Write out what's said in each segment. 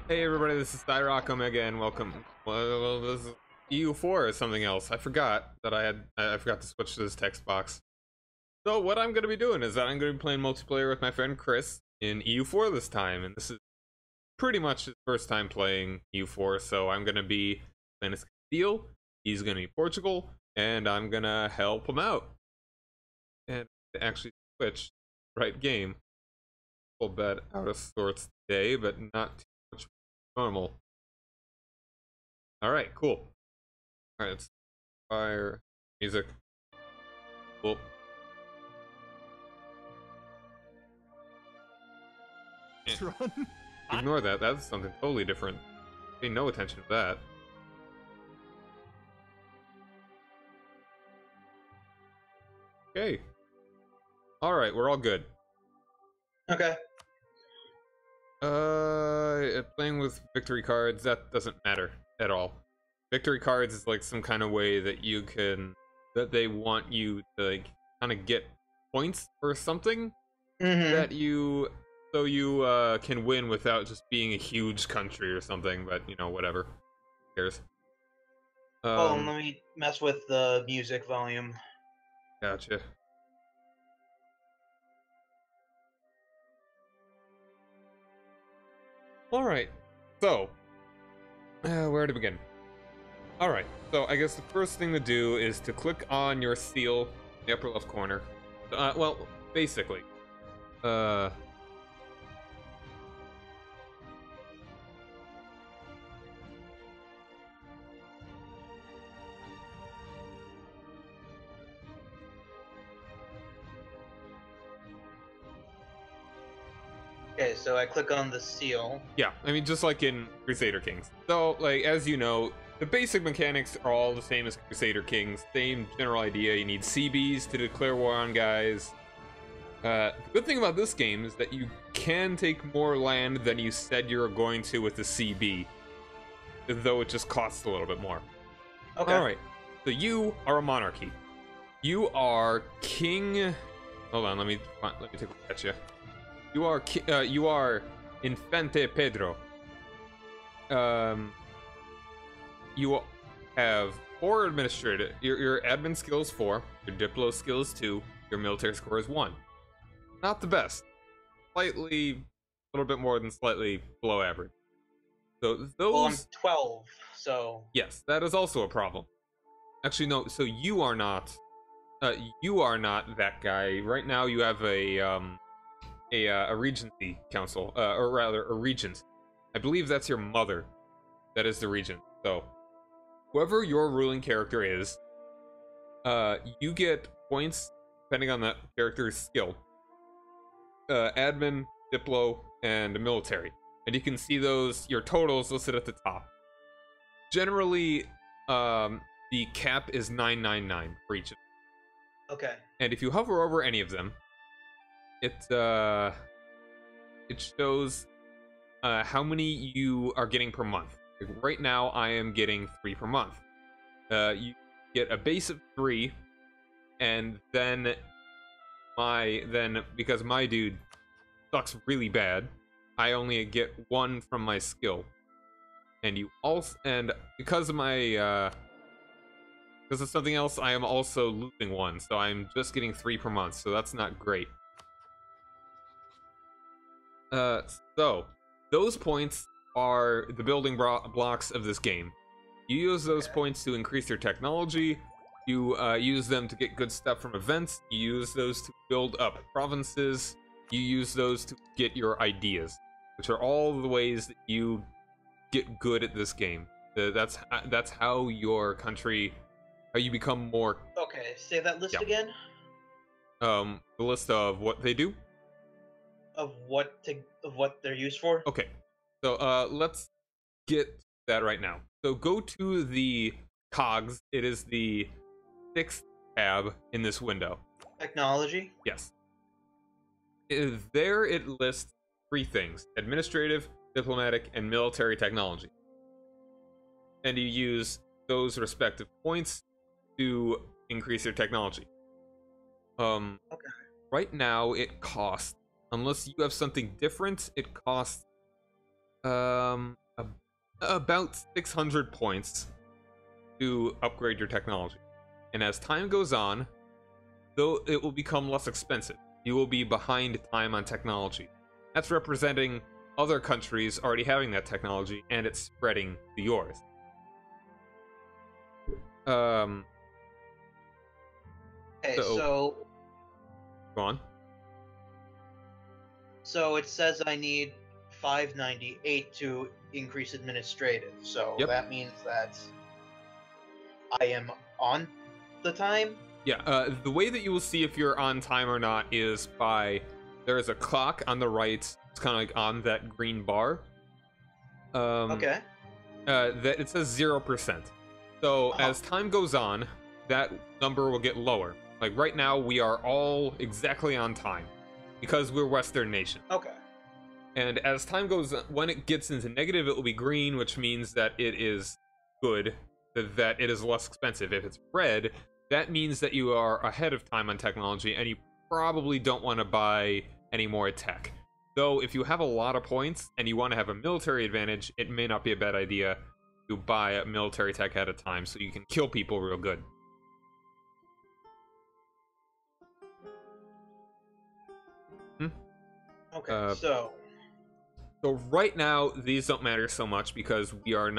Hey everybody, this is Thyrock Omega and welcome. Well, this is EU4 or something else. I forgot that I forgot to switch to this text box. So what I'm going to be doing is that I'm going to be playing multiplayer with my friend Chris in EU4 this time, and this is pretty much his first time playing EU4, so I'm going to be playing as Castile, he's going to be Portugal, and I'm going to help him out. And actually switch right game. A little bit out of sorts today, but not too much normal. Alright, cool. Alright, let's fire music. Cool. Ignore that, that's something totally different. Pay no attention to that. Okay. Alright, we're all good. Okay. Playing with victory cards, that doesn't matter at all. Victory cards is like some kind of way that you can, that they want you to like kind of get points or something that you, so you can win without just being a huge country or something, but you know, whatever. Who cares? Hold on, let me mess with the music volume. Gotcha. Alright, so, where to begin? Alright, so I guess the first thing to do is to click on your seal in the upper left corner. Well, basically. Okay, so I click on the seal. Yeah, I mean, just like in Crusader Kings. So, like, as you know, the basic mechanics are all the same as Crusader Kings. Same general idea. You need CBs to declare war on guys. The good thing about this game is that you can take more land than you said you were going to with the CB. Though it just costs a little bit more. Okay. Alright, so you are a monarchy. You are King... Hold on, let me take a look at you. You are Infante Pedro. You have 4 administrative. Your admin skill is 4. Your Diplo skill is 2. Your military score is 1. Not the best. Slightly, a little bit more than slightly below average. So those. Well, I'm 12, so. Yes, that is also a problem. Actually, no. So you are not. You are not that guy. Right now, you have a Regency Council, or rather, a regent. I believe that's your mother. That is the regent. So, whoever your ruling character is, you get points depending on that character's skill. Admin, Diplo, and military. And you can see those, your totals listed at the top. Generally, the cap is 999 for each of them. Okay. And if you hover over any of them, it shows how many you are getting per month. Like right now, I am getting 3 per month. You get a base of 3, and then because my dude sucks really bad, I only get 1 from my skill. And because of my because of something else, I am also losing 1, so I'm just getting 3 per month, so that's not great. So those points are the building blocks of this game. You use those points to increase your technology. You use them to get good stuff from events. You use those to build up provinces. You use those to get your ideas, which are all the ways that you get good at this game. That's how your country, how you become more. Okay, say that list again. The list of what they do. Of what they're used for. Okay, so let's get that right now. So go to the cogs. It is the 6th tab in this window. Technology. Yes. There it lists 3 things: administrative, diplomatic, and military technology. And you use those respective points to increase your technology. Okay. Right now it costs, unless you have something different, it costs about 600 points to upgrade your technology. And as time goes on, though, it will become less expensive. You will be behind time on technology. That's representing other countries already having that technology, and it's spreading to yours. Okay, so go on. So it says I need 598 to increase administrative. So that means that I am on the time? Yeah, the way that you will see if you're on time or not is by, there is a clock on the right. It's kind of like on that green bar. Okay. That it says 0%. So as time goes on, that number will get lower. Like right now, we are all exactly on time because we're Western nation. Okay. And as time goes on, when it gets into negative, it will be green, which means that it is good, that it is less expensive. If it's red, that means that you are ahead of time on technology, and you probably don't want to buy any more tech. Though, if you have a lot of points and you want to have a military advantage, it may not be a bad idea to buy a military tech at a time so you can kill people real good. Okay, so right now, these don't matter so much because you are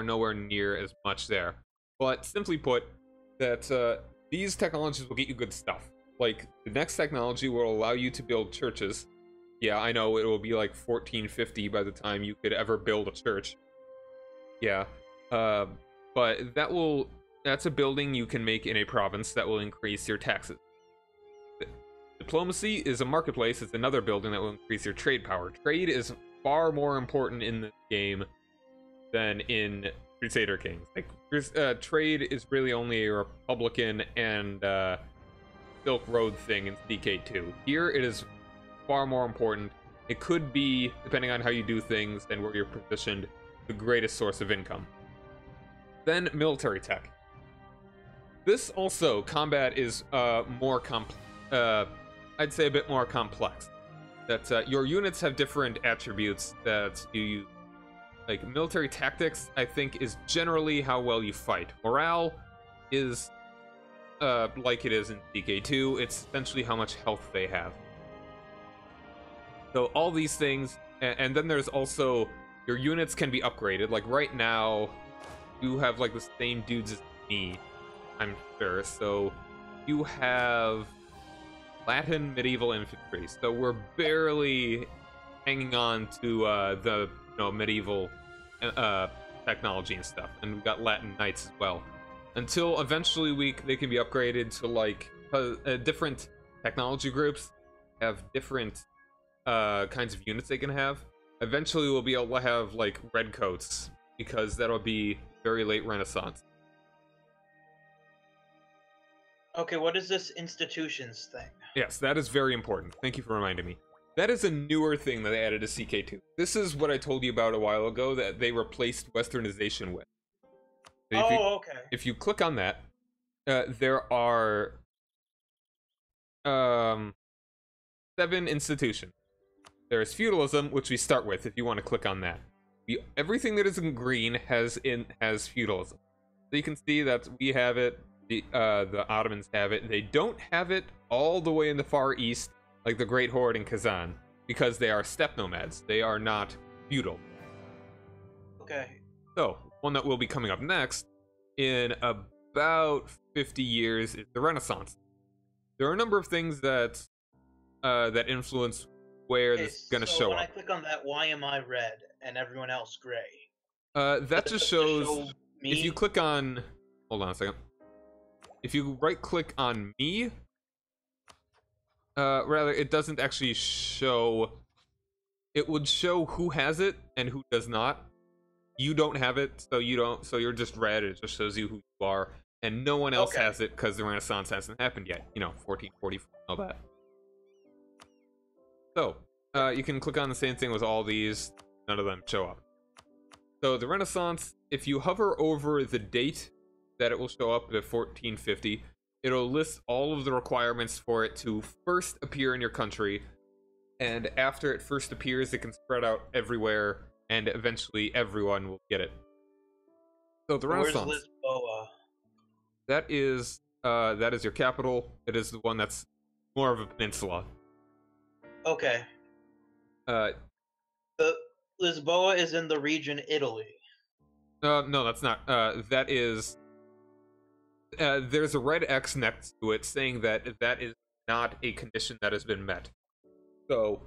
nowhere near as much there. But simply put, that these technologies will get you good stuff. Like, the next technology will allow you to build churches. Yeah, I know, it will be like 1450 by the time you could ever build a church. Yeah. But that's a building you can make in a province that will increase your taxes. Diplomacy is a marketplace. It's another building that will increase your trade power. Trade is far more important in this game than in Crusader Kings. Like, trade is really only a Republican and Silk Road thing in DK2. Here, it is far more important. It could be, depending on how you do things and where you're positioned, the greatest source of income. Then, military tech. This also, combat is more I'd say a bit more complex. That your units have different attributes that you use. Like, military tactics, I think, is generally how well you fight. Morale is like it is in DK2. It's essentially how much health they have. So all these things, and then there's also your units can be upgraded. Like right now, you have like the same dudes as me, I'm sure. So you have Latin medieval infantry. So we're barely hanging on to the medieval technology and stuff, and we've got Latin knights as well. Until eventually they can be upgraded to like different technology groups have different kinds of units they can have. Eventually, we'll be able to have like redcoats because that'll be very late Renaissance. Okay, what is this institutions thing? Yes, that is very important. Thank you for reminding me. That is a newer thing that they added to CK2. This is what I told you about a while ago that they replaced Westernization with. Okay. If you click on that, there are 7 institutions. There's feudalism, which we start with if you want to click on that. Everything that is in green has feudalism. So you can see that we have it, the Ottomans have it. They don't have it all the way in the Far East, like the Great Horde in Kazan, because they are steppe nomads. They are not feudal. Okay. So, one that will be coming up next, in about 50 years, is the Renaissance. There are a number of things that influence where this is going to show up. When I click on that, why am I red and everyone else gray? That just shows... If you click on... Hold on a second. If you right-click on me... rather, it doesn't actually show... It would show who has it and who does not. You don't have it, so you're just red. It just shows you who you are. And no one else has it because the Renaissance hasn't happened yet. 1444, all that. So, you can click on the same thing with all these. None of them show up. So, the Renaissance, if you hover over the date that it will show up at 1450, it'll list all of the requirements for it to first appear in your country. And after it first appears, it can spread out everywhere, and eventually everyone will get it. So, the Renaissance. Where's Lisboa? That is your capital. It is the one that's more of a peninsula. Okay. Lisboa is in the region Italy. No, that's not. That is. There's a red X next to it saying that is not a condition that has been met. So,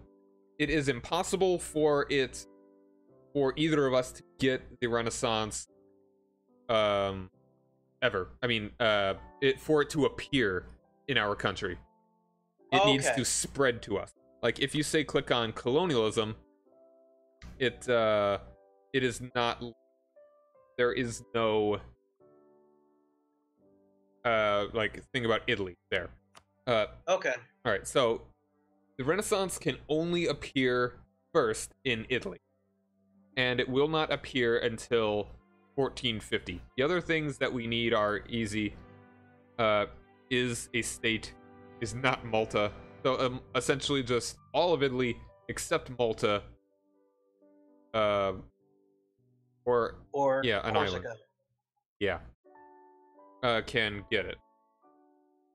it is impossible for either of us to get the Renaissance. Ever. I mean, for it to appear in our country. It needs to spread to us. Like, if you say click on colonialism, it is not... There is no... like, thing about Italy there. Okay. Alright, so... The Renaissance can only appear first in Italy. And it will not appear until 1450. The other things that we need are easy. Is a state, is not Malta. So essentially just all of Italy except Malta. Or yeah, an Corsica. island. Yeah. Can get it.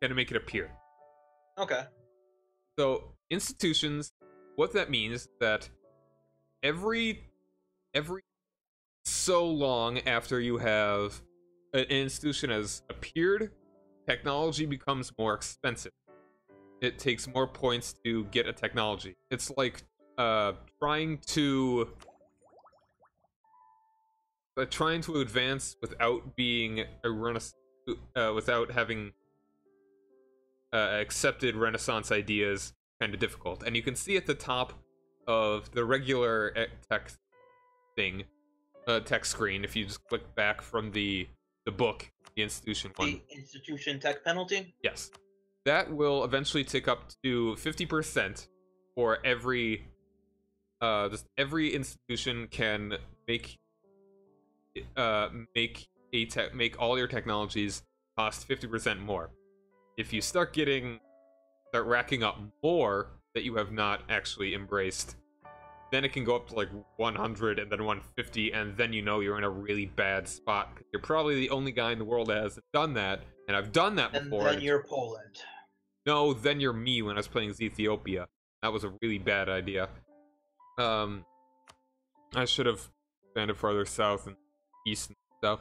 Can make it appear. Okay. So institutions, what that means is that every so long after you have an institution has appeared, technology becomes more expensive. It takes more points to get a technology. It's like trying to advance without being without having accepted Renaissance ideas kind of difficult. And you can see at the top of the regular text thing, text screen, if you just click back from the book, the institution one. The institution tech penalty? Yes. That will eventually tick up to 50% for every every institution can make all your technologies cost 50% more. If you start racking up more that you have not actually embraced, then it can go up to like 100 and then 150, and then you're in a really bad spot. You're probably the only guy in the world that has done that, and I've done that before. And then you're Poland. No, then you're me when I was playing Ethiopia. That was a really bad idea. I should have expanded farther south and east and stuff.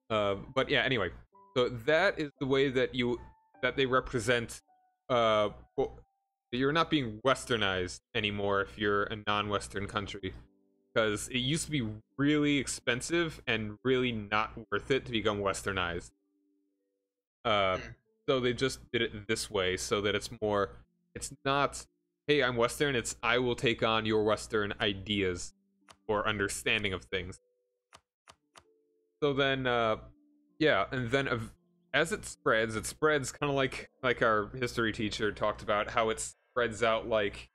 But yeah, anyway. So that is the way that they represent. Well, you're not being westernized anymore if you're a non-Western country, because it used to be really expensive and really not worth it to become westernized. Uh, Hmm. so they just did it this way so that it's more. It's not, hey, I'm Western. It's I will take on your Western ideas or understanding of things. So then, yeah, and then as it spreads kind of like our history teacher talked about how it spreads out like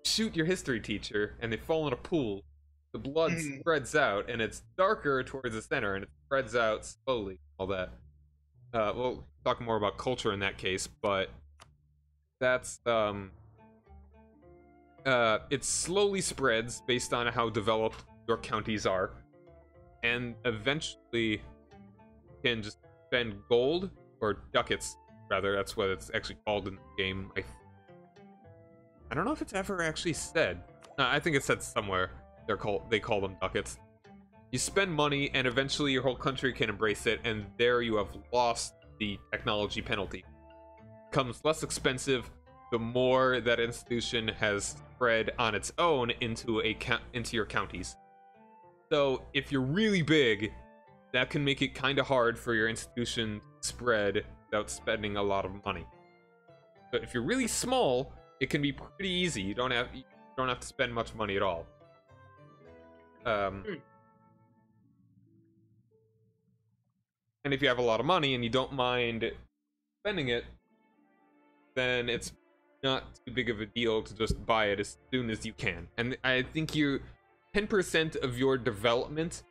shoot your history teacher and they fall in a pool. The blood spreads out and it's darker towards the center and it spreads out slowly. All that. We'll talk more about culture in that case, but that's it slowly spreads based on how developed your counties are, and eventually can just spend gold or ducats, rather. That's what it's actually called in the game. I don't know if it's ever actually said. I think it's said somewhere. They call them ducats. You spend money, and eventually your whole country can embrace it, and there you have lost the technology penalty. It becomes less expensive the more that institution has spread on its own into your counties. So if you're really big, that can make it kind of hard for your institution to spread without spending a lot of money. But if you're really small, it can be pretty easy. You don't have to spend much money at all. And if you have a lot of money and you don't mind spending it, then it's not too big of a deal to just buy it as soon as you can. And I think 10% of your development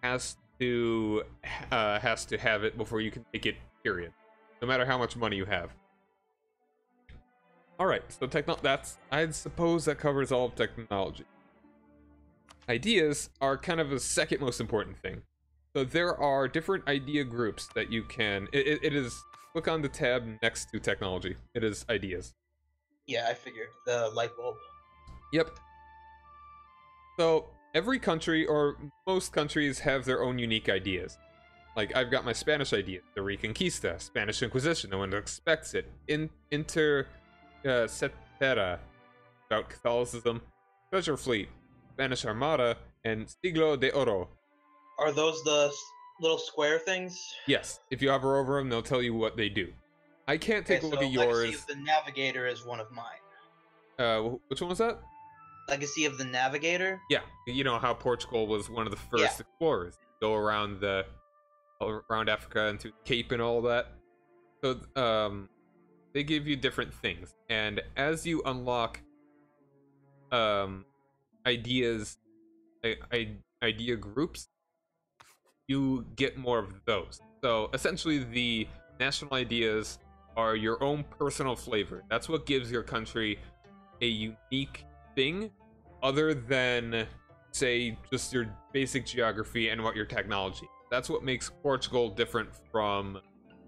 has to have it before you can take it, period. No matter how much money you have. Alright, so I suppose that covers all of technology. Ideas are kind of the second most important thing. So there are different idea groups that you can... It is... Look on the tab next to technology. It is ideas. Yeah, I figured. The light bulb. Yep. So every country, or most countries, have their own unique ideas. Like, I've got my Spanish idea, the Reconquista, Spanish Inquisition, no one expects it. Inter Cetera, about Catholicism, Treasure Fleet, Spanish Armada, and Siglo de Oro. Are those the little square things? Yes. If you hover over them, they'll tell you what they do. I can't take a look at yours. Legacy of the Navigator is one of mine. Which one was that? Legacy of the Navigator? Yeah. You know how Portugal was one of the first explorers. Go around Africa and through Cape and all that. So, they give you different things. And as you unlock ideas, idea groups, you get more of those. So essentially the national ideas are your own personal flavor. That's what gives your country a unique thing other than, say, just your basic geography and what your technology. That's what makes Portugal different from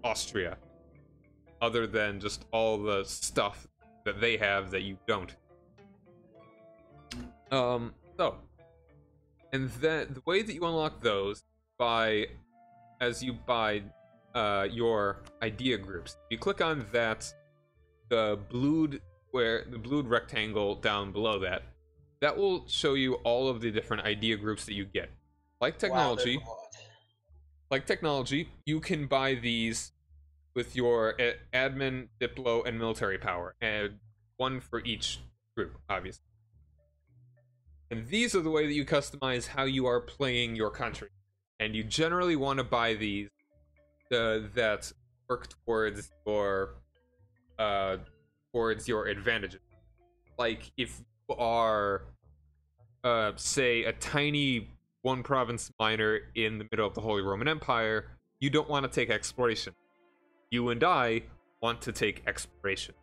Austria, other than just all the stuff that they have that you don't. And then the way that you unlock those as you buy your idea groups. If you click on that, the blued rectangle down below that will show you all of the different idea groups that you get. Like technology, you can buy these with your admin, diplo, and military power, and one for each group, obviously. And these are the way that you customize how you are playing your country. And you generally want to buy these that work towards your advantages. Like if you are, say, a tiny one province minor in the middle of the Holy Roman Empire, you don't want to take exploration. You and I want to take exploration.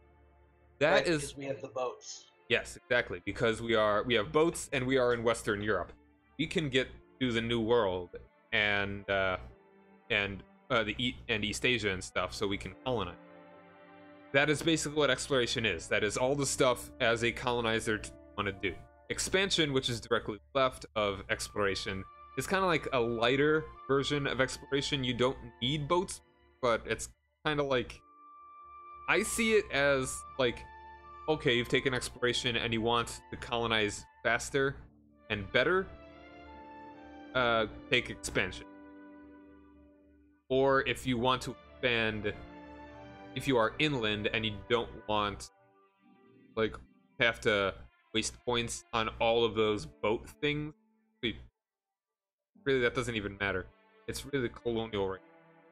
Because we have the boats. Yes, exactly. Because we have boats and we are in Western Europe. We can get to the New World and East Asia and stuff, so we can colonize. That is basically what exploration is. That is all the stuff as a colonizer want to do. Expansion, which is directly left of exploration, is kind of like a lighter version of exploration. You don't need boats but it's kind of like, I see it as like, okay, you've taken exploration and you want to colonize faster and better, take expansion. Or if you want to expand, if you are inland and you don't want, like, have to waste points on all of those boat things, really that doesn't even matter. It's really colonial right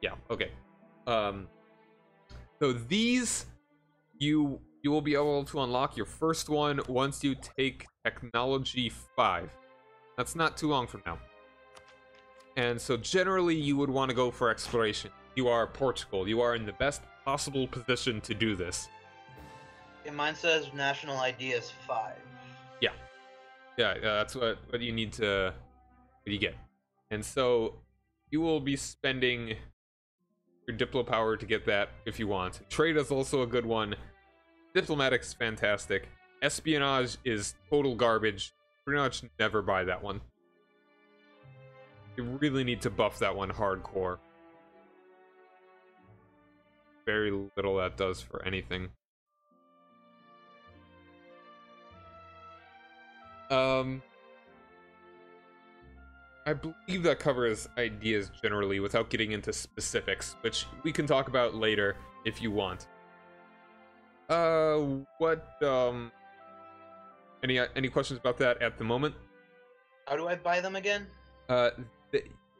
now. Yeah, okay. So these, you will be able to unlock your first one once you take Technology 5. That's not too long from now. And so generally you would want to go for exploration. You are Portugal. You are in the best possible position to do this. Yeah, mine says National Ideas 5. Yeah. Yeah, that's what you need to, what you get. And so you will be spending your Diplo power to get that if you want. Trade is also a good one. Diplomatics is fantastic. Espionage is total garbage. Pretty much never buy that one. You really need to buff that one hardcore. Very little that does for anything. I believe that covers ideas generally without getting into specifics, which we can talk about later if you want. Any questions about that at the moment? How do I buy them again?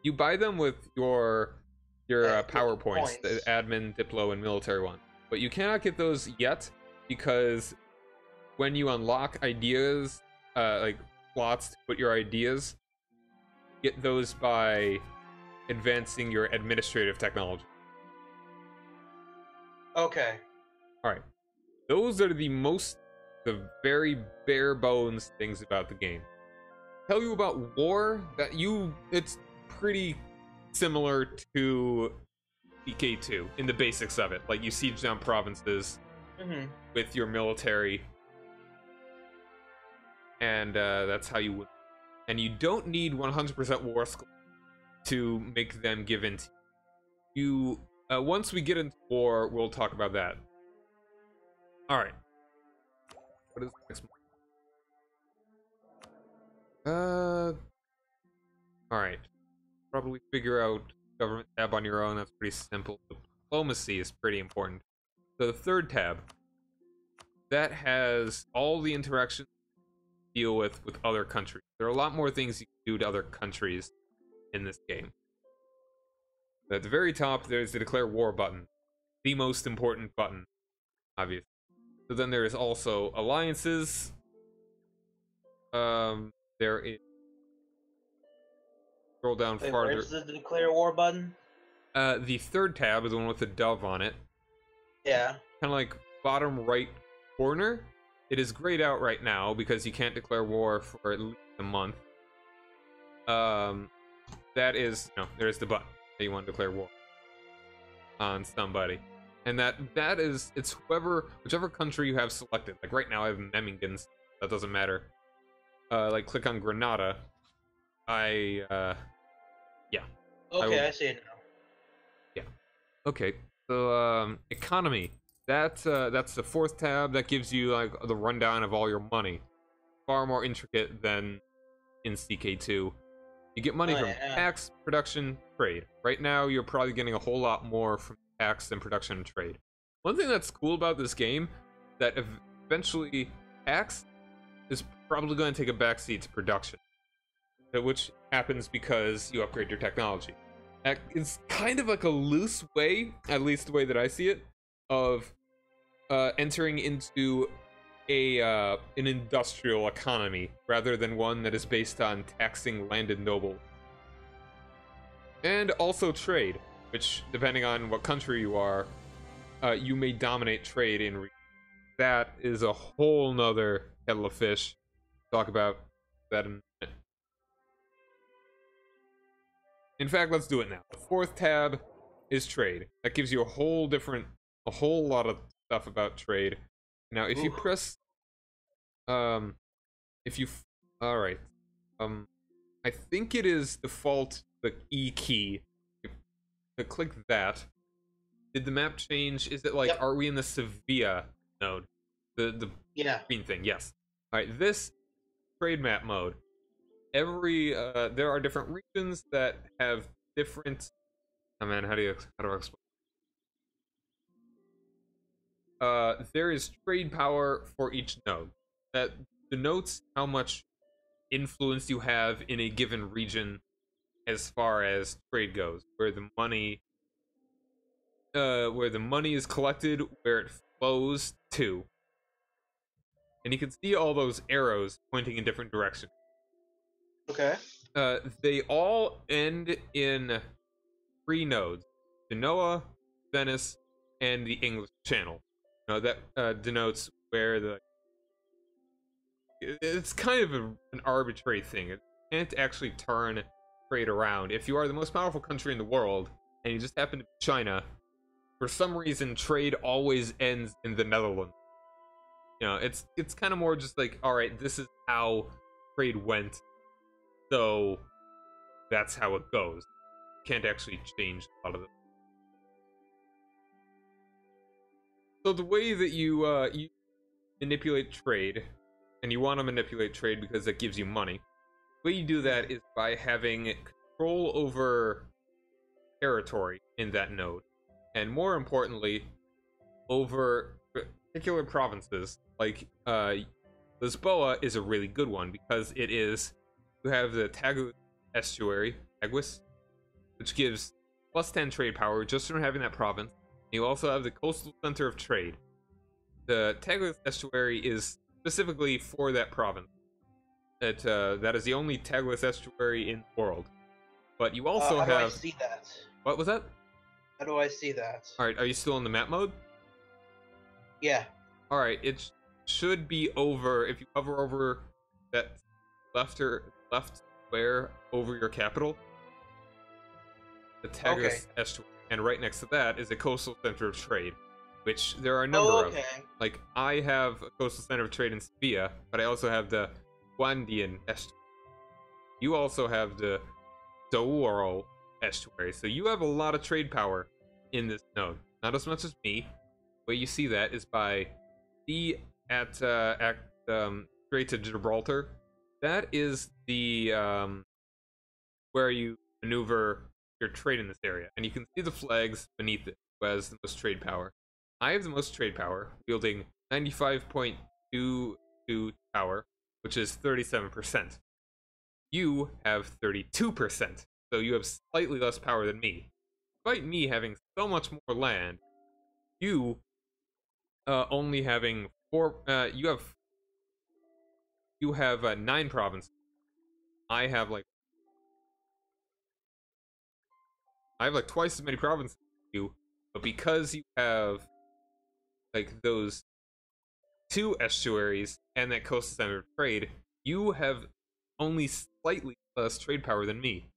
You buy them with your power points, the points. admin, Diplo, and military one. But you cannot get those yet because when you unlock ideas, like slots to put your ideas, get those by advancing your administrative technology. Okay. Alright. Those are the very bare bones things about the game. Tell you about war, it's pretty similar to CK2 in the basics of it. Like, you siege down provinces with your military, and that's how you win. And you don't need 100% war skill to make them give in to you. Once we get into war, we'll talk about that. Alright. What is the next one? Alright. Probably figure out government tab on your own. That's pretty simple. Diplomacy is pretty important. So the third tab, that has all the interactions you deal with other countries. There are a lot more things you can do to other countries in this game. At the very top, there's the declare war button. The most important button, obviously. So then there is also alliances. There is, scroll down farther. Where's the declare war button? The third tab is the one with the dove on it. Yeah. Kind of like bottom right corner. It is grayed out right now because you can't declare war for at least a month. That is, there's the button that you want to declare war on somebody. And that is, it's whichever country you have selected. Like right now I have Memmingen. That doesn't matter. Like click on Granada. Yeah. Okay, I see it now. Yeah. Okay. So economy. That's the fourth tab. That gives you like the rundown of all your money. Far more intricate than in CK2. You get money from tax, production, trade. Right now, you're probably getting a whole lot more from tax than production and trade. One thing that's cool about this game, that eventually tax is probably going to take a backseat to production, which happens because you upgrade your technology. It's kind of like a loose way, at least the way that I see it, of entering into an industrial economy rather than one that is based on taxing landed noble. And also trade, which, depending on what country you are, you may dominate trade in. That is a whole nother kettle of fish. Talk about that in a minute. In fact, let's do it now. The fourth tab is trade. That gives you a whole lot of stuff about trade. Now, if you press, alright, I think it is default the E key. To click that, Did the map change? Is it like, Yep. are we in the Sevilla node? The Yeah. green thing, yes. Alright, this trade map mode. There are different regions that have different... Oh man, how do I explain? There is trade power for each node. That denotes how much influence you have in a given region as far as trade goes, where the money is collected, where it flows to. And you can see all those arrows pointing in different directions. Okay. They all end in 3 nodes: Genoa, Venice, and the English Channel. That denotes where the... It's kind of an arbitrary thing. It can't actually turn trade around. If you are the most powerful country in the world, and you just happen to be China, for some reason trade always ends in the Netherlands. It's kind of more just like, alright, this is how trade went, so that's how it goes. Can't actually change a lot of it. So the way that you manipulate trade, and you want to manipulate trade because it gives you money, the way you do that is by having control over territory in that node, and more importantly, over particular provinces. Like Lisboa is a really good one because you have the Tagus estuary, Tagus, which gives +10 trade power just from having that province. You also have the coastal center of trade. The Tagus estuary is specifically for that province. That is the only Tagus estuary in the world. But you also have... How do I see that? What was that? How do I see that? Alright, are you still in the map mode? Yeah. Alright, it should be over... If you hover over that left square over your capital, the Tagus estuary. And right next to that is a coastal center of trade, which there are a number of. Like, I have a coastal center of trade in Sevilla, but I also have the Guandian estuary. You also have the Douro estuary, so you have a lot of trade power in this node. Not as much as me. The way you see that is by at Strait of Gibraltar. That is the where you maneuver your trade in this area, and you can see the flags beneath it, who has the most trade power. I have the most trade power, wielding 95.22 power, which is 37%. You have 32%, so you have slightly less power than me. Despite me having so much more land, you only having 4. You have 9 provinces. I have like twice as many provinces as you, but because you have like those 2 estuaries and that coastal center of trade, you have only slightly less trade power than me.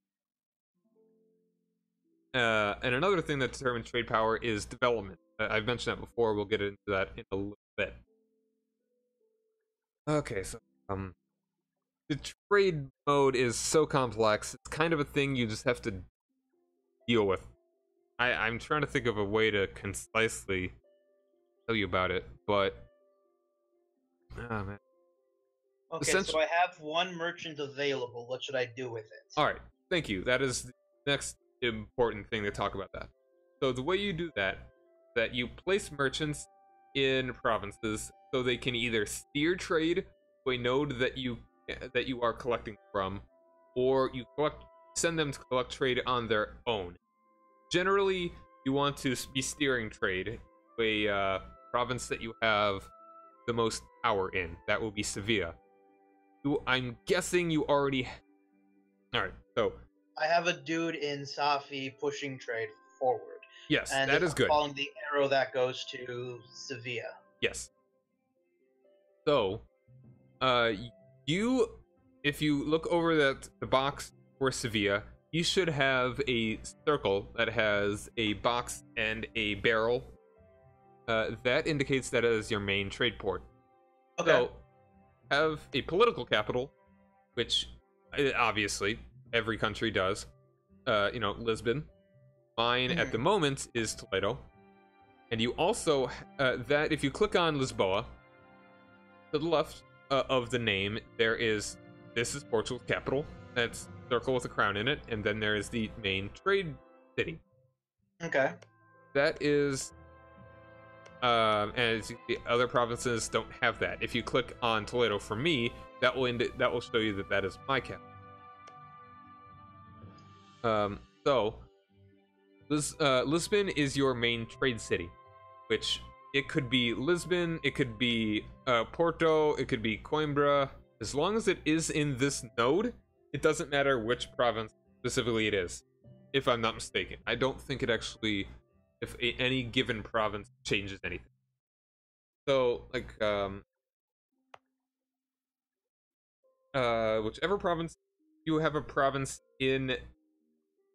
And another thing that determines trade power is development. I've mentioned that before. We'll get into that in a little bit. Okay, so the trade mode is so complex. It's kind of a thing you just have to deal with. I'm trying to think of a way to concisely tell you about it, but oh man. Okay, so I have 1 merchant available. What should I do with it? All right, thank you. That is the next important thing to talk about that. So the way you do that you place merchants in provinces so they can either steer trade to a node that you are collecting from, or you send them to collect trade on their own. Generally, you want to be steering trade to a province that you have the most power in. That will be Sevilla. I'm guessing you already... Alright, so... I have a dude in Safi pushing trade forward. Yes, and that is good. Following the arrow that goes to Sevilla. Yes. So, if you look over the box for Sevilla, you should have a circle that has a box and a barrel. That indicates that as your main trade port. Okay. So, have a political capital, which obviously every country does. Lisbon. Mine at the moment is Toledo. And you also, that if you click on Lisboa, to the left of the name, this is Portugal's capital. That's circle with a crown in it, and then there is the main trade city. Okay. That is, and the other provinces don't have that. If you click on Toledo for me, that will show you that is my capital. So Lisbon is your main trade city, which it could be Lisbon, it could be Porto, it could be Coimbra. As long as it is in this node, it doesn't matter which province specifically it is, if I'm not mistaken. I don't think it actually, if any given province changes anything. So, like, whichever province, you have a province in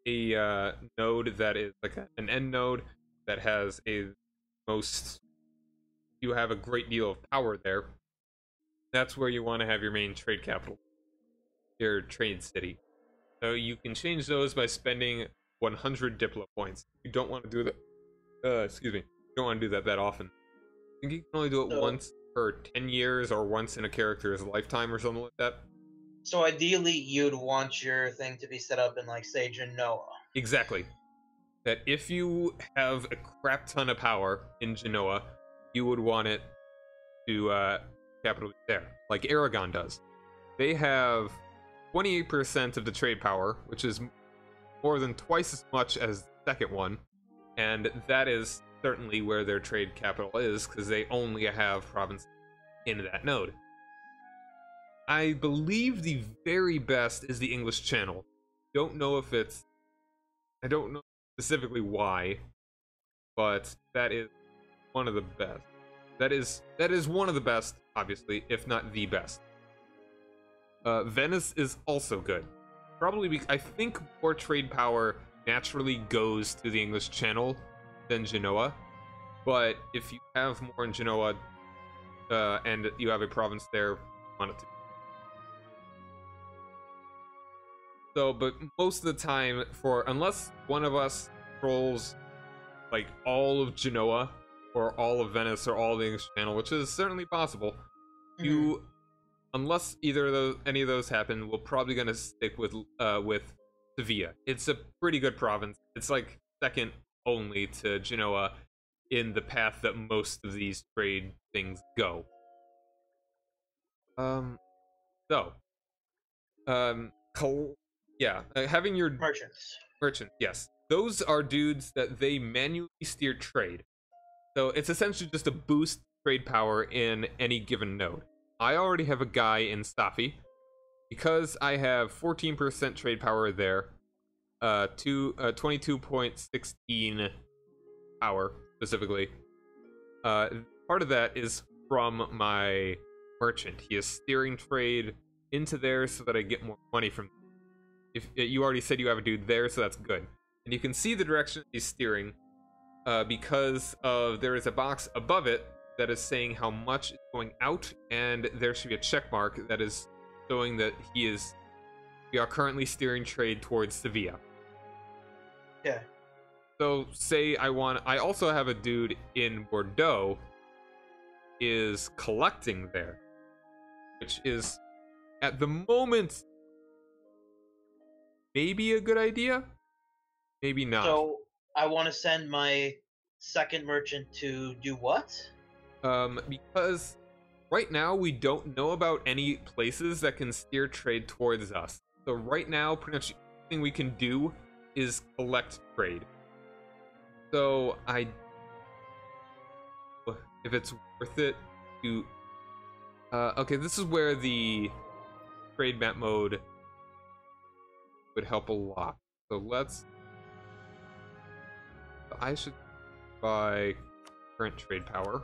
a node that is like an end node that has you have a great deal of power there. That's where you want to have your main trade capital, your trade city. So you can change those by spending 100 Diplo points. You don't want to do that. Excuse me. You don't want to do that often. I think you can only do it once per 10 years or once in a character's lifetime or something like that. So ideally, you'd want your thing to be set up in, like, say, Genoa. Exactly. That if you have a crap ton of power in Genoa, you would want it to capital there, like Aragon does. They have 28% of the trade power, which is more than twice as much as the second one, and that is certainly where their trade capital is, because they only have provinces in that node. I believe the very best is the English Channel. Don't know if it's... I don't know specifically why, but that is one of the best. That is one of the best, obviously, if not the best. Venice is also good. Probably because I think more trade power naturally goes to the English Channel than Genoa. But if you have more in Genoa, and you have a province there, want it to. So, but most of the time, unless one of us controls like all of Genoa or all of Venice or all of the English Channel, which is certainly possible, unless any of those happen, we're probably gonna stick with Sevilla. It's a pretty good province. It's like second only to Genoa in the path that most of these trade things go. Having your merchants, yes, those are dudes that they manually steer trade. So it's essentially just to boost trade power in any given node. I already have a guy in Stafi. Because I have 14% trade power there, 22.16 power, specifically. Part of that is from my merchant. He is steering trade into there so that I get more money from... If you already said you have a dude there, so that's good. And you can see the direction he's steering, because there is a box above it that is saying how much is going out, and there should be a check mark that is showing that we are currently steering trade towards Sevilla. Yeah. So say I also have a dude in Bordeaux is collecting there, which is at the moment maybe a good idea, maybe not. So I want to send my second merchant to do what? Because right now we don't know about any places that can steer trade towards us. So right now, pretty much everything we can do is collect trade. So if it's worth it to... okay, this is where the trade map mode would help a lot. So I should buy current trade power.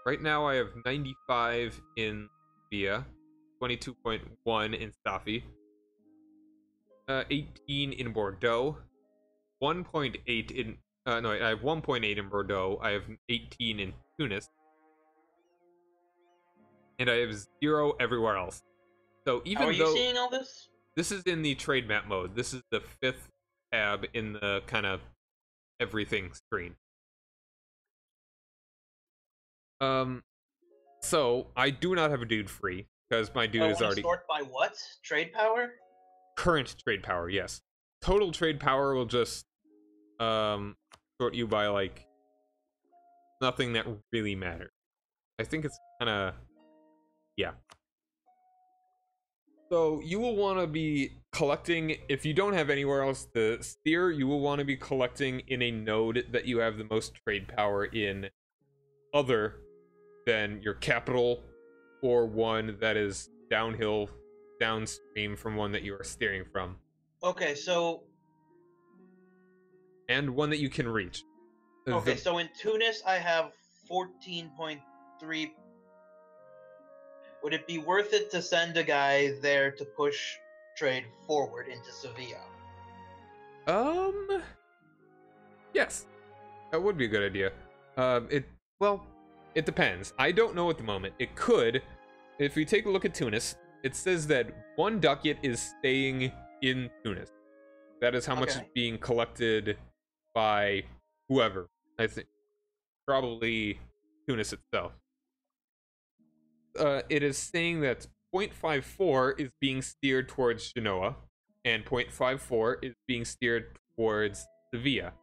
Right now I have 95 in Via, 22.1 in Stafi, 18 in Bordeaux, 1.8 in... I have 1.8 in Bordeaux, I have 18 in Tunis, and I have 0 everywhere else. So even How are you seeing all this? This is in the trade map mode. This is the 5th tab in the kind of everything screen. So I do not have a dude free because my dude I is want to already sort by what? Trade power? current trade power. Yes, total trade power will just sort you by like nothing that really matters. I think it's kind of yeah. So you will want to be collecting, if you don't have anywhere else to steer, you will want to be collecting in a node that you have the most trade power in, other than your capital, or one that is downhill, downstream from one that you are steering from, Okay, so and one that you can reach. so in Tunis I have 14.3. Would it be worth it to send a guy there to push trade forward into Sevilla? Um, yes, that would be a good idea. Well, it depends. I don't know at the moment. It could. If we take a look at Tunis, it says that 1 ducat is staying in Tunis. That is how much is being collected by whoever. I think probably Tunis itself. It is saying that 0.54 is being steered towards Genoa, and 0.54 is being steered towards Sevilla.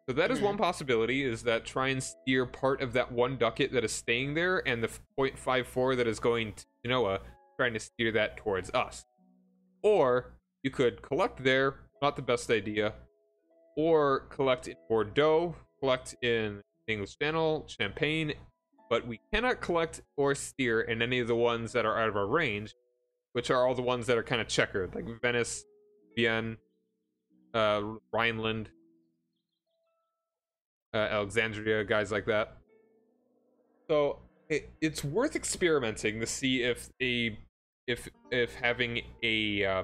So that is one possibility, is that try and steer part of that 1 ducat that is staying there, and the 0.54 that is going to Genoa, trying to steer that towards us. Or you could collect there, not the best idea, or collect in Bordeaux, collect in English Channel, Champagne, but we cannot collect or steer in any of the ones that are out of our range, which are all the ones that are kind of checkered, like Venice, Vienne, Rhineland, Alexandria, guys like that. So it's worth experimenting to see if having a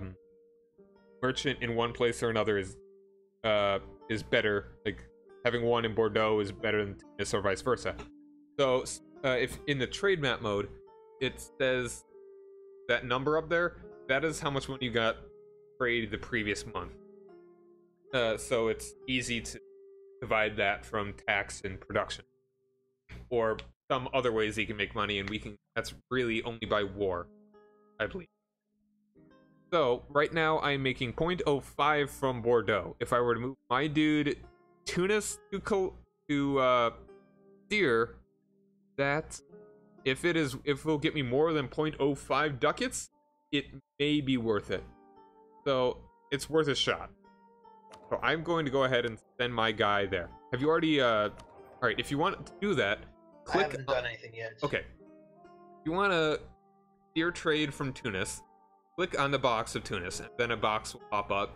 merchant in one place or another is better. Like having one in Bordeaux is better than Tunis or vice versa. So if in the trade map mode, it says that number up there, that is how much money you got traded the previous month. So it's easy to divide that from tax and production, or some other ways you can make money, and that's really only by war, I believe. So right now I'm making 0.05 from Bordeaux. If I were to move my dude Tunis to steer, that if it'll get me more than 0.05 ducats, it may be worth it. So it's worth a shot. So I'm going to go ahead and send my guy there. Have you already all right, if you want to do that, click. I haven't done anything yet. Okay. If you want to steer trade from Tunis, click on the box of Tunis, and then a box will pop up,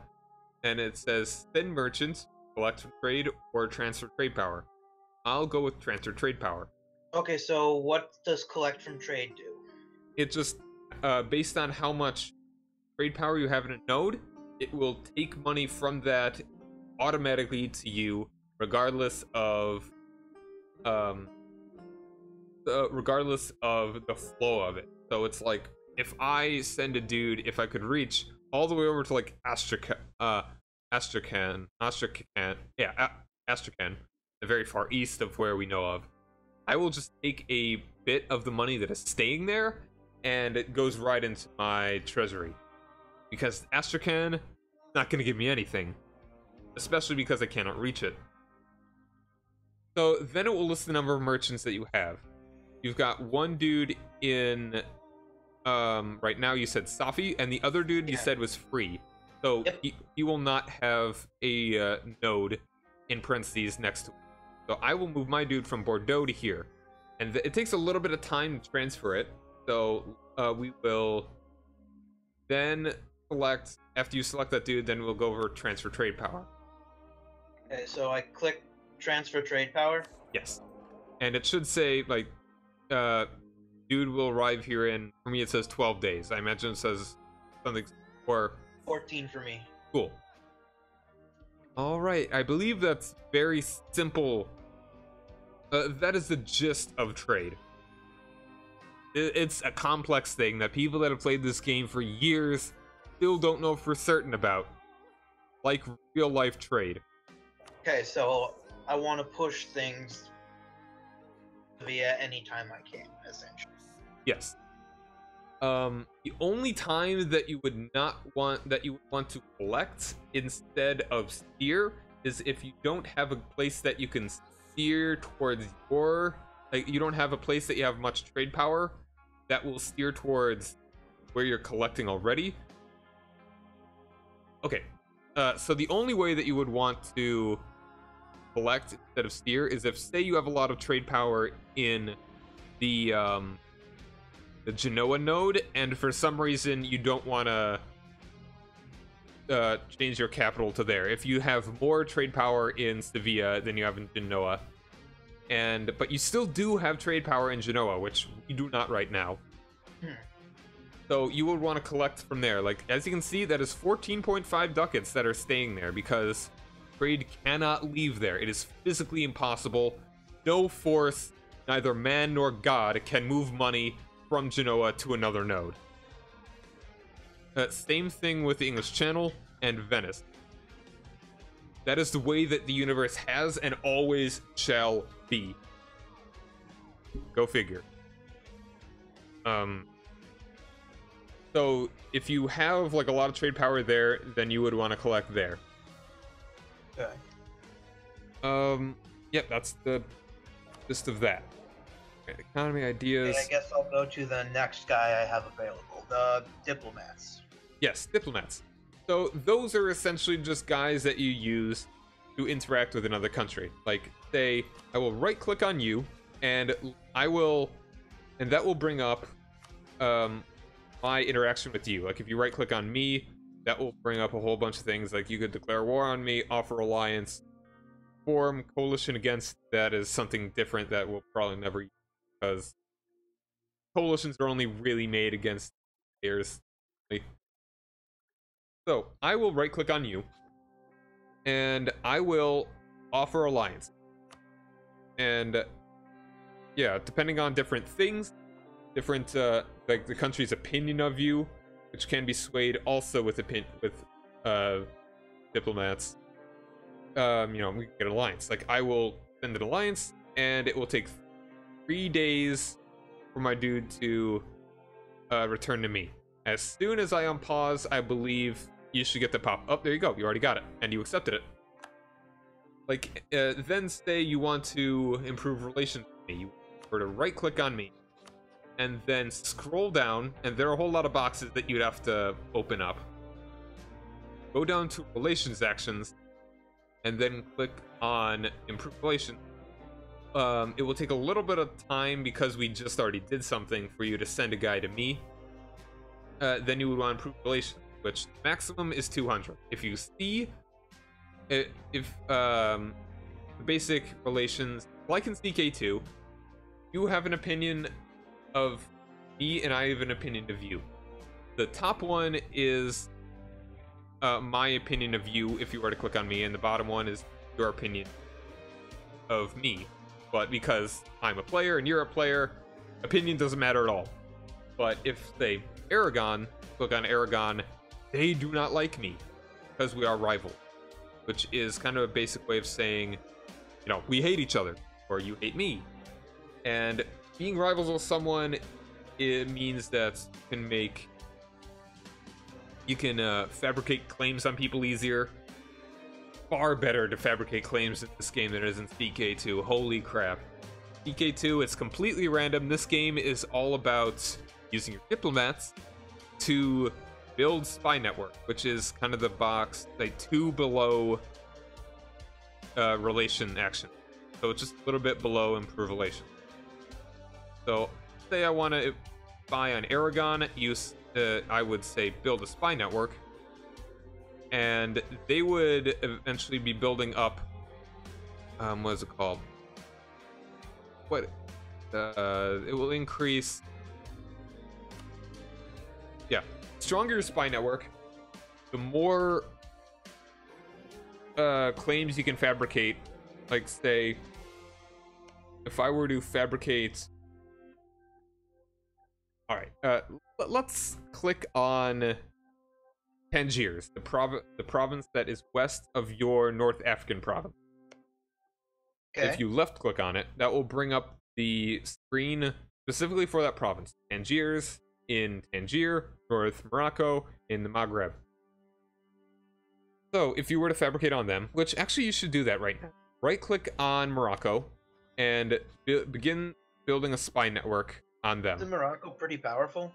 and it says send merchants, collect from trade, or transfer trade power. I'll go with transfer trade power. Okay, so what does collect from trade do? It just, based on how much trade power you have in a node, it will take money from that automatically to you, regardless of the flow of it. So it's like, if I send a dude, if I could reach all the way over to like Astrakhan, the very far east of where we know of, I will just take a bit of the money that is staying there, and it goes right into my treasury. Because Astrakhan is not going to give me anything, especially because I cannot reach it. So then it will list the number of merchants that you have. You've got one dude in, right now you said Safi, and the other dude you said was free. So he will not have a node in parentheses next to it. So I will move my dude from Bordeaux to here. And it takes a little bit of time to transfer it. So we will then select, after you select that dude, then we'll go over transfer trade power. Okay, so I click transfer trade power? Yes. And it should say, like, dude will arrive here in, for me it says 12 days. I imagine it says something, or 14 for me. Cool. All right, I believe that's very simple. That is the gist of trade. It's a complex thing that people that have played this game for years still don't know for certain about, like real life trade. Okay, so I want to push things Sevilla anytime I can, essentially. Yes. The only time that you would want to collect instead of steer is if you don't have a place that you can steer towards your, like, you don't have a place that you have much trade power that will steer towards where you're collecting already. Okay, so the only way that you would want to collect instead of steer is if, say, you have a lot of trade power in the Genoa node, and for some reason you don't want to change your capital to there. If you have more trade power in Sevilla than you have in Genoa, but you still do have trade power in Genoa, which we do not right now. So you would want to collect from there. Like, as you can see, that is 14.5 ducats that are staying there because trade cannot leave there. It is physically impossible. No force, neither man nor god, can move money from Genoa to another node. Same thing with the English Channel and Venice. That is the way that the universe has and always shall be. Go figure. So if you have like a lot of trade power there, then you would want to collect there. Okay. Yep, that's the gist of that. Okay, economy ideas. Okay, I guess I'll go to the next guy I have available, the Diplomats. Yes, Diplomats. So those are essentially just guys that you use to interact with another country. Like, say, I will right-click on you, and that will bring up my interaction with you. Like, if you right-click on me, that will bring up a whole bunch of things. Like, you could declare war on me, offer alliance, form coalition against. That is something different that we'll probably never use, because coalitions are only really made against players. So I will right click on you and I will offer alliance. And yeah, depending on different things, different like the country's opinion of you, which can be swayed also with diplomats. You know, we can get an alliance. Like, I will send an alliance, and it will take 3 days for my dude to return to me. As soon as I unpause, I believe you should get the pop. Oh, there you go. You already got it, and you accepted it. Like, then say you want to improve relations with me. You were to right-click on me, and then scroll down, and there are a whole lot of boxes that you'd have to open up. Go down to Relations Actions, and then click on Improve Relations. It will take a little bit of time because we just already did something for you to send a guy to me. Then you would want to improve relations, which maximum is 200. If you see, the basic relations, like in CK2, you have an opinion of me and I have an opinion of you. The top one is my opinion of you if you were to click on me, and the bottom one is your opinion of me. But because I'm a player and you're a player, opinion doesn't matter at all. But if, say, Aragon, click on Aragon, they do not like me because we are rivals, which is kind of a basic way of saying, you know, we hate each other, or you hate me. And being rivals with someone, it means that you can fabricate claims on people easier. Far better to fabricate claims in this game than it is in CK2. Holy crap. CK2, it's completely random. This game is all about using your diplomats to build spy network, which is kind of the box, like 2 below relation action. So it's just a little bit below improve relation. So say I want to spy on Aragon, I would say build a spy network, and they would eventually be building up, what is it called? What? It will increase. Yeah, stronger your spy network, the more claims you can fabricate. Like, say, if I were to fabricate. All right, let's click on Tangiers, the province that is west of your North African province. Okay. If you left click on it, that will bring up the screen specifically for that province. Tangiers in Tangier, North Morocco in the Maghreb. So if you were to fabricate on them, which actually you should do that right now. Right click on Morocco and begin building a spy network on them. Isn't Morocco pretty powerful?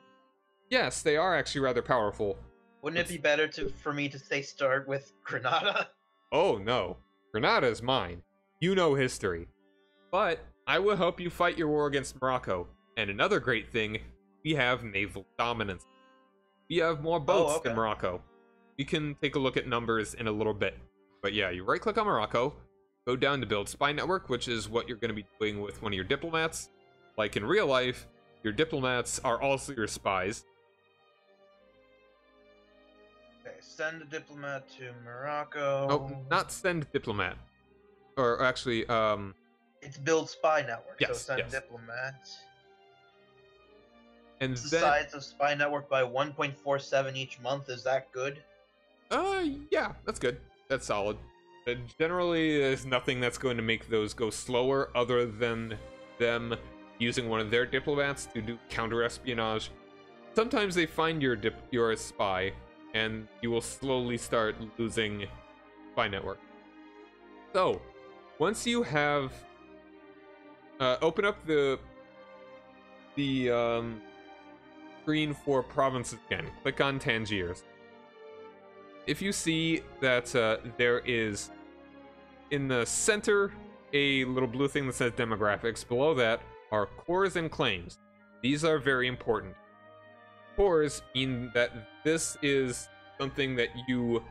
Yes, they are actually rather powerful. Wouldn't it be better for me to say start with Granada? Oh no, Granada is mine. You know history. But I will help you fight your war against Morocco. And another great thing, we have naval dominance. We have more boats than Morocco. We can take a look at numbers in a little bit. But yeah, you right click on Morocco, go down to build spy network, which is what you're going to be doing with one of your diplomats. Like in real life, your diplomats are also your spies. Okay, send a diplomat to Morocco. Oh, not send diplomat. Or actually, it's build spy network, yes, so send yes. diplomat. And the size of spy network by 1.47 each month, is that good? Yeah, that's good. That's solid. Generally, there's nothing that's going to make those go slower other than them using one of their diplomats to do counter-espionage. Sometimes they find your spy, and you will slowly start losing spy network. So, once you have... open up the screen for provinces again. Click on Tangiers. If you see that there is in the center a little blue thing that says demographics, below that are cores and claims. These are very important. Cores mean that this is something that you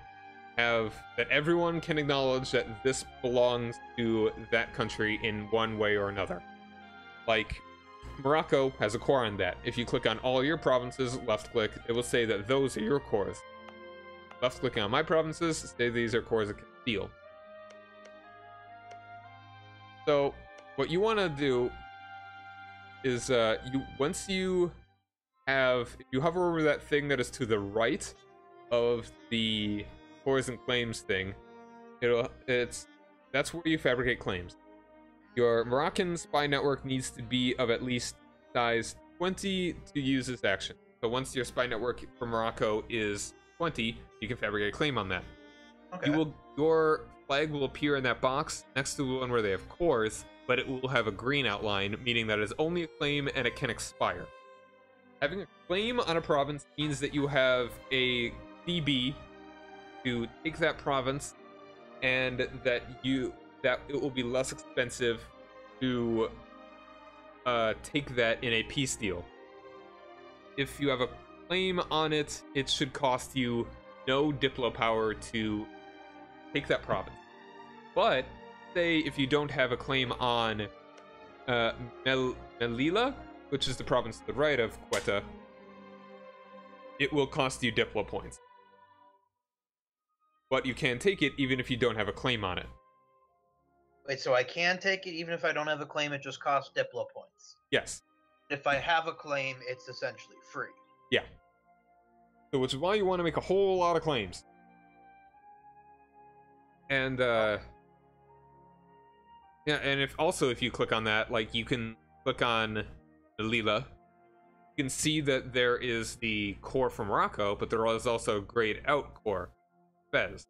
have, that everyone can acknowledge that this belongs to that country in one way or another. Like, Morocco has a core on that. If you click on all your provinces, left click, it will say that those are your cores. Left clicking on my provinces, say these are cores of Castile. So, what you want to do is, once you have, if you hover over that thing that is to the right of the cores and claims thing, that's where you fabricate claims. Your Moroccan spy network needs to be of at least size 20 to use this action. So once your spy network for Morocco is 20, you can fabricate a claim on that. Okay. Your flag will appear in that box next to the one where they have cores, but it will have a green outline, meaning that it is only a claim and it can expire. Having a claim on a province means that you have a DB to take that province, and that it will be less expensive to take that in a peace deal. If you have a claim on it, it should cost you no diplo power to take that province. But say if you don't have a claim on Melilla, which is the province to the right of Quetta, it will cost you diplo points. But you can take it even if you don't have a claim on it. Wait, so I can take it even if I don't have a claim, it just costs diplo points? Yes. If I have a claim, it's essentially free. Yeah. So which is why you want to make a whole lot of claims. And yeah, and if you click on that, like you can click on Melilla, you can see that there is the core from Morocco, but there is also a grayed out core, Fez.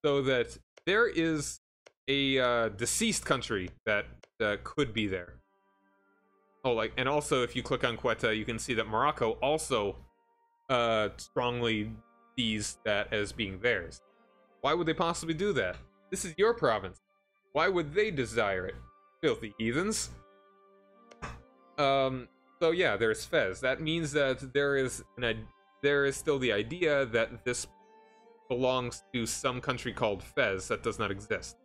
So that there is a deceased country that could be there. Oh, and also if you click on Quetta, you can see that Morocco also strongly sees that as being theirs. Why would they possibly do that? This is your province. Why would they desire it? Filthy heathens. So yeah, there's Fez. That means that there is still the idea that this belongs to some country called Fez that does not exist.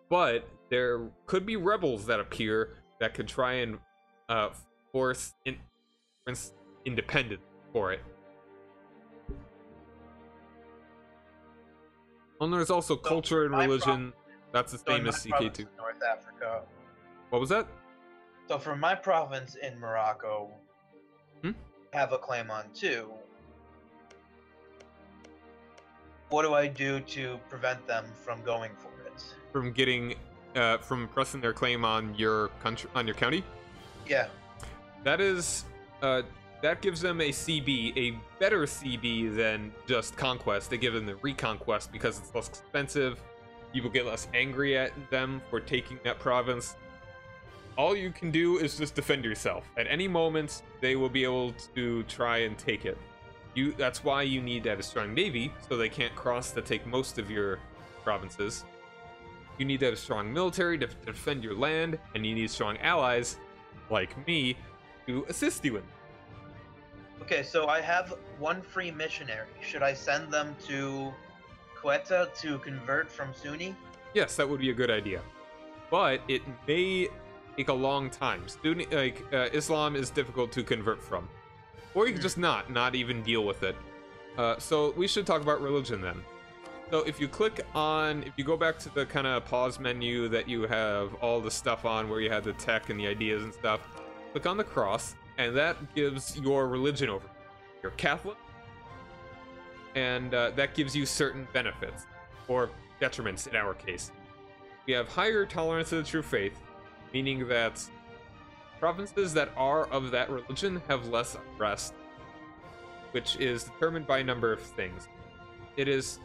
But there could be rebels that appear that could try and force independence for it. And there's also culture and religion. That's the same as CK2. North Africa. What was that? So for my province in Morocco, I have a claim on too. What do I do to prevent them from going for it? From getting, from pressing their claim on your country, on your county? Yeah. That is, that gives them a CB, a better CB than just Conquest. They give them the Reconquest because it's less expensive. People get less angry at them for taking that province. All you can do is just defend yourself. At any moment, they will be able to try and take it. That's why you need to have a strong navy, so they can't cross to take most of your provinces. You need to have a strong military to defend your land, and you need strong allies, like me, to assist you in. Okay, so I have one free missionary. Should I send them to Quetta to convert from Sunni? Yes, that would be a good idea. But it may take a long time. Islam is difficult to convert from. Or you can just not even deal with it. So we should talk about religion then. So if you go back to the kind of pause menu that you have all the stuff on where you have the tech and the ideas and stuff, click on the cross, and that gives your religion over. You're Catholic, and that gives you certain benefits, or detriments in our case. We have higher tolerance to the true faith, meaning that provinces that are of that religion have less unrest, which is determined by a number of things. It is,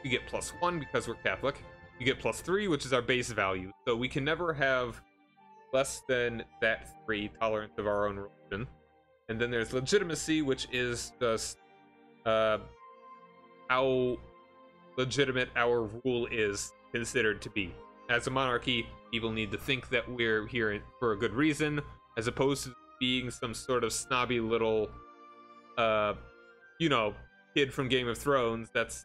you get +1 because we're Catholic, you get +3, which is our base value, so we can never have less than that 3 tolerance of our own religion. And then there's legitimacy, which is just how legitimate our rule is considered to be. As a monarchy, people need to think that we're here for a good reason, as opposed to being some sort of snobby little, kid from Game of Thrones. That's,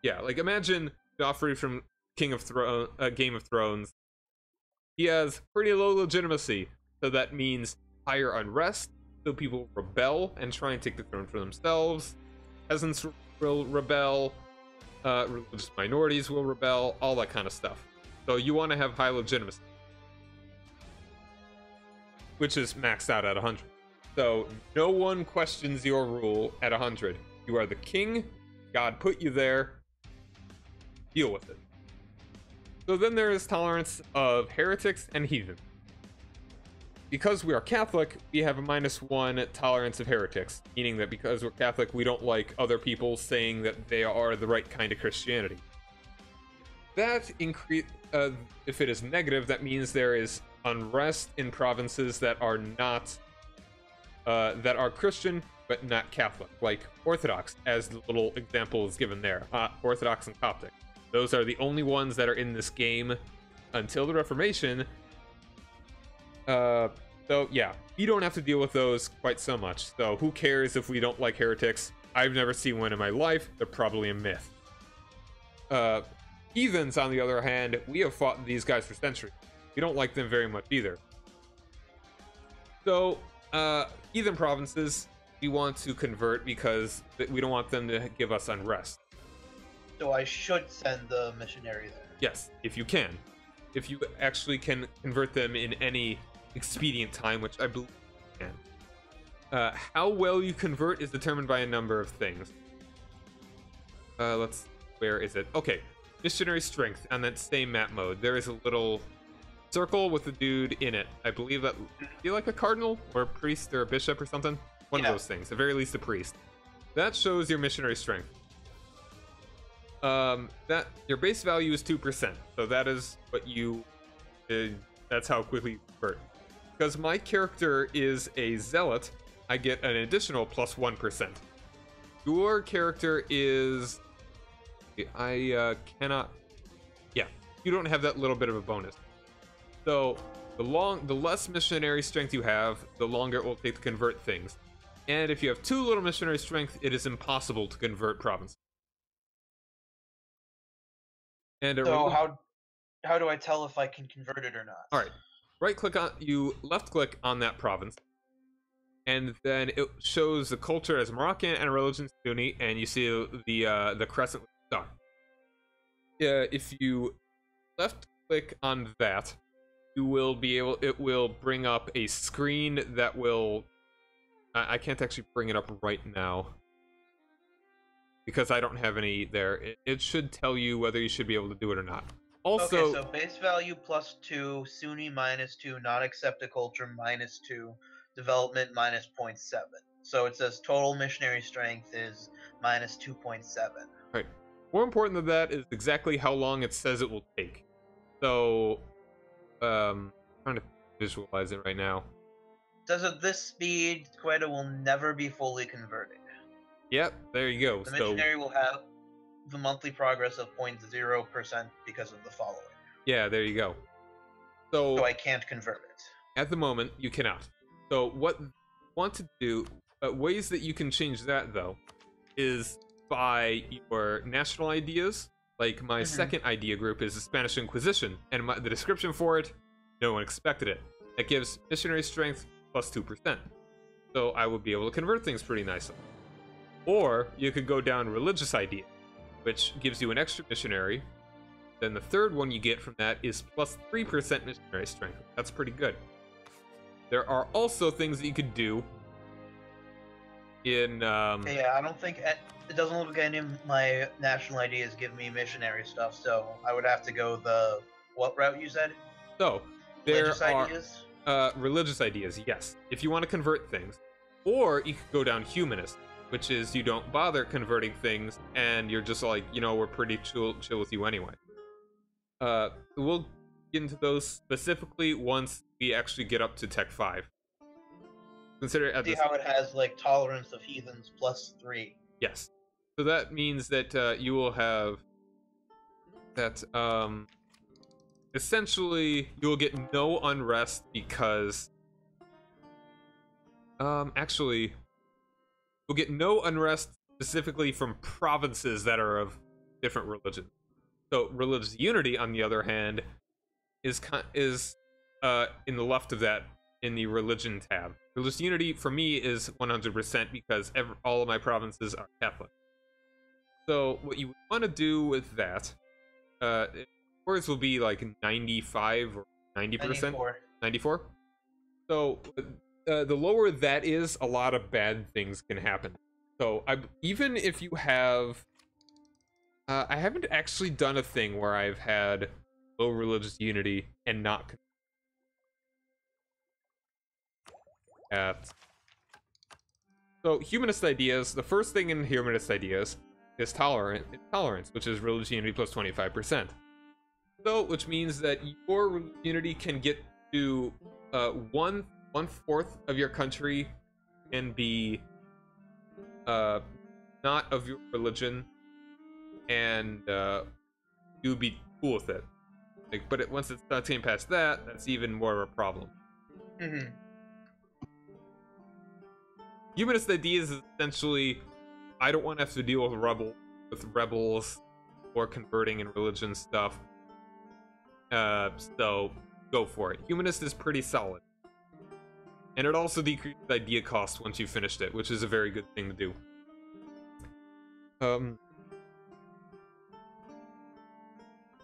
yeah, like imagine Joffrey from Game of Thrones. He has pretty low legitimacy, so that means higher unrest, so people rebel and try and take the throne for themselves. Peasants will rebel, religious minorities will rebel, all that kind of stuff. So you want to have high legitimacy, which is maxed out at 100. So no one questions your rule at 100. You are the king, God put you there, deal with it. So then there is tolerance of heretics and heathen. Because we are Catholic, we have a -1 tolerance of heretics, meaning that because we're Catholic, we don't like other people saying that they are the right kind of Christianity. That if it is negative, that means there is unrest in provinces that are not that are Christian but not Catholic, like Orthodox, as the little example is given there. Orthodox and Coptic. Those are the only ones that are in this game until the Reformation. So yeah, you don't have to deal with those quite so much. So who cares if we don't like heretics? I've never seen one in my life. They're probably a myth. Heathens, on the other hand, we have fought these guys for centuries. We don't like them very much either. So, heathen provinces, we want to convert because we don't want them to give us unrest. So I should send the missionary there. Yes, if you can. If you actually can convert them in any expedient time, which I believe you can. How well you convert is determined by a number of things. Where is it? Okay, Missionary Strength on that same map mode. There is a little circle with a dude in it. I believe that, be like a cardinal or a priest or a bishop or something. One of those things, at very least a priest. That shows your Missionary Strength. That your base value is 2%, so that is what you. That's how quickly you convert. Because my character is a zealot, I get an additional +1%. Your character is. I cannot. Yeah, you don't have that little bit of a bonus. So the less missionary strength you have, the longer it will take to convert things. And if you have too little missionary strength, it is impossible to convert provinces. And so how do I tell if I can convert it or not? All right, left click on that province, and then it shows the culture as Moroccan and religion Sunni, and you see the crescent star. If you left click on that, you will be able. It will bring up a screen that will. I can't actually bring it up right now because I don't have any there. It should tell you whether you should be able to do it or not. Also, Okay, so base value +2, Sunni -2, not accept a culture -2, development -0.7. So it says total missionary strength is -2.7. right. More important than that is exactly how long it says it will take. So, trying to visualize it right now. Says at this speed, Quetta will never be fully converted. Yep, there you go. The So, missionary will have the monthly progress of 0.0% because of the following. yeah, there you go. So So, I can't convert it. at the moment, you cannot. So, what you want to do, ways that you can change that, though, is by your national ideas. Like, my second idea group is the Spanish Inquisition, and the description for it, no one expected it. It gives missionary strength plus 2%. So, I would be able to convert things pretty nicely. Or, you could go down religious idea, which gives you an extra missionary. Then the third one you get from that is plus 3% missionary strength. That's pretty good. There are also things that you could do in Yeah, I don't think it doesn't look like any of my national ideas give me missionary stuff, so I would have to go the what route you said? so there Religious are ideas? religious ideas, yes, if you want to convert things. Or you could go down humanist, which is you don't bother converting things and you're just like, you know, we're pretty chill with you anyway. We'll get into those specifically once we actually get up to Tech 5. Consider it at See this. how it has like tolerance of heathens +3. Yes. So that means that you will have that essentially you will get no unrest because actually you'll get no unrest specifically from provinces that are of different religions. So religious unity, on the other hand, is in the left of that in the religion tab. Religious unity for me is 100% because all of my provinces are Catholic. So what you want to do with that, yours will be like 95 or 90%, 94. 94. So the lower that is, a lot of bad things can happen. So even if you have, I haven't actually done a thing where I've had low religious unity and not at. So humanist ideas, the first thing in humanist ideas is tolerance, which is religious unity plus 25%. So, which means that your religious unity can get to 1/4 of your country can be not of your religion, and you would be cool with it. Like, but once it starts getting past that, that's even more of a problem. Humanist ideas is essentially, I don't want to have to deal with rebels or converting and religion stuff. So go for it. Humanist is pretty solid. And it also decreases idea cost once you've finished it, which is a very good thing to do.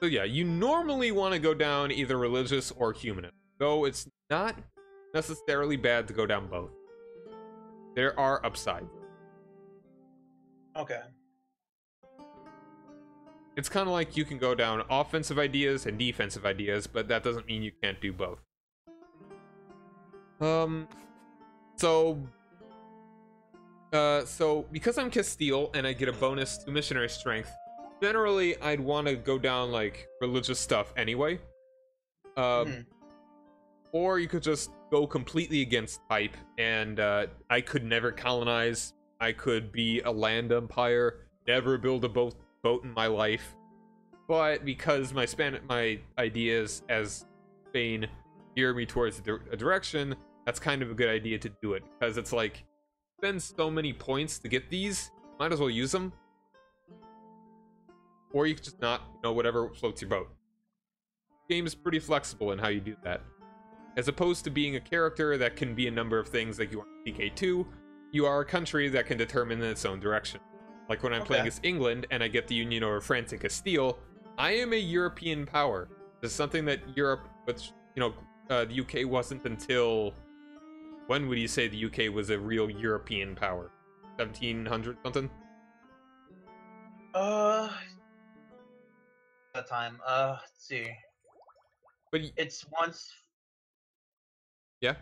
So yeah, you normally want to go down either religious or humanist, though it's not necessarily bad to go down both. There are upsides. Okay. It's kind of like you can go down offensive ideas and defensive ideas, but that doesn't mean you can't do both. So because I'm Castile and I get a bonus to missionary strength, generally I'd want to go down like religious stuff anyway. Or you could just go completely against type, and I could never colonize. I could be a land empire, never build a boat in my life. But because my ideas as Spain steer me towards a direction, that's kind of a good idea to do it, because it's like, spend so many points to get these, might as well use them. Or you could just not, whatever floats your boat. The game is pretty flexible in how you do that. As opposed to being a character that can be a number of things like you are in CK2, you are a country that can determine in its own direction. Like when I'm playing as England and I get the union over France and Castile, I am a European power. This is something that Europe, which, the UK wasn't until... When would you say the UK was a real European power? 1700 something? of time. Let's see. But It's once yeah.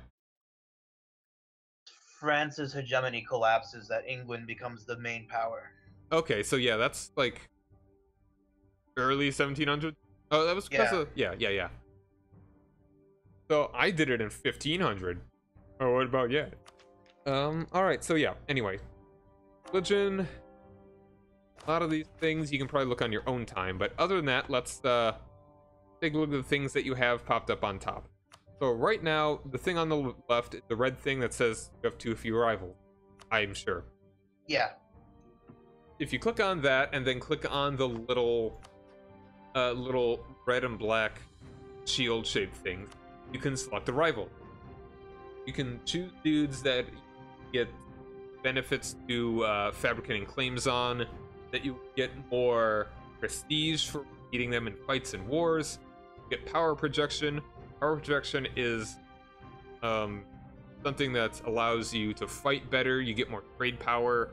France's hegemony collapses that England becomes the main power. Okay, so yeah, that's like early 1700s. Oh, that was because Yeah. of yeah. So I did it in 1500. Oh, what about yeah? All right. So yeah. Anyway, religion. A lot of these things you can probably look on your own time, but other than that, let's take a look at the things that you have popped up on top. So right now, the thing on the left, the red thing that says you have too few rivals. I'm sure. Yeah. If you click on that and then click on the little red and black shield-shaped thing, you can select a rival. You can choose dudes that get benefits to fabricating claims on, that you get more prestige for beating them in fights and wars. You get power projection. Power projection is something that allows you to fight better. You get more trade power,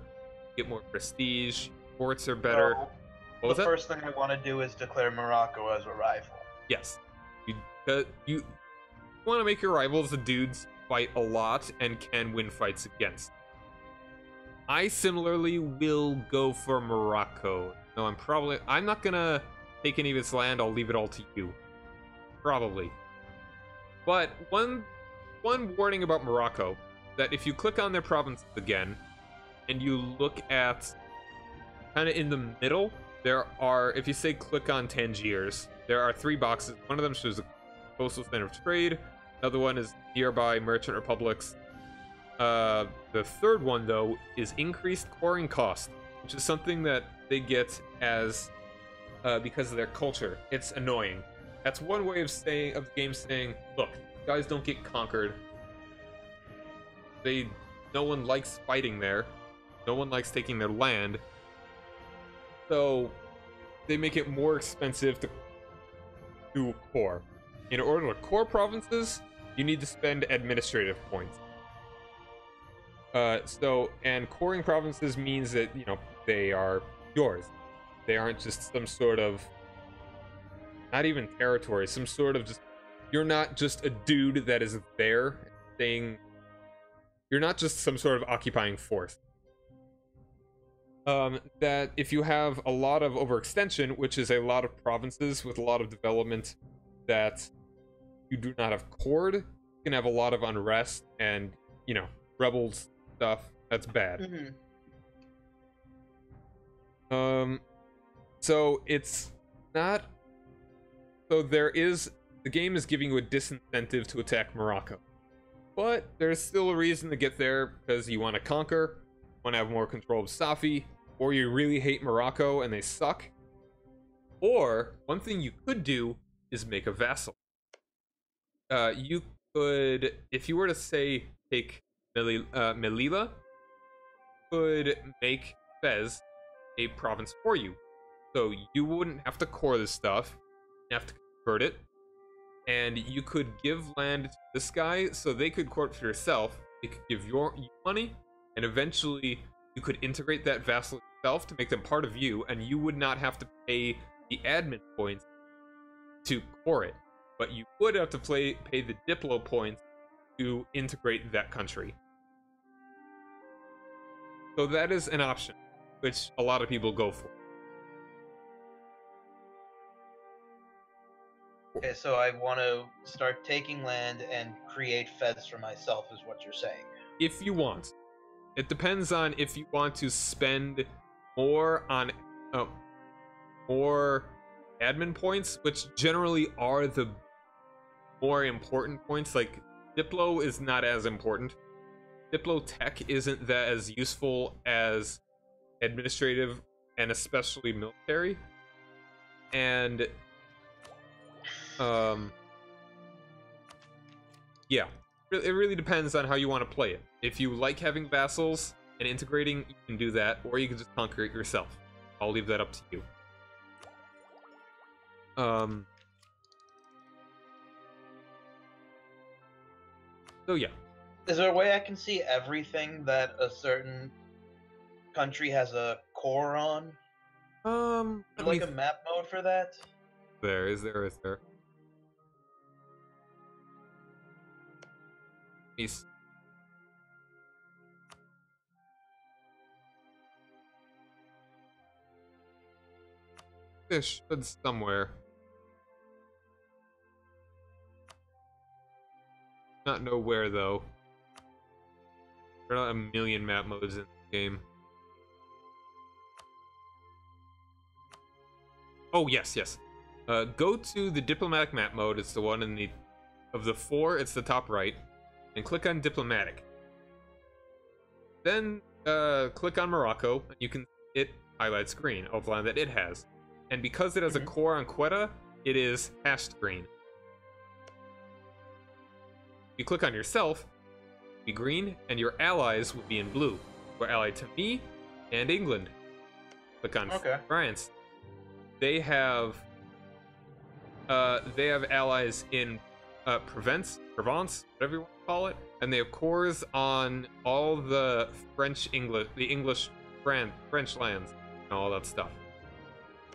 you get more prestige. Ports are better. So, What was the that? first thing I want to do is declare Morocco as a rival. Yes. You want to make your rivals the dudes fight a lot and can win fights against. I similarly will go for Morocco. No, I'm not gonna take any of its land. I'll leave it all to you. Probably. But one warning about Morocco, that if you click on their provinces again, and you look at kind of in the middle, there are, if you say click on Tangiers, there are 3 boxes. One of them shows the coastal center of trade. Another one is nearby merchant republics. The third one, though, is increased coring cost, which is something that they get as because of their culture. It's annoying. That's one way of the game saying, look, guys don't get conquered. No one likes fighting there. No one likes taking their land. So they make it more expensive to core. In order to core provinces, you need to spend administrative points. And coring provinces means that, they are yours. They aren't just some sort of, not even territory, some sort of just, you're not just a dude that is there saying, you're not just some sort of occupying force. That if you have a lot of overextension, which is a lot of provinces with a lot of development that you do not have cored, you can have a lot of unrest and, rebels stuff. That's bad. So it's not. So the game is giving you a disincentive to attack Morocco, but there's still a reason to get there because you want to conquer, want to have more control of Safi, or you really hate Morocco and they suck. Or one thing you could do is make a vassal. You could, if you were to say take Melilla, could make Fez a province for you. So you wouldn't have to core this stuff. You have to convert it. And you could give land to this guy so they could court for yourself. They could give you money. And eventually you could integrate that vassal yourself to make them part of you. And you would not have to pay the admin points to core it. But you would have to pay the Diplo points to integrate that country. So that is an option, which a lot of people go for. Okay, so I want to start taking land and create feds for myself, is what you're saying. If you want. It depends on if you want to spend more on more admin points, which generally are the more important points. Like, Diplo is not as important. Diplo tech isn't that as useful as administrative and especially military. And yeah, it really depends on how you want to play it. If you like having vassals and integrating, you can do that, or you can just conquer it yourself. I'll leave that up to you. So yeah. Is there a way I can see everything that a certain country has a core on? Like a map mode for that? there? Is there? Is there? East. There should somewhere. Not know where though. There are not a million map modes in the game. Oh yes, yes. Go to the diplomatic map mode. It's the one in the of the four. It's the top right, and click on diplomatic. Then click on Morocco, and you can it highlights green, outline that it has, and because it has a core on Quetta, it is hashed green. You click on yourself, be green, and your allies will be in blue. We're allied to me and England. Click on France. They have allies in Provence, whatever you want to call it, and they have cores on all the French lands, and all that stuff.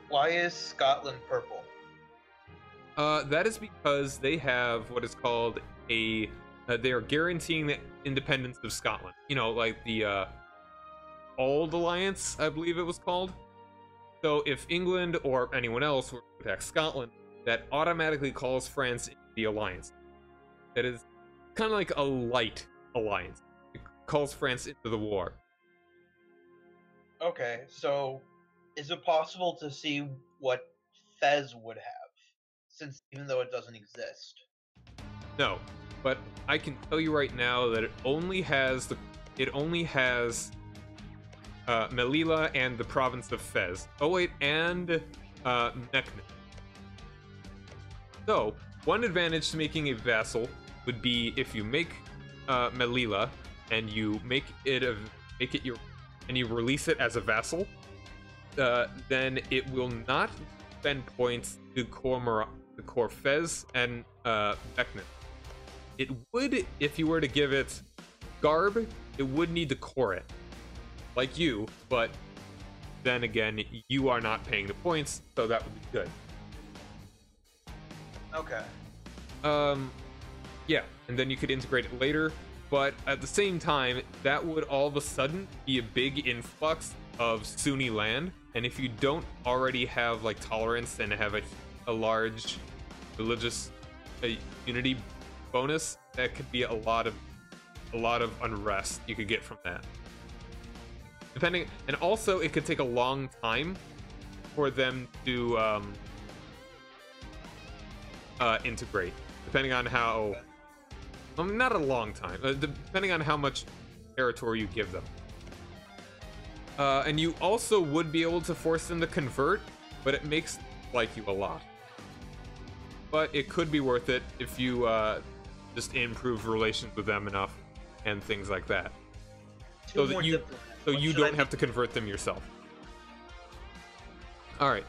Why is Scotland purple? That is because they have what is called a they are guaranteeing the independence of Scotland. You know, like the Old Alliance, I believe it was called. So if England or anyone else were to attack Scotland, that automatically calls France into the alliance. That is kind of like a light alliance. It calls France into the war. Okay, so is it possible to see what Fez would have, since even though it doesn't exist? No, but I can tell you right now that it only has Melilla and the province of Fez. Oh wait, and Meknes. So, one advantage to making a vassal would be if you make Melilla and you make it your and you release it as a vassal, then it will not spend points to core Fez and Meknes. It would if you were to give it Garb. It would need to core it, like you, but then again, you are not paying the points, so that would be good. Okay. Yeah, and then you could integrate it later, but at the same time, that would all of a sudden be a big influx of Sunni land, and if you don't already have like tolerance and have a large religious unity bonus, that could be a lot of unrest you could get from that. Depending, and also it could take a long time for them to integrate, depending on how. Not a long time, depending on how much territory you give them. And you also would be able to force them to convert, but it makes them like you a lot. But it could be worth it if you just improve relations with them enough and things like that, so that you don't have to convert them yourself. All right.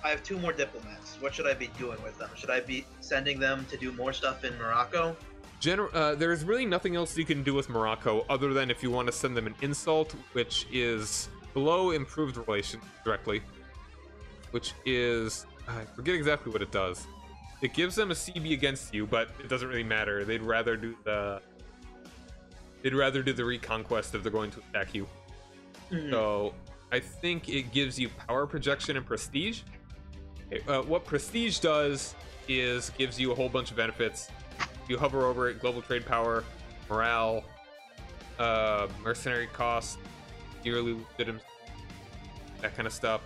I have 2 more diplomats. What should I be doing with them? Should I be sending them to do more stuff in Morocco? There's really nothing else you can do with Morocco other than if you want to send them an insult, which is below improved relations directly, which is I forget exactly what it does. It gives them a CB against you, but it doesn't really matter. They'd rather do the reconquest if they're going to attack you. So I think it gives you power projection and prestige. What prestige does is gives you a whole bunch of benefits. You hover over it, global trade power, morale, mercenary cost, yearly legitimacy, that kind of stuff.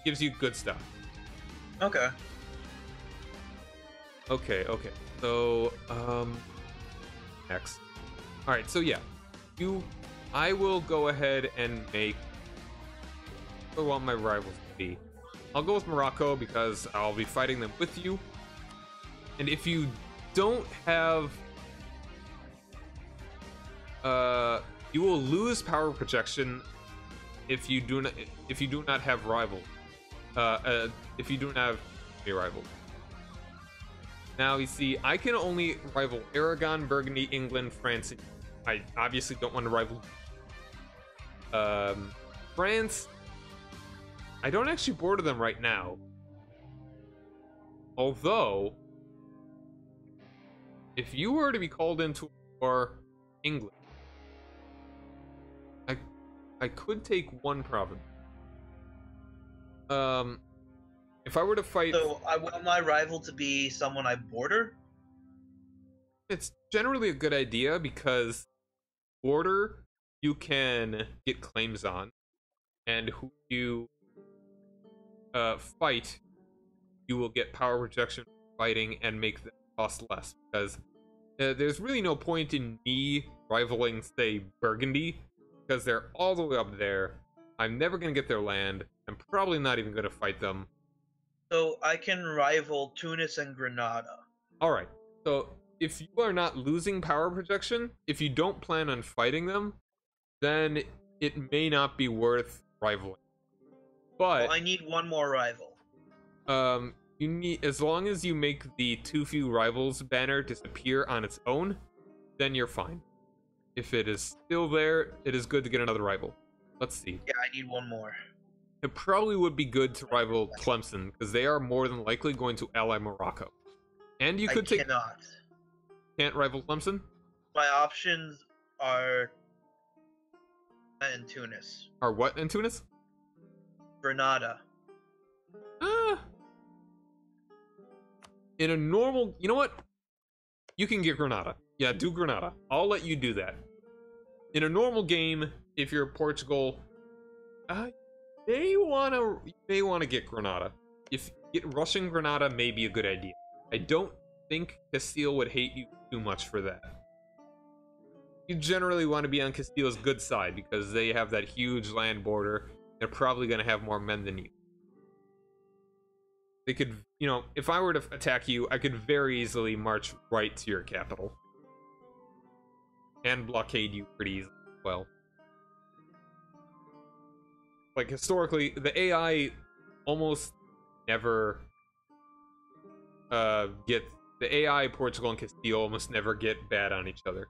Gives you good stuff. Okay. Okay. So, X. All right. So yeah, I will go ahead and make. I want my rivals to be. I'll go with Morocco because I'll be fighting them with you. And if you don't have, you will lose power projection if you do not have rivals. If you don't have a rival. Now you see, I can only rival Aragon, Burgundy, England, France. I obviously don't want to rival France. I don't actually border them right now. Although, if you were to be called into war, England, I could take one province. If I were to fight, So I want my rival to be someone I border. it's generally a good idea because border you can get claims on, and who you fight, you will get power projection fighting and make them cost less. Because there's really no point in me rivaling, say, Burgundy, because they're all the way up there. I'm never going to get their land. I'm probably not even going to fight them. So I can rival Tunis and Granada. Alright, so if you are not losing power projection, if you don't plan on fighting them, then it may not be worth rivaling. But Well, I need one more rival. you need, as long as you make the too few rivals banner disappear on its own, then you're fine. If it is still there, it is good to get another rival. Let's see. Yeah, I need one more. It probably would be good to rival Tlemcen, because they are more than likely going to ally Morocco. And you could can't rival Tlemcen? My options are in Tunis. Are what in Tunis? Granada. In a normal, you know what? You can get Granada. Yeah, do Granada. I'll let you do that. In a normal game, if you're Portugal, you may wanna get Granada. If rushing Granada may be a good idea. I don't think Castile would hate you too much for that. You generally want to be on Castile's good side because they have that huge land border. They're probably going to have more men than you. They could, you know, if I were to attack you, I could very easily march right to your capital. And blockade you pretty easily as well. Like, historically, the AI almost never get... The AI, Portugal, and Castile almost never get bad on each other.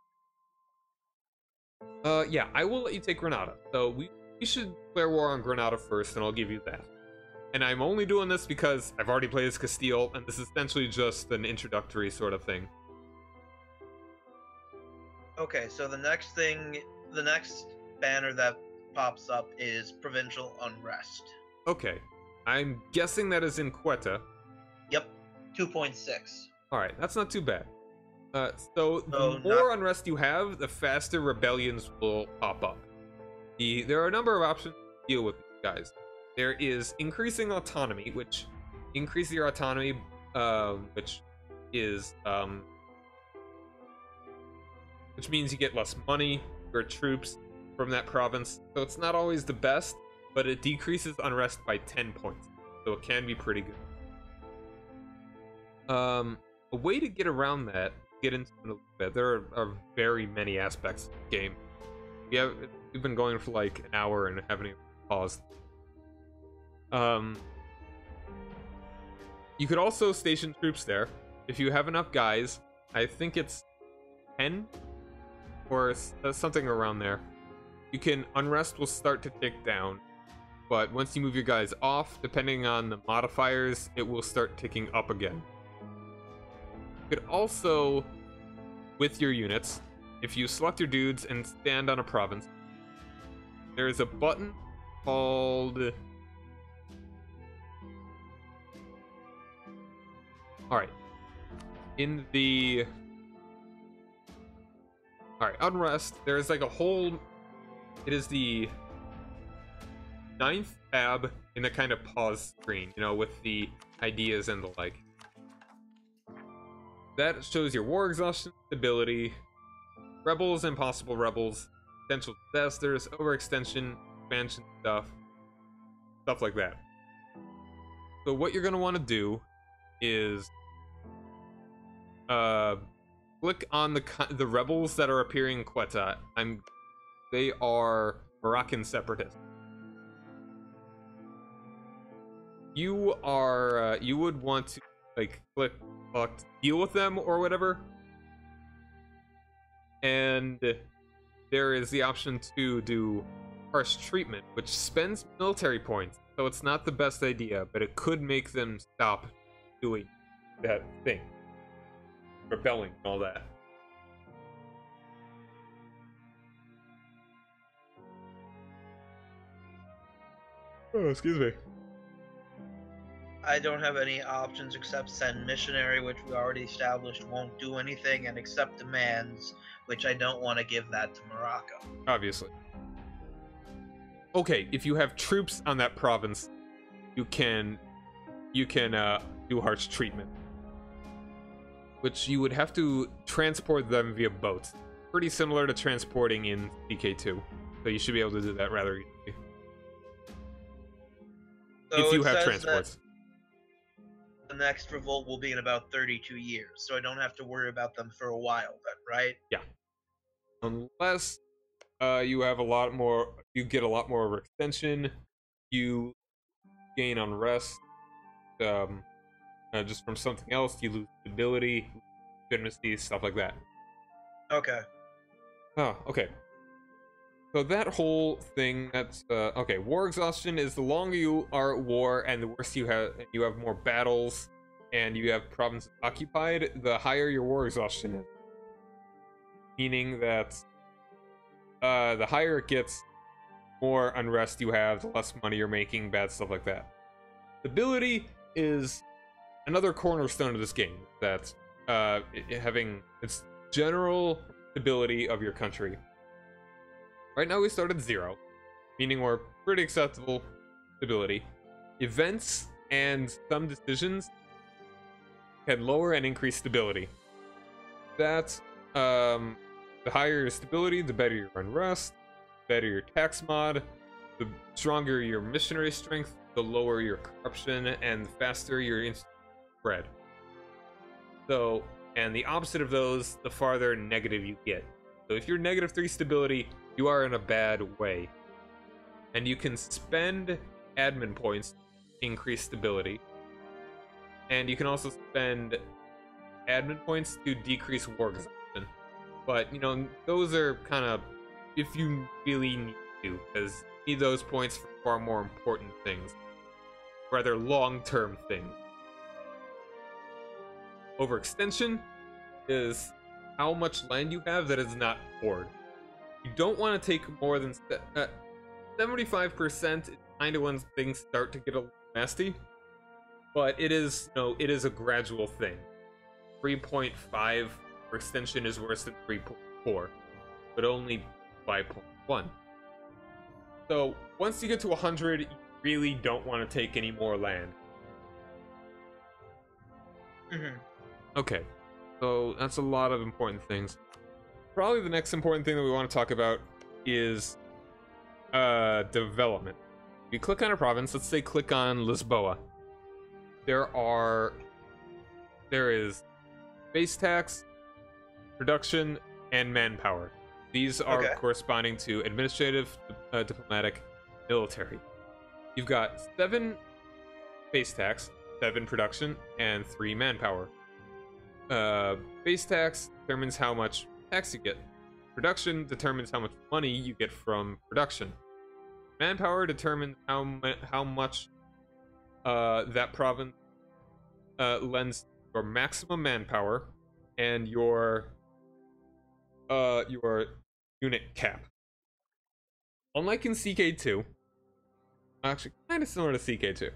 Yeah, I will let you take Granada. So we should declare war on Granada first, and I'll give you that. And I'm only doing this because I've already played as Castile, and this is essentially just an introductory sort of thing. Okay, so the next banner that pops up is Provincial Unrest. Okay, I'm guessing that is in Quetta. Yep, 2.6. Alright, that's not too bad. So the more unrest you have, the faster rebellions will pop up. There are a number of options to deal with these guys. There is increasing autonomy, which increases your autonomy, which means you get less money for troops from that province. So it's not always the best, but it decreases unrest by 10 points. So it can be pretty good. A way to get around that, get into it a little bit. There are very many aspects of the game. We've been going for like an hour and haven't even paused. You could also station troops there if you have enough guys. I think it's 10 or something around there. Unrest will start to tick down, but once you move your guys off, depending on the modifiers, it will start ticking up again. You could also, with your units, if you select your dudes and stand on a province, there is a button called... Alright. Alright, Unrest, there's like a whole... It is the 9th tab in the kind of pause screen, you know, with the ideas and the like. That shows your war exhaustion, stability, rebels and possible rebels, potential disasters, overextension, expansion stuff like that. So what you're going to want to do is click on the rebels that are appearing in Quetta. They are Moroccan separatists. You would want to like click deal with them or whatever, and there is the option to do harsh treatment, which spends military points, so it's not the best idea, but it could make them stop doing. that thing, rebelling and all that. Oh, excuse me. I don't have any options except send missionary, which we already established won't do anything, and accept demands, which I don't want to give that to Morocco. Obviously. Okay, if you have troops on that province, you can do harsh treatment, which you would have to transport them via boats. Pretty similar to transporting in CK2, so you should be able to do that rather easily. So if you it have says transports. that the next revolt will be in about 32 years, so I don't have to worry about them for a while then, right? Yeah. Unless you have a lot more, you get a lot more overextension, you gain unrest, just from something else, you lose stability, legitimacy, stuff like that. Okay. Oh, okay. So that whole thing, that's okay. War exhaustion is the longer you are at war and the worse you have more battles and you have provinces occupied, the higher your war exhaustion is. Meaning that the higher it gets, more unrest you have, the less money you're making, bad stuff like that. Stability is another cornerstone of this game. That's having its general stability of your country. Right now we start at 0, meaning we're pretty acceptable stability. Events and some decisions can lower and increase stability. That's the higher your stability, the better your unrest, the better your tax mod, the stronger your missionary strength, the lower your corruption, and the faster your spread. So, and the opposite of those, the farther negative you get. So if you're -3 stability, you are in a bad way. And you can spend admin points to increase stability. And you can also spend admin points to decrease war exhaustion. But, you know, those are kind of if you really need to, because you need those points for far more important things. Rather long-term things. Overextension is how much land you have that is not poured. You don't want to take more than 75%. Is kind of when things start to get a little nasty, but it is it is a gradual thing. 3.5 extension is worse than 3.4, but only 5.1. So once you get to 100, you really don't want to take any more land. Okay, so that's a lot of important things. Probably the next important thing that we want to talk about is development. If you click on a province, let's say click on Lisboa. There is base tax, production, and manpower. These are corresponding to administrative, diplomatic, military. You've got 7 base tax, 7 production, and 3 manpower. Base tax determines how much tax you get. Production determines how much money you get from production. Manpower determines how much that province lends your maximum manpower and your unit cap. Unlike in CK2, actually kind of similar to CK2,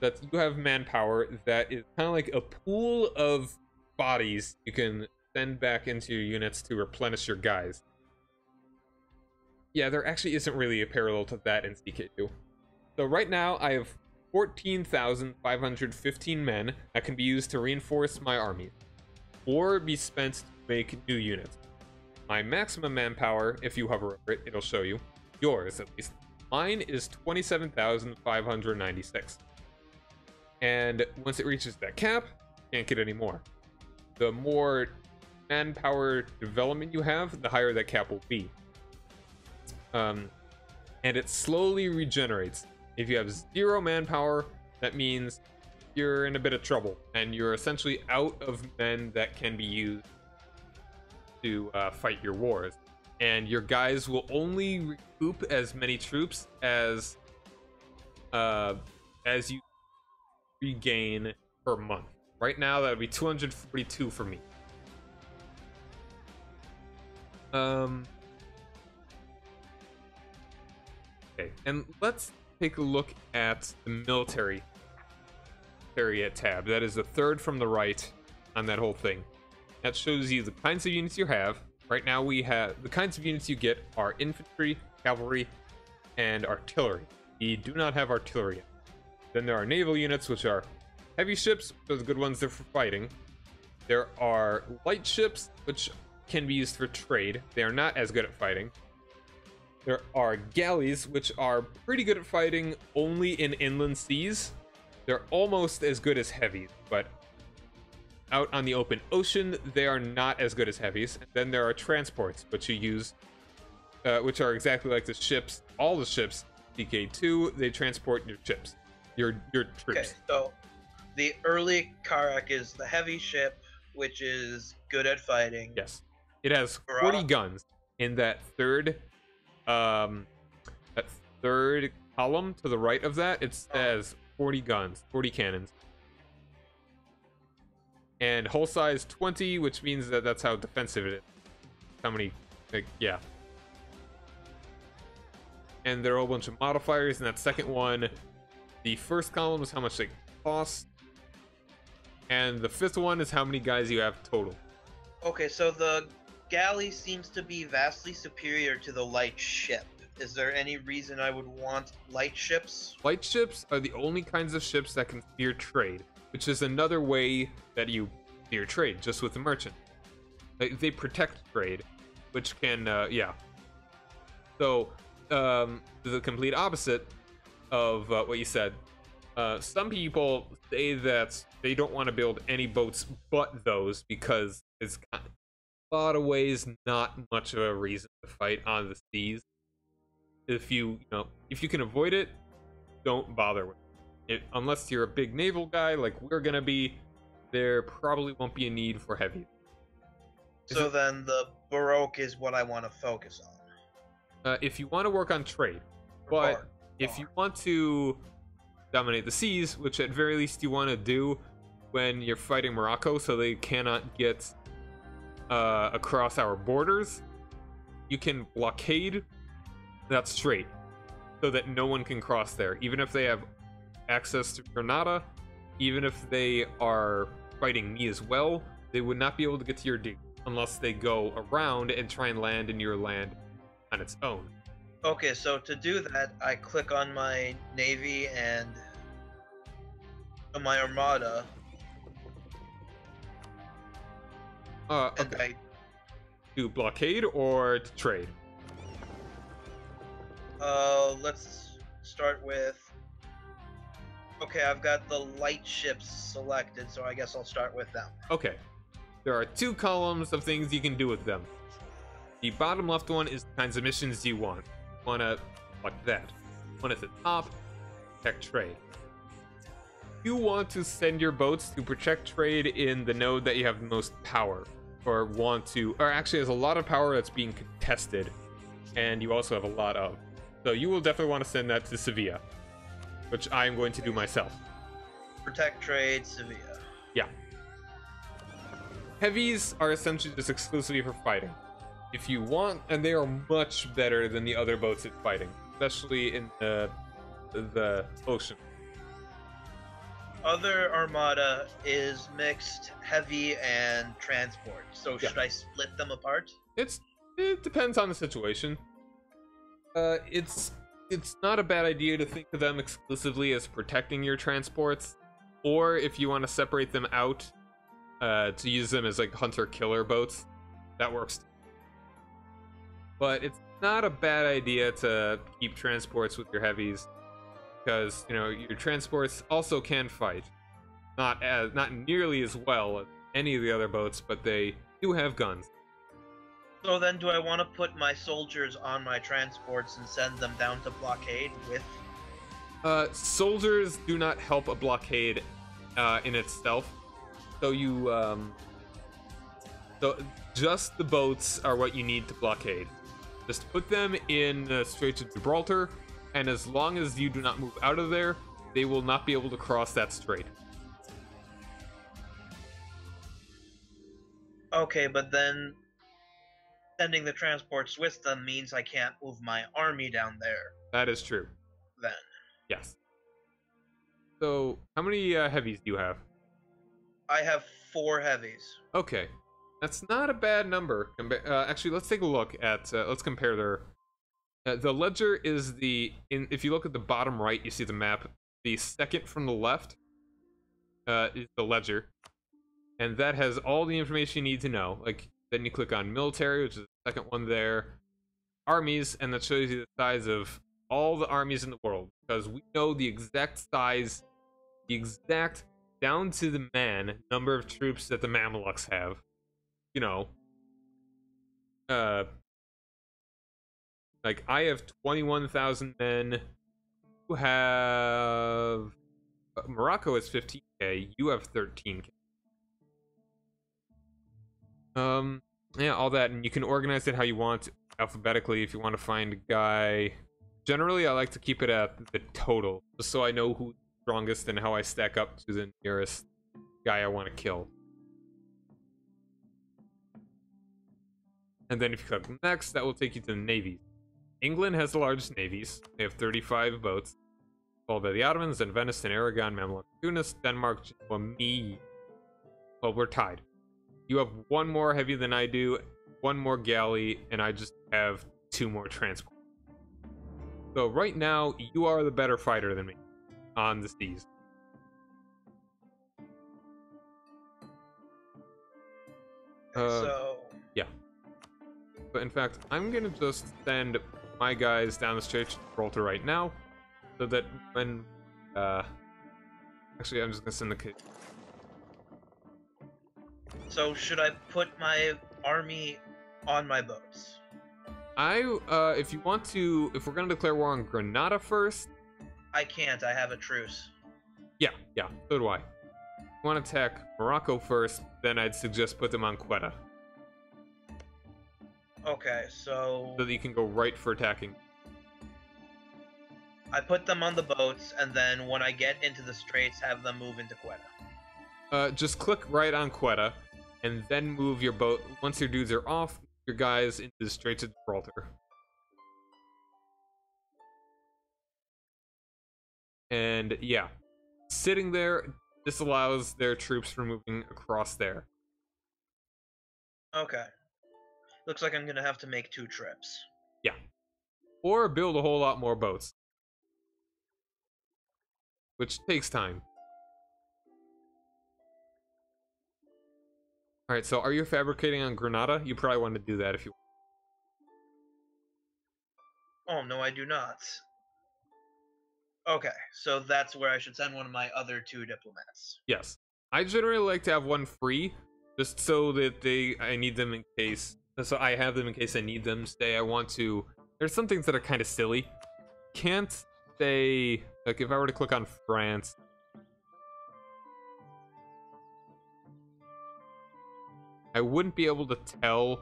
that you have manpower that is kind of like a pool of bodies you can send back into your units to replenish your guys. Yeah, there actually isn't really a parallel to that in CK2. So right now I have 14,515 men that can be used to reinforce my army, or be spent to make new units. My maximum manpower, if you hover over it, it'll show you. Yours, at least. Mine is 27,596. And once it reaches that cap, can't get any more. The more manpower development you have, the higher that cap will be. And it slowly regenerates. If you have 0 manpower, that means you're in a bit of trouble, and you're essentially out of men that can be used to fight your wars. And your guys will only recoup as many troops as you regain per month. Right now, that would be 242 for me. Okay, and let's take a look at the military area tab. That is the third from the right on that whole thing. That shows you the kinds of units you have. Right now we have the kinds of units you get are infantry, cavalry, and artillery. We do not have artillery yet. Then there are naval units, which are heavy ships. Those are good ones. They're for fighting. There are light ships, which can be used for trade. They are not as good at fighting. There are galleys, which are pretty good at fighting only in inland seas. They're almost as good as heavies, but out on the open ocean, they are not as good as heavies. And then there are transports, which you use, which are exactly like the ships. All the ships, DK2, they transport your ships, your troops. Okay, so the early Karak is the heavy ship, which is good at fighting. Yes, it has 40 guns in that third column to the right of that. It says 40 guns, 40 cannons. And hull size 20, which means that that's how defensive it is. How many, like, yeah. And there are a whole bunch of modifiers in that second one. The first column is how much they cost. And the fifth one is how many guys you have total. Okay, so the galley seems to be vastly superior to the light ship. Is there any reason I would want light ships? Light ships are the only kinds of ships that can steer trade, which is another way that you steer trade, just with the merchant. They protect trade, which can, yeah. So, the complete opposite of what you said. Some people say that they don't want to build any boats but those because it's got a lot of ways not much of a reason to fight on the seas. If you can avoid it, don't bother with it. Unless you're a big naval guy like we're gonna be, there probably won't be a need for heavy. So then the Baroque is what I want to focus on. If you want to work on trade, but if you want to dominate the seas, which at very least you want to do when you're fighting Morocco so they cannot get across our borders, you can blockade that strait so that no one can cross there, even if they have access to Granada. Even if they are fighting me as well, they would not be able to get to your dude unless they go around and try and land in your land on its own. Okay, so to do that, I click on my navy and my armada. Okay. And I To blockade or to trade? let's start with. Okay, I've got the light ships selected, so I guess I'll start with them. Okay. There are two columns of things you can do with them. The bottom left one is the kinds of missions you want. You want to like that. One at the top, protect trade. You want to send your boats to protect trade in the node that you have the most power, or actually has a lot of power that's being contested, and you also have a lot of. So you will definitely want to send that to Sevilla, which I am going to do myself. Protect trade, Sevilla. Yeah. Heavies are essentially just exclusively for fighting. If you want, and they are much better than the other boats at fighting, especially in the ocean. Other armada is mixed, heavy, and transport. So should I split them apart? It depends on the situation. It's not a bad idea to think of them exclusively as protecting your transports, or if you want to separate them out to use them as like hunter-killer boats, that works. But it's not a bad idea to keep transports with your heavies, because your transports also can fight, not nearly as well as any of the other boats, but they do have guns. So then, do I want to put my soldiers on my transports and send them down to blockade with? Soldiers do not help a blockade in itself. So so just the boats are what you need to blockade. Just put them in the Straits of Gibraltar, and as long as you do not move out of there, they will not be able to cross that strait. Okay, but then sending the transports with them means I can't move my army down there That is true. then. Yes. So, how many heavies do you have? I have 4 heavies. Okay. That's not a bad number. Actually, let's take a look at, let's compare their... the ledger is if you look at the bottom right, you see the map. The second from the left is the ledger. And that has all the information you need to know. Like, then you click on military, which is the second one there. Armies, and that shows you the size of all the armies in the world. Because we know the exact size, the exact, down to the man, number of troops that the Mamelukes have. You know, like, I have 21,000 men. You have... Morocco is 15k, you have 13k. Yeah, all that, and you can organize it how you want, alphabetically, if you want to find a guy. Generally, I like to keep it at the total, just so I know who's strongest and how I stack up to the nearest guy I want to kill. And then if you click next, that will take you to the navies. England has the largest navies. They have 35 boats. Followed by the Ottomans, then Venice, then Aragon, Mamluk, Tunis, Denmark, Genoa, me. Well, we're tied. You have 1 more heavy than I do, 1 more galley, and I just have 2 more transport. So right now, you are the better fighter than me on the seas. Yeah. But in fact, I'm gonna just send my guys down the strait to Gibraltar right now, so that when, actually, I'm just gonna send the... So should I put my army on my boats? If you want to, if we're gonna declare war on Granada first... I can't, I have a truce. Yeah, so do I. If you want to attack Morocco first, then I'd suggest put them on Quetta. Okay, so that you can go right for attacking. I put them on the boats, and then when I get into the straits, have them move into Quetta. Just click right on Quetta, and then move your boat. Once your dudes are off, your guys into the Straits of Gibraltar. And yeah, sitting there, this allows their troops from moving across there. Okay. Looks like I'm gonna have to make 2 trips. Yeah. Or build a whole lot more boats. Which takes time. Alright, so are you fabricating on Granada? You probably want to do that if you Oh, no, I do not. Okay, so that's where I should send one of my other 2 diplomats. Yes. I generally like to have 1 free, just so that I need them in case... So I have them in case I need them. Say I want to... There's some things that are kind of silly. Can't say... Like, if I were to click on France... I wouldn't be able to tell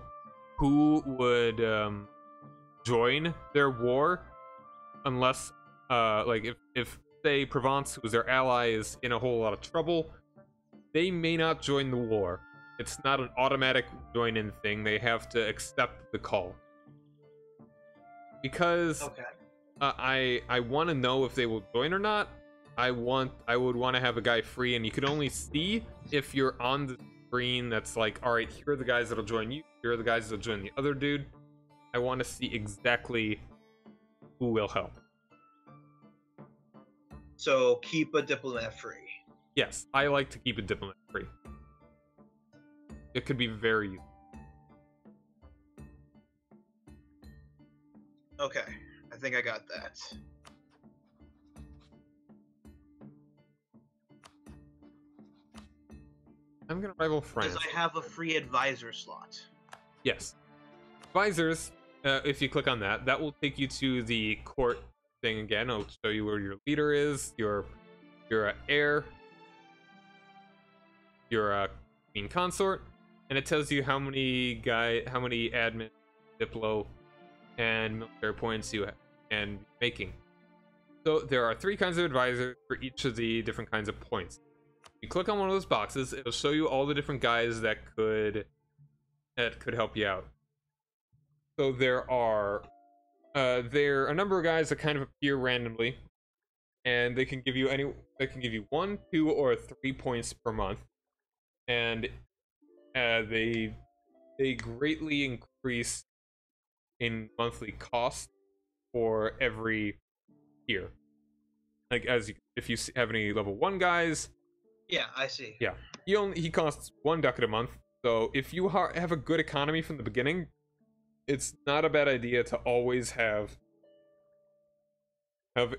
who would join their war unless, like, if say Provence, who's their ally, is in a whole lot of trouble, they may not join the war. It's not an automatic join-in thing. They have to accept the call. Because I want to know if they will join or not. I would want to have a guy free, and you can only see if you're on the screen that's like, all right, here are the guys that'll join you, here are the guys that'll join the other dude. I want to see exactly who will help. So keep a diplomat free. Yes, I like to keep a diplomat free. It could be very useful. Okay, I think I got that. I'm gonna rival France. Does I have a free advisor slot? Yes. Advisors, if you click on that, that will take you to the court thing again. It'll show you where your leader is, your heir, your queen consort, and it tells you how many admin, diplo, and military points you and making. So there are 3 kinds of advisors for each of the different kinds of points. You click on one of those boxes, it'll show you all the different guys that could that could help you out. So there are a number of guys that kind of appear randomly, and they can give you 1, 2, or 3 points per month, and they greatly increase in monthly cost for every tier. Like if you have any level 1 guys, Yeah, I see. yeah, he costs 1 ducat a month. So if you have a good economy from the beginning, it's not a bad idea to always have have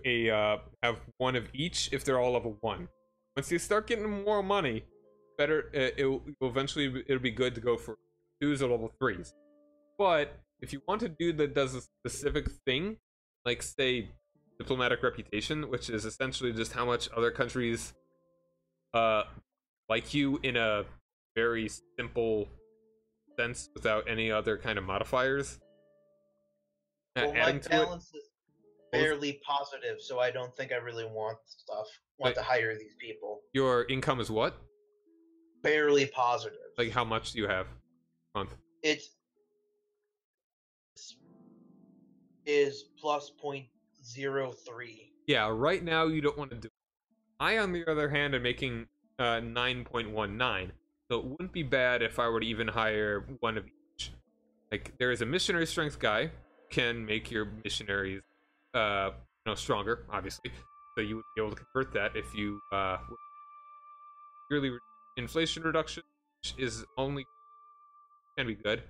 one of each if they're all level 1. Once you start getting more money, better it'll eventually it'll be good to go for 2s or level 3s. But if you want a dude that does a specific thing, like say diplomatic reputation, which is essentially just how much other countries like you in a very simple sense without any other kind of modifiers. Well, my Adding to balance is barely positive, so I don't think I really want to hire these people. Your income is what? Barely positive. Like how much do you have a month? It is plus 0.03. Yeah, right now you don't want to do it. I, on the other hand, am making 9.19, so it wouldn't be bad if I were to even hire one of each. Like, there is a missionary strength guy, can make your missionaries, stronger, obviously. So you would be able to convert that if you, yearly inflation reduction, which is only, can be good.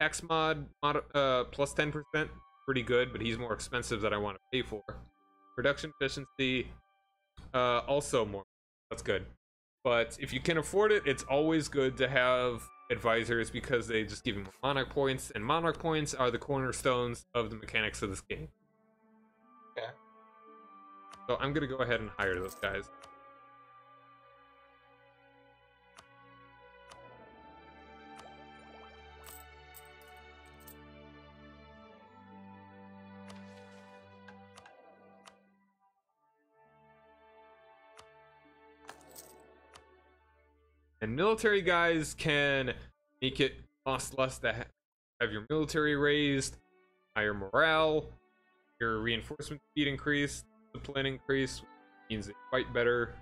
Tax plus 10%, pretty good, but he's more expensive than I want to pay for. Production efficiency, also more. That's good. But if you can afford it, it's always good to have advisors because they just give you more monarch points, and monarch points are the cornerstones of the mechanics of this game. Okay. So I'm gonna go ahead and hire those guys. And military guys can make it cost less to have your military raised, higher morale, your reinforcement speed increased, discipline increase, which means they fight better.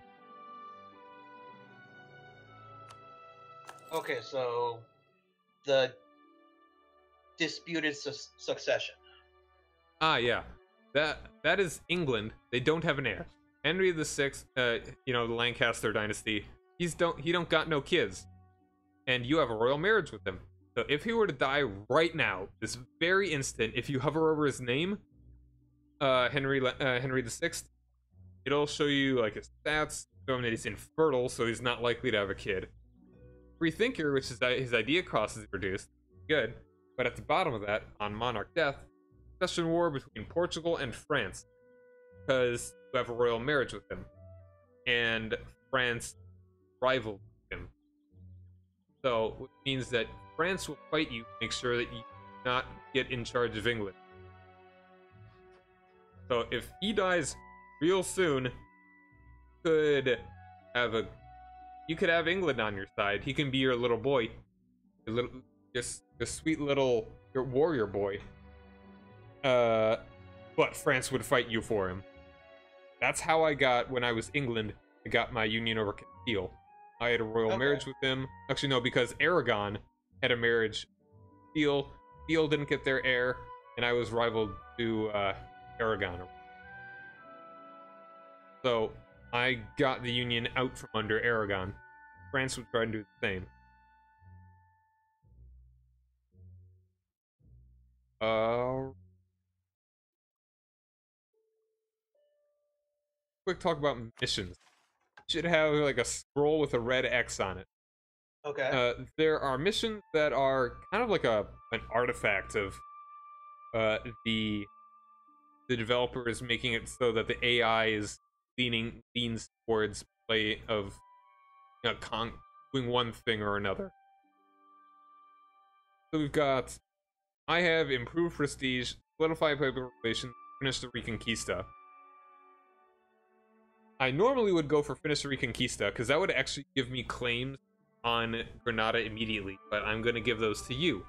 Okay, so the disputed succession. Ah, yeah, that is England. They don't have an heir. Henry VI, the Lancaster dynasty. He don't got no kids, and you have a royal marriage with him. So if he were to die right now, this very instant, if you hover over his name, Henry VI, it'll show you like his stats, showing that he's infertile, so he's not likely to have a kid. Freethinker, which is his idea cost is reduced, good. But at the bottom of that, on monarch death, succession war between Portugal and France, because you have a royal marriage with him, and France rival him. So, which means that France will fight you, make sure that you do not get in charge of England. So if he dies real soon, you could have England on your side. He can be your little boy, your sweet little warrior boy. But France would fight you for him. That's how I got, when I was England, I got my union over Castile. I had a royal marriage with him. Actually, no, because Aragon had a marriage. Castile didn't get their heir, and I was rivaled to Aragon. So I got the union out from under Aragon. France would try to do the same. Quick talk about missions. Should have like a scroll with a red X on it. Okay. There are missions that are kind of like an artifact of the developers making it so that the AI leans towards play of doing one thing or another. So we've got, I have improved prestige, solidify public relations, finish the Reconquista. I normally would go for finish the Reconquista because that would actually give me claims on Granada immediately, but I'm going to give those to you.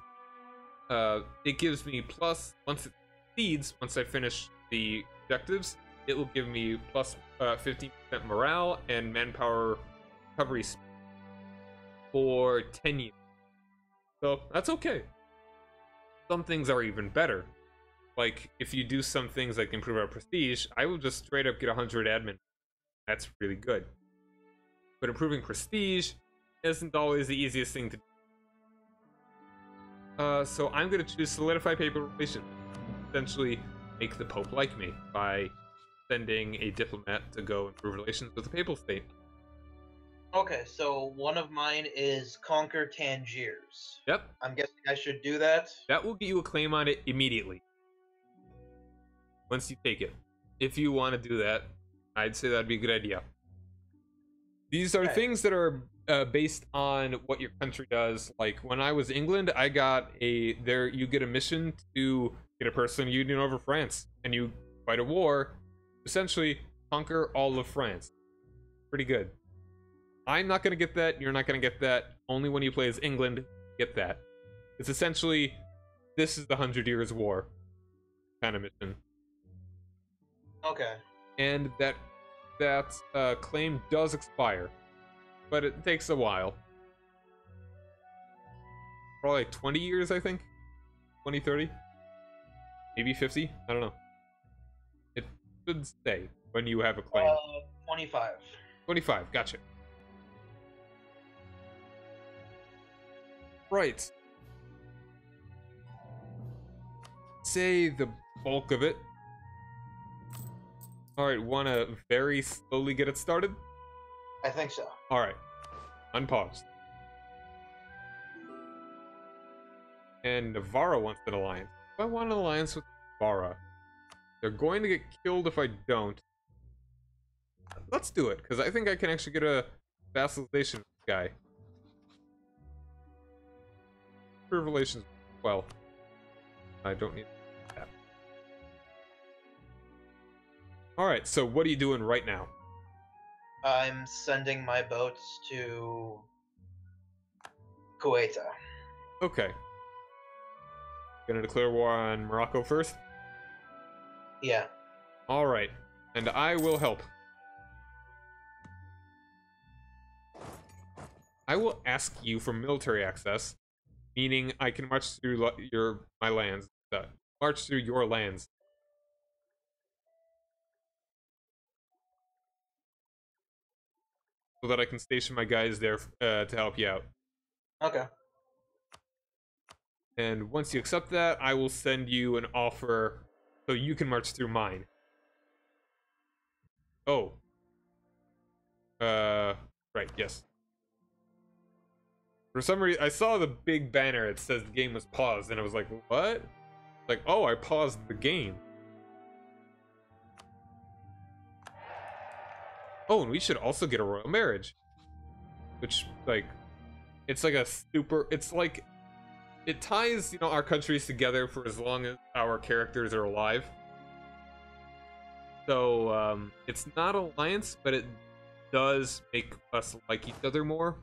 It gives me plus, once it succeeds, once I finish the objectives, it will give me plus 15% morale and manpower recovery speed for 10 years. So that's okay. Some things are even better. Like, if you do some things like improve our prestige, I will just straight up get 100 admin. That's really good. But improving prestige isn't always the easiest thing to do. So I'm going to choose solidify papal relations. Essentially, make the Pope like me by sending a diplomat to go improve relations with the papal state. Okay, so one of mine is conquer Tangiers. Yep. I'm guessing I should do that. That will get you a claim on it immediately. Once you take it. If you want to do that, I'd say that'd be a good idea. These are things that are based on what your country does. Like, when I was England, I got you get a mission to get a personal union over France, and you fight a war, essentially conquer all of France. Pretty good. I'm not going to get that, you're not going to get that. Only when you play as England, get that. It's essentially, this is the 100 Years' War kind of mission. Okay. And that claim does expire, but it takes a while. Probably like 20 years, I think. 20, 30? Maybe 50? I don't know. It should stay when you have a claim. 25. 25, gotcha. Right. Say the bulk of it. Alright, wanna very slowly get it started? I think so. Alright. Unpaused. And Navarra wants an alliance. If I want an alliance with Navarra, they're going to get killed if I don't. Let's do it, because I think I can actually get a vassalization guy. Improve relations. Well, I don't need that. Alright, so what are you doing right now? I'm sending my boats to Kuwait. Okay. Gonna declare war on Morocco first? Yeah. Alright. And I will help. I will ask you for military access, meaning I can march through my lands. March through your lands. So that I can station my guys there to help you out. Okay. And once you accept that, I will send you an offer so you can march through mine. Oh. Right, yes. For some reason, I saw the big banner. It says the game was paused, and I was like, what? Like, oh, I paused the game. Oh, and we should also get a royal marriage. Which, like, it's like a super... It's like... It ties, you know, our countries together for as long as our characters are alive. So, it's not an alliance, but it does make us like each other more.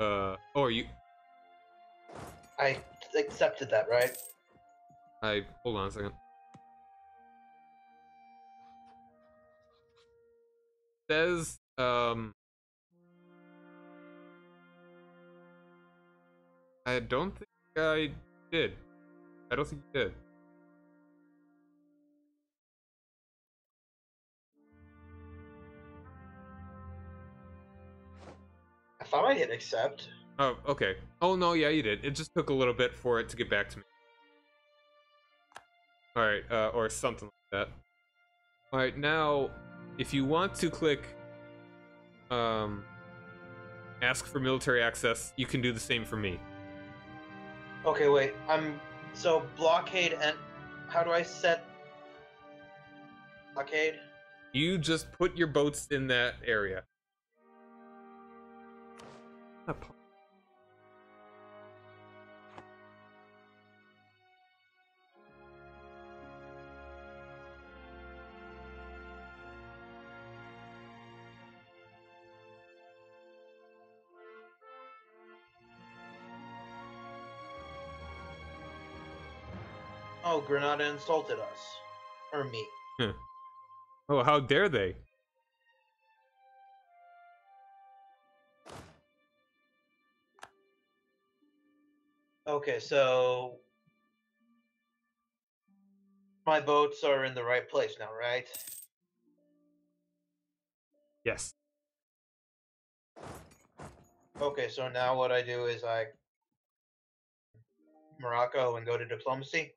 Oh, are you... I accepted that, right? Hold on a second. Says, I don't think I did. I don't think you did. I thought I hit accept. Oh, okay. Oh, no, yeah, you did. It just took a little bit for it to get back to me. Alright, or something like that. Alright, now, if you want to click, ask for military access, you can do the same for me. Okay, wait. So blockade and... How do I set... Blockade? You just put your boats in that area. Oh, Granada insulted us. Or me. Huh. Oh, how dare they? Okay, so my boats are in the right place now, right? Yes. Okay, so now what I do is I Morocco and go to diplomacy.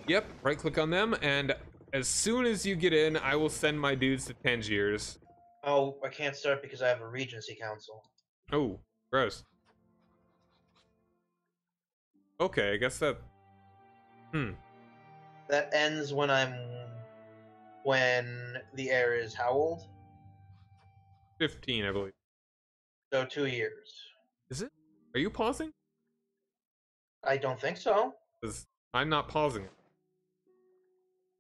Yep, right click on them, and as soon as you get in, I will send my dudes to Tangiers. Oh, I can't start because I have a Regency Council. Oh, gross. Okay, I guess that... Hmm. That ends when when the air is how old? 15, I believe. So 2 years. Is it? Are you pausing? I don't think so. Because I'm not pausing it.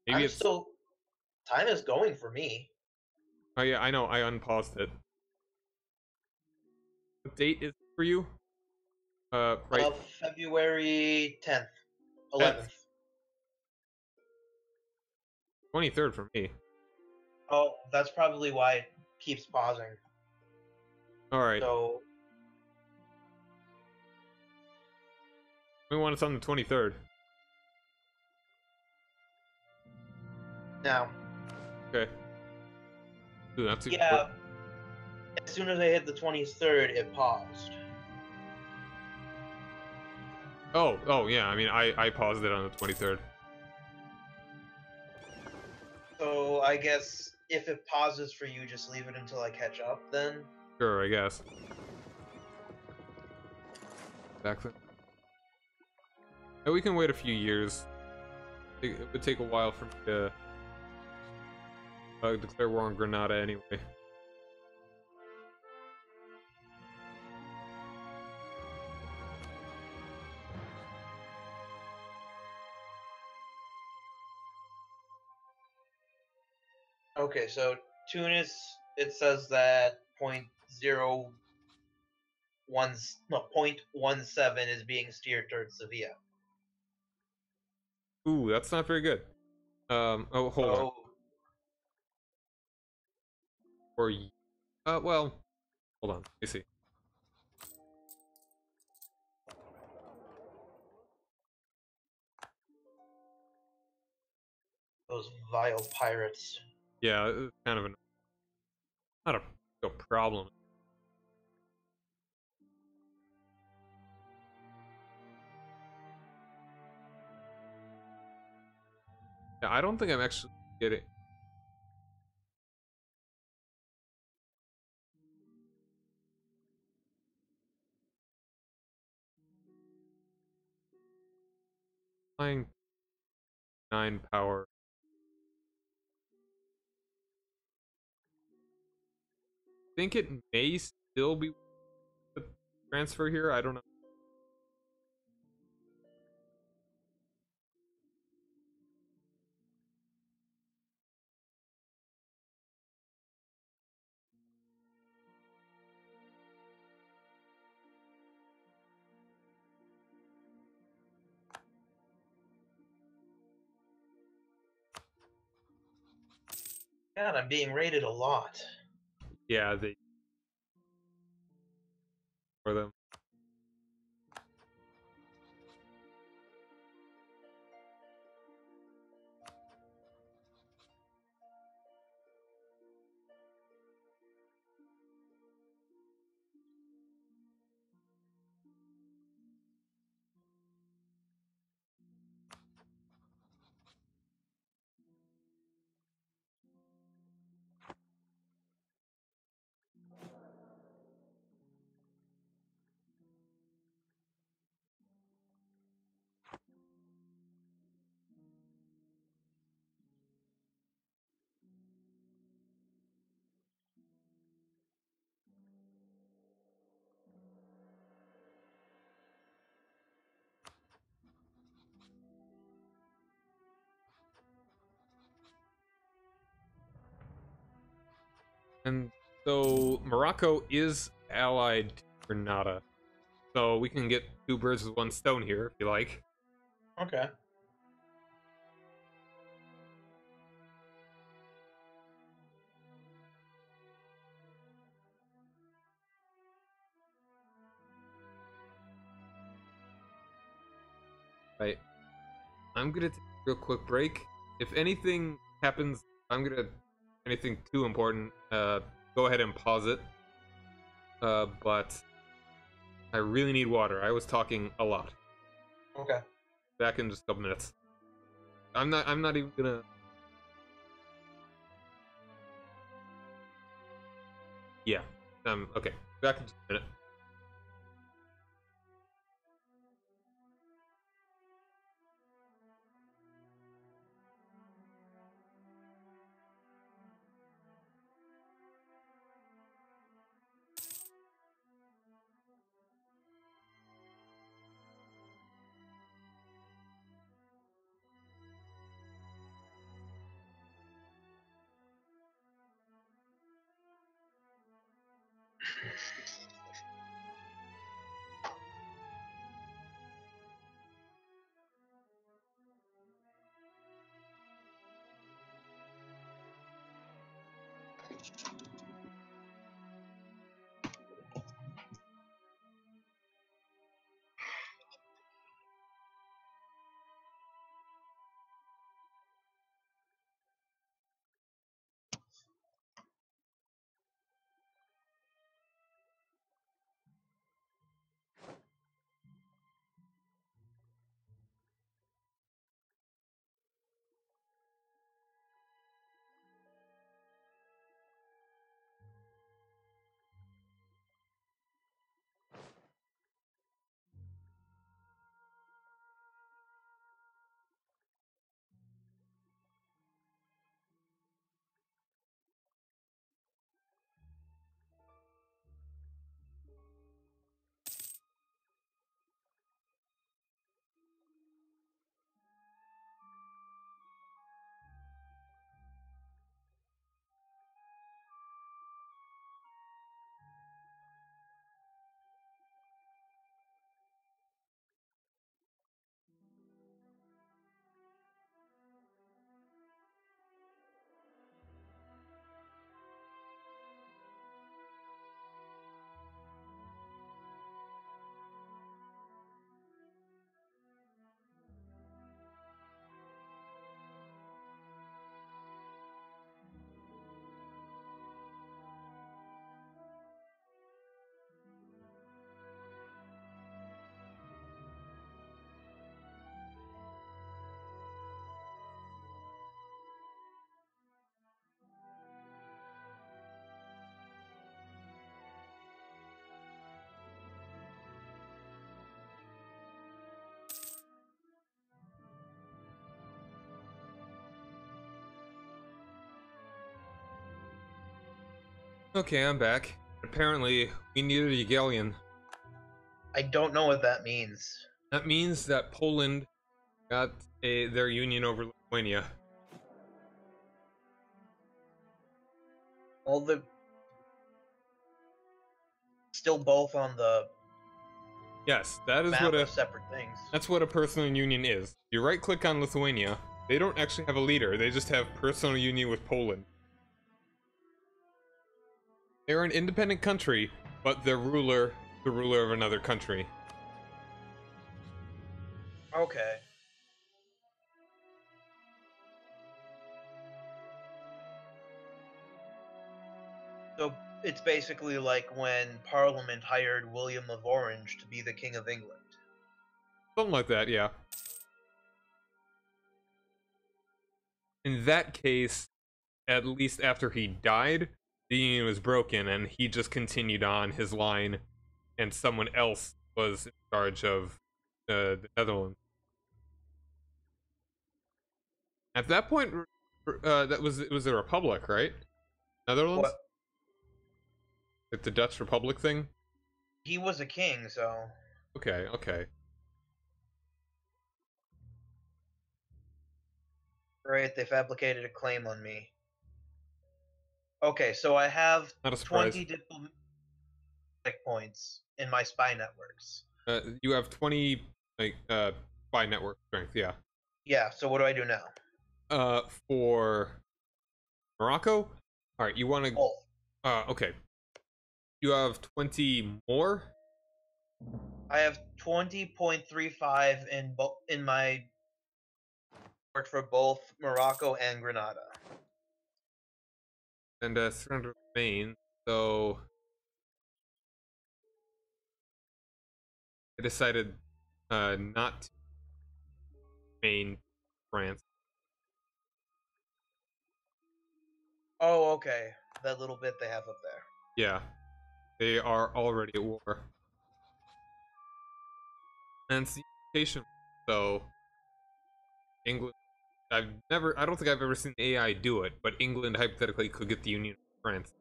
Maybe I'm it's... still time is going for me. Oh yeah, I know, I unpaused it. What date is it for you? Right. February 10th, 10th. 11th. 23rd for me. Oh, that's probably why it keeps pausing. Alright. So We want us on the 23rd. now, Okay. Ooh, that's a... yeah, as soon as I hit the 23rd, it paused. Oh, yeah, I mean, I paused it on the 23rd. So I guess if it pauses for you, just leave it until I catch up then. Sure, I guess. Back then. Yeah, we can wait a few years. It would take a while for me to declare war on Granada anyway. Okay, so Tunis, it says that 0.17 is being steered towards Sevilla. Ooh, that's not very good. Oh, hold on. Oh, Or, well, hold on. Let me see. those vile pirates. Yeah, it's kind of not a problem. Yeah, I don't think I'm actually getting... Flying 9 power. I think it may still be the transfer here. I don't know. God, I'm being rated a lot. Yeah, they for them. And so Morocco is allied to Granada. So we can get two birds with one stone here if you like. Okay. Right. I'm gonna take a real quick break. If anything happens, anything too important, go ahead and pause it. But I really need water. I was talking a lot. Okay. Back in just a couple minutes. I'm not even gonna. Yeah. Okay. Back in just a minute. Okay, I'm back. Apparently, we needed a galleon. I don't know what that means. That means that Poland got their union over Lithuania. All the still both on the Yes, that is map of separate things. that's what a personal union is. You right-click on Lithuania. They don't actually have a leader. They just have personal union with Poland. They're an independent country, but their ruler, the ruler of another country. Okay. So it's basically like when Parliament hired William of Orange to be the King of England. Something like that, yeah. In that case, at least after he died, the union was broken and he just continued on his line and someone else was in charge of the Netherlands. At that point, it was a republic, right? Netherlands? What? Like the Dutch Republic thing? He was a king, so. Okay, okay. Right, they fabricated a claim on me. Okay, so I have Not a surprise. 20 diplomatic points in my spy networks. You have 20, like, spy network strength, yeah. Yeah, so what do I do now? For Morocco? Alright, you want to... Both. okay. You have 20 more? I have 20.35 in my report for both Morocco and Granada. And 300 Maine. So I decided not to main France. Oh, okay. That little bit they have up there. Yeah, they are already at war. And it's the unification. So England, I don't think I've ever seen AI do it, but England hypothetically could get the Union of France.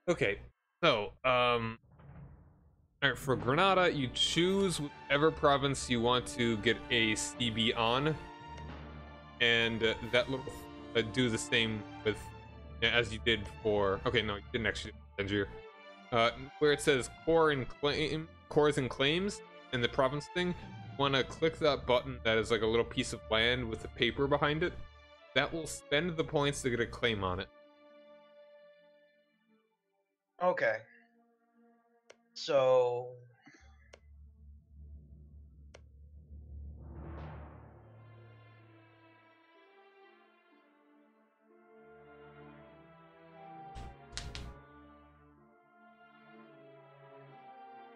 Okay, so all right, for Granada, you choose whichever province you want to get a CB on, and that will do the same with as you did for. Okay, no, you didn't actually do Tangier. Where it says cores and claims in the province thing, you want to click that button that is like a little piece of land with a paper behind it. That will spend the points to get a claim on it. Okay. So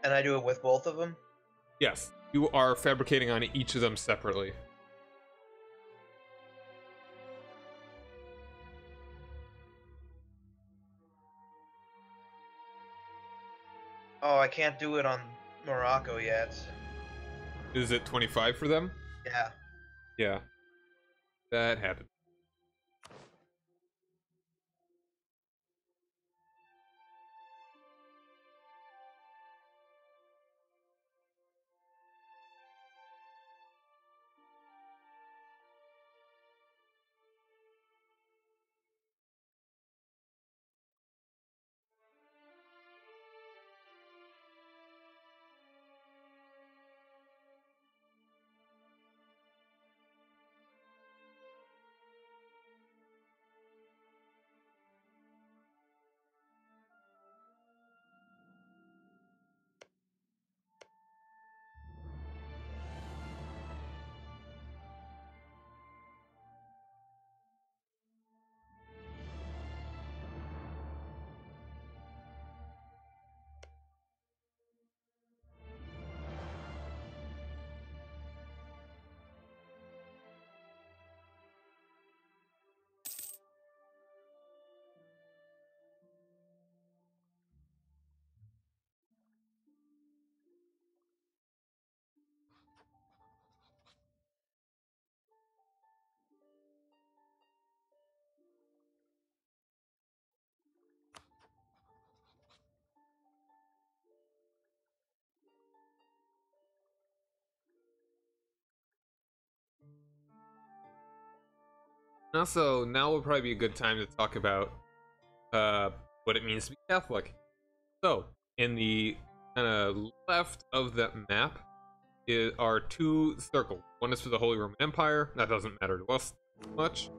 and I do it with both of them? Yes, you are fabricating on each of them separately. Oh, I can't do it on Morocco yet. Is it 25 for them? Yeah. Yeah, that happened. Also, now would probably be a good time to talk about what it means to be Catholic. So, in the kind of left of that map are two circles. One is for the Holy Roman Empire. That doesn't matter to us much.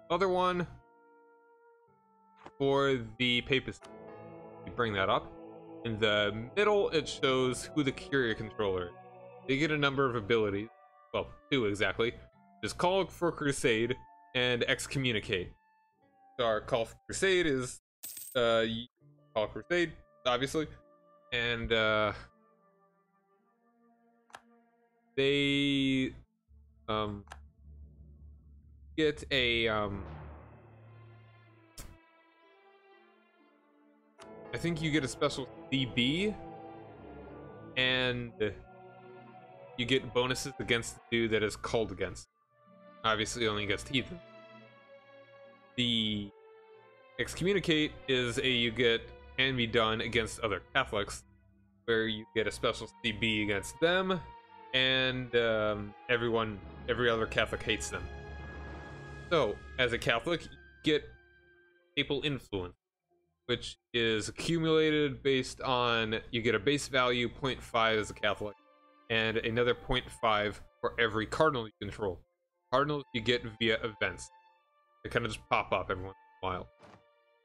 Other one for the papacy. You bring that up. In the middle, it shows who the Curia controller is. They get a number of abilities. Well, two exactly. Just Call for Crusade and Excommunicate. So our Call for Crusade is Call for Crusade, obviously. And they get a I think you get a special CB, and you get bonuses against the dude that is called against. Obviously, only against heathen. The Excommunicate is you get can be done against other Catholics, where you get a special CB against them, and every other Catholic hates them. So, as a Catholic, you get papal influence, which is accumulated based on you get a base value 0.5 as a Catholic, and another 0.5 for every cardinal you control. Cardinals you get via events. They kind of just pop up every once in a while.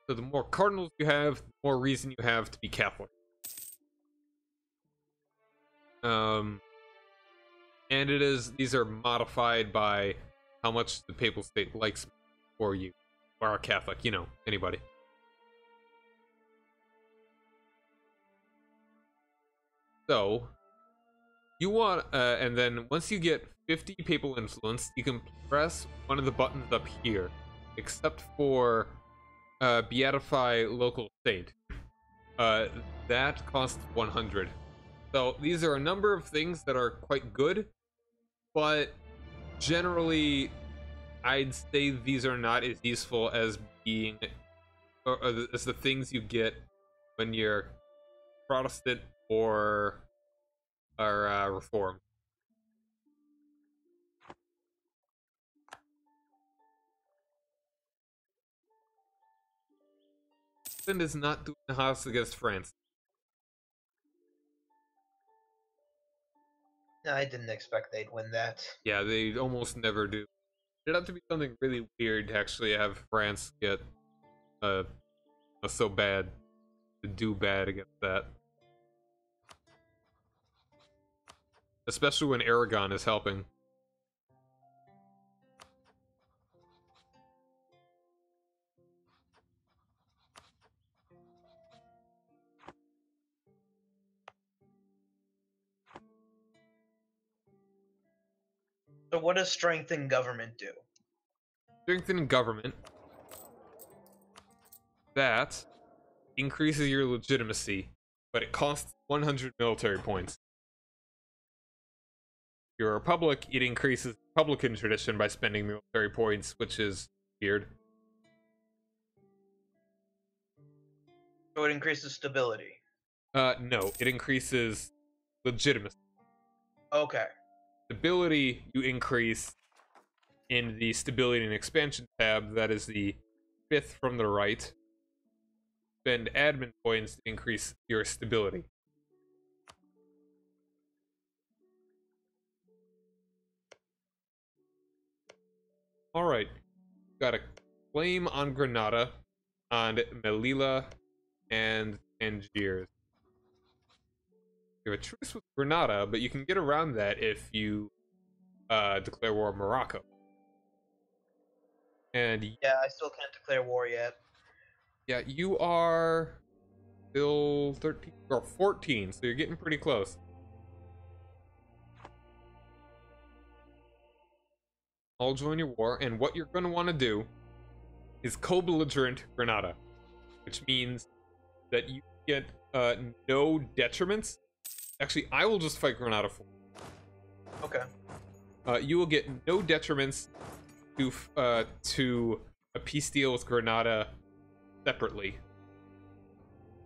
So the more cardinals you have, the more reason you have to be Catholic. And these are modified by how much the papal state likes for you, or a Catholic, you know, anybody. So you want, and then once you get 50 papal influence, you can press one of the buttons up here, except for beatify local state. That costs 100. So these are a number of things that are quite good, but generally, I'd say these are not as useful as being, or as the things you get when you're Protestant or Reformed. England is not doing the house against France. I didn't expect they'd win that. Yeah, they almost never do. It'd have to be something really weird to actually have France get so bad, to do bad against that. Especially when Aragon is helping. So what does strengthen government do? Strengthening government, that increases your legitimacy, but it costs 100 military points. If you're a republic, it increases republican tradition by spending military points, which is weird. So it increases stability. No, it increases legitimacy. Okay. Stability you increase in the stability and expansion tab, that is the 5th from the right. Spend admin points to increase your stability. Alright, got a claim on Granada, on Melilla, and Tangiers. You have a truce with Granada, but you can get around that if you declare war on Morocco. And yeah, I still can't declare war yet. Yeah, you are still 13 or 14, so you're getting pretty close. I'll join your war, and what you're going to want to do is co-belligerent Granada, which means that you get no detriments. Actually, I will just fight Granada for you. Okay. You will get no detriments to a peace deal with Granada separately.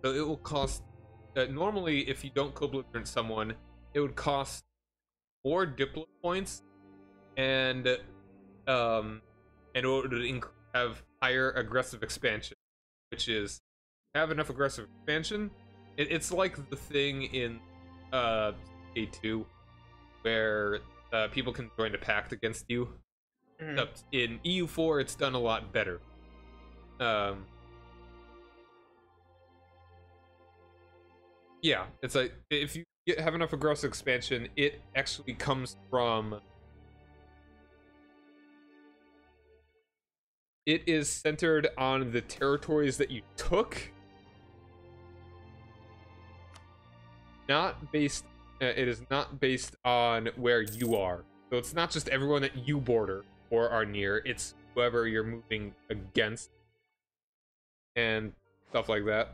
So it will cost. Normally, if you don't co-belligerent someone, it would cost more diplomat points, and it would have higher aggressive expansion, which is have enough aggressive expansion. It's like the thing in A2 where people can join a pact against you. Except in EU4, it's done a lot better. Yeah, it's like if you have enough aggressive expansion, it actually comes from. It is centered on the territories that you took, not based. It is not based on where you are. So it's not just everyone that you border or are near. It's whoever you're moving against and stuff like that.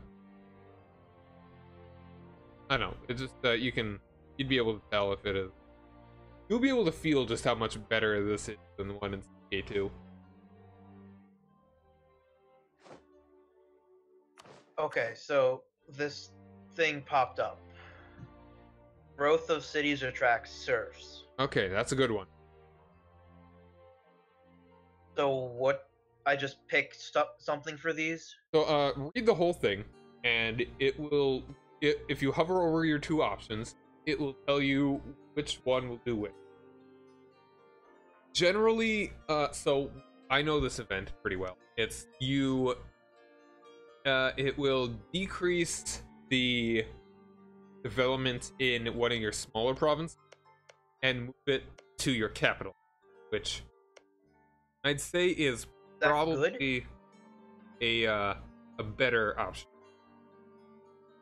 I don't know. It's just you'd be able to tell if it is. You'll be able to feel just how much better this is than the one in K2. Okay, so this thing popped up. Growth of cities attracts serfs. Okay, that's a good one. So what? I just picked something for these? So read the whole thing, and it will. If you hover over your two options, it will tell you which one will do which. Generally, so I know this event pretty well. It's you. It will decrease the development in one of your smaller provinces and move it to your capital, which I'd say is That good? probably a better option.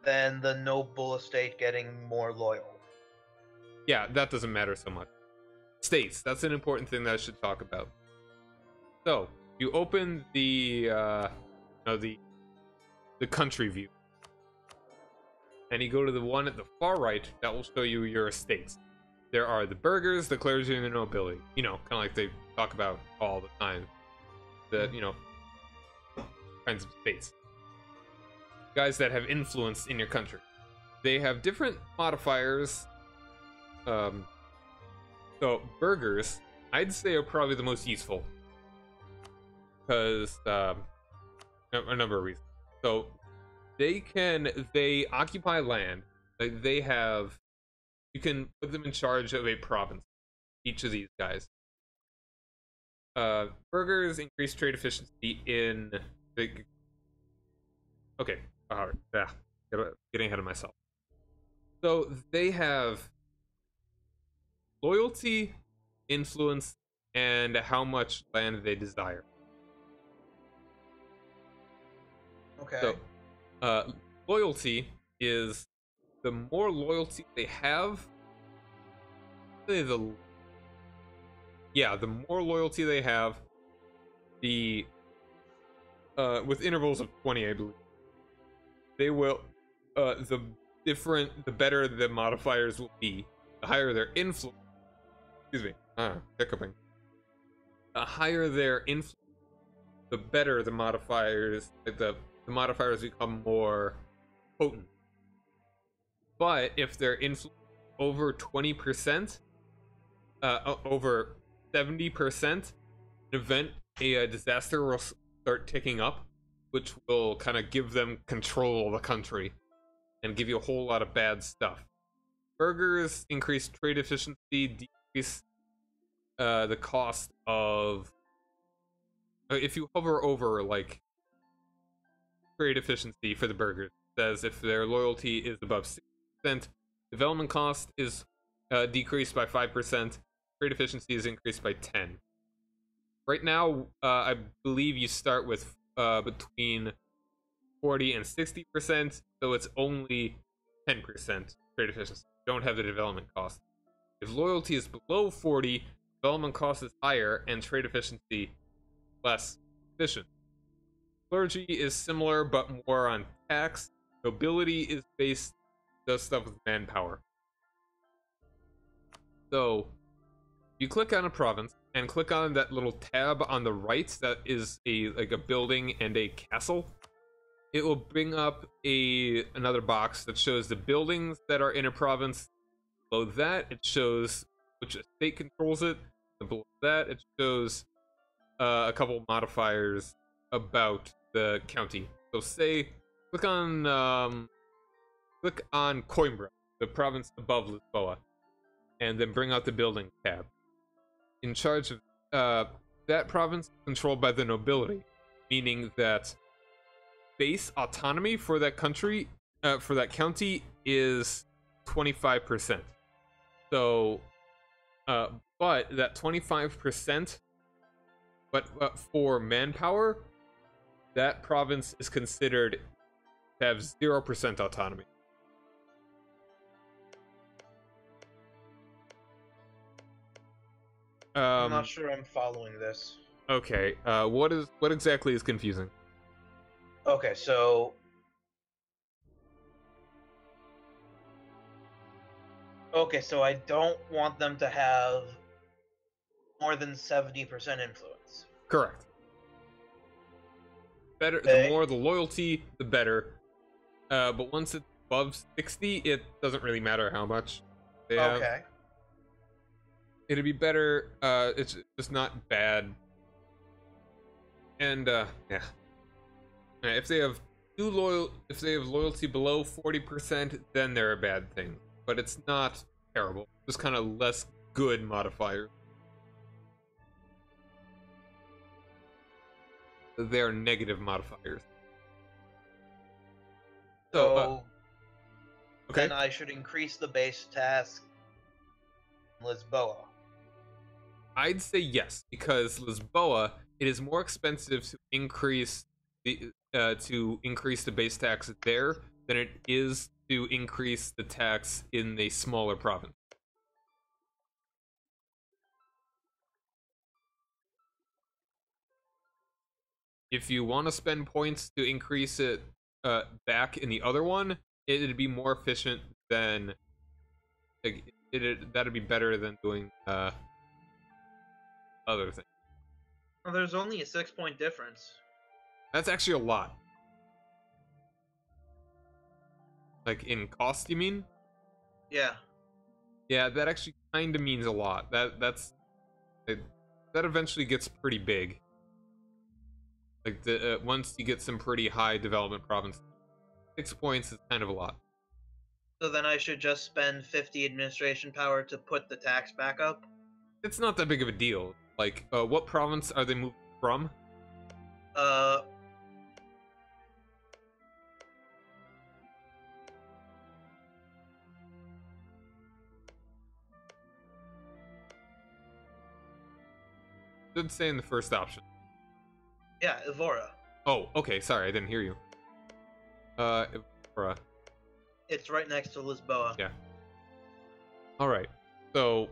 Then the noble estate getting more loyal. Yeah, that doesn't matter so much. States, that's an important thing that I should talk about. So you open the country view, and you go to the one at the far right that will show you your estates. There are the burghers, the clergy, and the nobility. You know, kind of like they talk about all the time. The, you know, kinds of states. Guys that have influence in your country. They have different modifiers. So burghers, I'd say, are probably the most useful. Because, a number of reasons. So, they occupy land. Like, you can put them in charge of a province. Each of these guys. Burghers increase trade efficiency in big. Okay, getting ahead of myself. So they have loyalty, influence, and how much land they desire. Okay. So, loyalty is the more loyalty they have. The more loyalty they have, the with intervals of 20, I believe, they will the better the modifiers will be. The higher their influence. Excuse me. Hiccuping. The higher their influence, the better the modifiers. The modifiers become more potent. But if their influence over 20%, over 70%, a disaster will start ticking up, which will kind of give them control of the country and give you a whole lot of bad stuff. Burghers increase trade efficiency, decrease the cost of. If you hover over like trade efficiency for the burghers, it says if their loyalty is above 6%, development cost is decreased by 5%. Trade efficiency is increased by 10. Right now, I believe you start with between 40 and 60%, so it's only 10% trade efficiency. You don't have the development cost. If loyalty is below 40, development cost is higher and trade efficiency less efficient. Clergy is similar but more on tax. Nobility does stuff with manpower. So you click on a province and click on that little tab on the right that is a building and a castle. It will bring up another box that shows the buildings that are in a province. Below that, it shows which state controls it. And below that, it shows a couple modifiers about the county. So click on Coimbra, the province above Lisboa, and then bring out the building tab. In charge of that province, controlled by the nobility, meaning that base autonomy for that country, for that county, is 25%. So, but that 25%, but for manpower, that province is considered to have 0% autonomy. I'm not sure I'm following this. Okay, what exactly is confusing? Okay, so I don't want them to have more than 70% influence. Correct. Better, Okay. the more the loyalty, the better. But once it's above 60, it doesn't really matter how much they have. Okay. It'd be better. It's just not bad. And yeah. If they have loyalty below 40%, then they're a bad thing. But it's not terrible. Just kind of less good modifiers. They're negative modifiers. So Okay. then I should increase the base tax in Lisboa. I'd say yes, because Lisboa, it is more expensive to increase the base tax there than it is to increase the tax in a smaller province. If you want to spend points to increase it back in the other one, it'd be more efficient than like, that'd be better than doing other things. Well, there's only a 6-point difference. That's actually a lot. Like in cost, you mean? Yeah. Yeah, that actually kind of means a lot. That eventually gets pretty big. Like once you get some pretty high development provinces, 6 points is kind of a lot. So then I should just spend 50 administration power to put the tax back up? It's not that big of a deal. Like, what province are they moving from? Uh, Did say in the first option. yeah, Evora. Oh, okay. Sorry, I didn't hear you. Evora. It's right next to Lisboa. Yeah. All right. So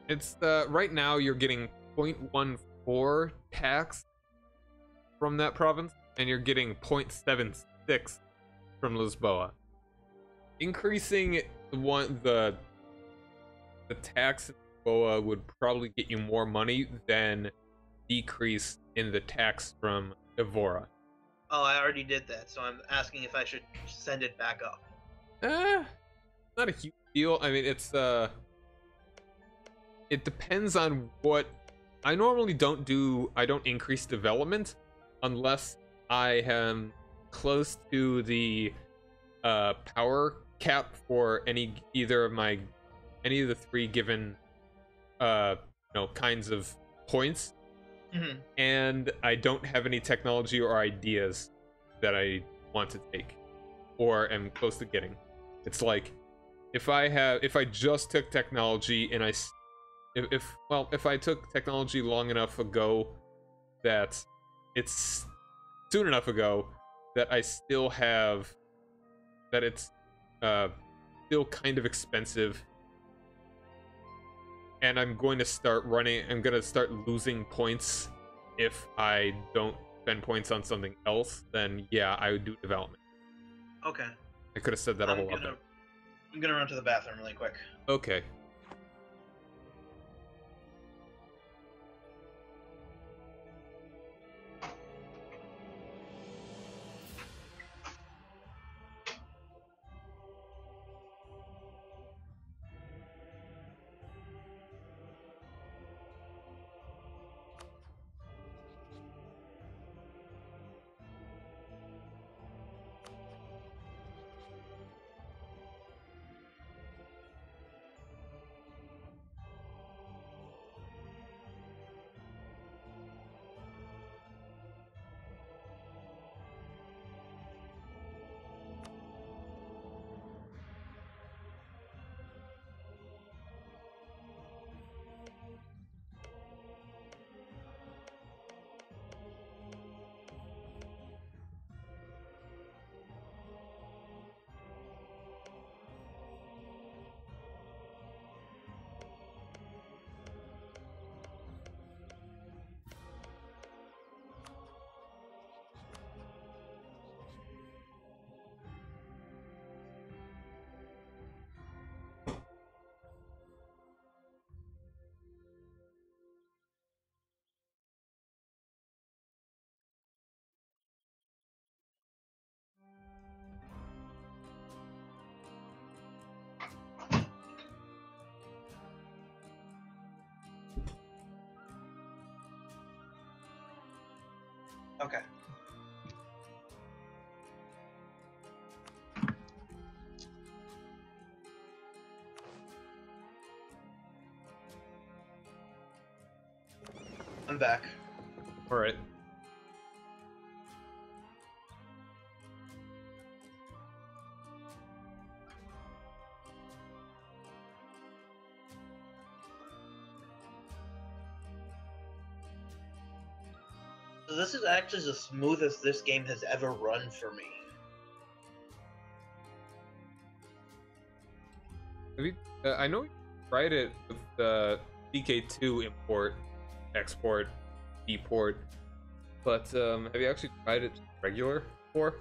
it's right now you're getting 0.14 tax from that province, and you're getting 0.76 from Lisboa. Increasing the tax in Lisboa would probably get you more money than decrease in the tax from Evora. Oh, I already did that, so I'm asking if I should send it back up. Not a huge deal. I mean, it depends on what. I normally don't increase development unless I am close to the power cap for any of the 3 given kinds of points. Mm-hmm. And I don't have any technology or ideas that I want to take or am close to getting. It's like if I just took technology and if I took technology long enough ago that it's soon enough ago that I still have that it's still kind of expensive, and I'm going to start losing points if I don't spend points on something else, then yeah, I would do development. Okay. I could have said that a whole lot better. I'm gonna run to the bathroom really quick. Okay. Okay. I'm back. All right. So this is actually the smoothest this game has ever run for me. Have you, I know you tried it with the DK2 import, export, deport, but have you actually tried it regular before?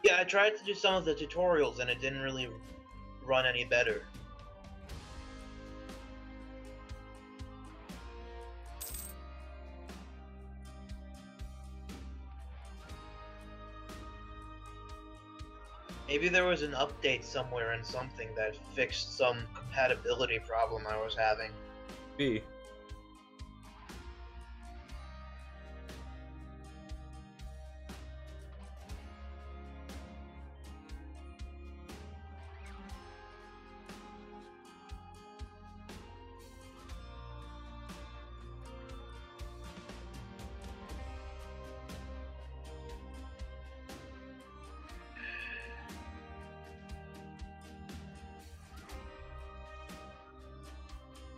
Yeah, I tried to do some of the tutorials and it didn't really run any better. Maybe there was an update somewhere in something that fixed some compatibility problem I was having. B.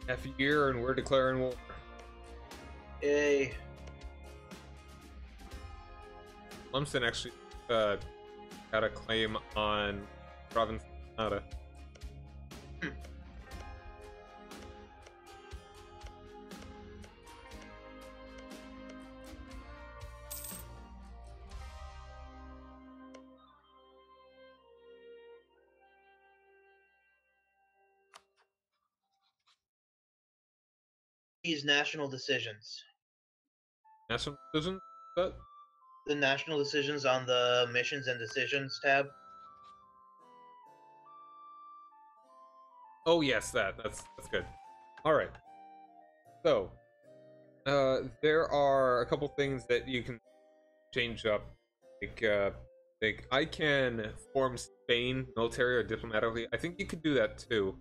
Half a year and we're declaring war. Yay. Lumsden actually got a claim on province of Granada. These national decisions. National decision? That? The national decisions on the missions and decisions tab. Oh yes, that's good. All right. So, there are a couple things that you can change up. Like I can form Spain military or diplomatically. I think you could do that too.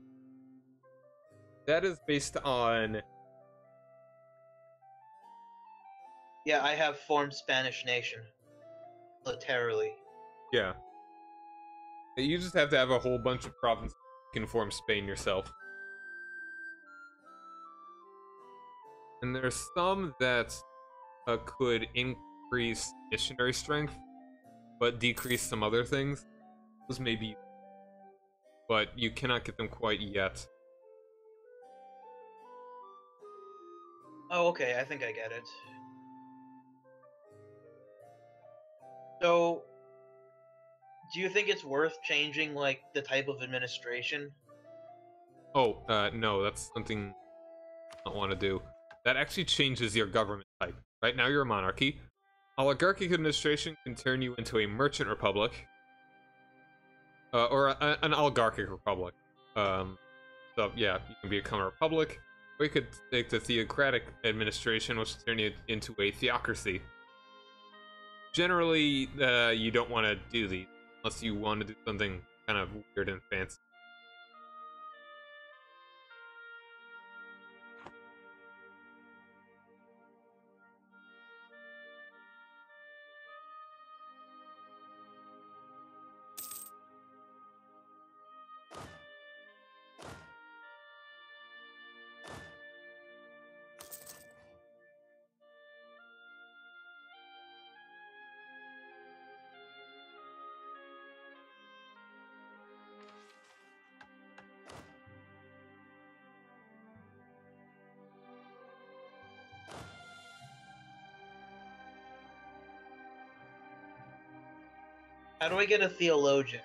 That is based on. Yeah, I have formed Spanish nation. Militarily. Yeah. You just have to have a whole bunch of provinces you can form Spain yourself. And there's some that could increase missionary strength, but decrease some other things. Those maybe, but you cannot get them quite yet. Oh, okay, I think I get it. So, do you think it's worth changing, like, the type of administration? Oh, no, that's something I don't want to do. That actually changes your government type. Right now you're a monarchy. Oligarchic administration can turn you into a merchant republic. Or an oligarchic republic. So yeah, you can become a republic. Or you could take the theocratic administration, which will turn you into a theocracy. Generally, you don't want to do these unless you want to do something kind of weird and fancy. How do I get a theologian?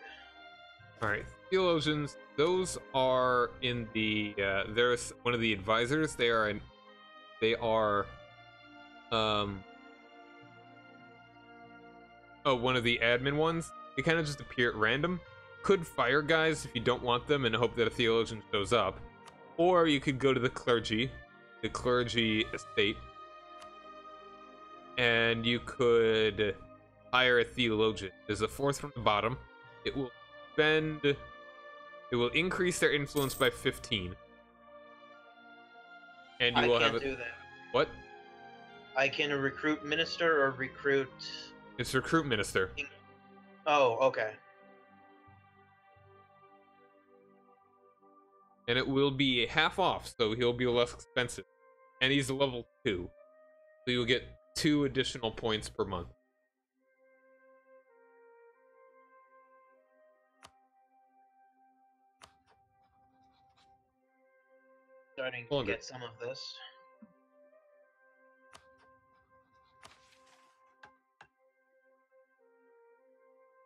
All right, theologians. Those are in the. There's one of the advisors. They are. Um. Oh, one of the admin ones. They kind of just appear at random. Could fire guys if you don't want them and hope that a theologian shows up, or you could go to the clergy estate, and you could hire a theologian. There's a fourth from the bottom. It will spend. It will increase their influence by 15. And you will have I can't do that. What? I can recruit minister or recruit... It's recruit minister. Oh, okay. And it will be half off, so he'll be less expensive. And he's a level 2. So you'll get 2 additional points per month. Starting to get some of this.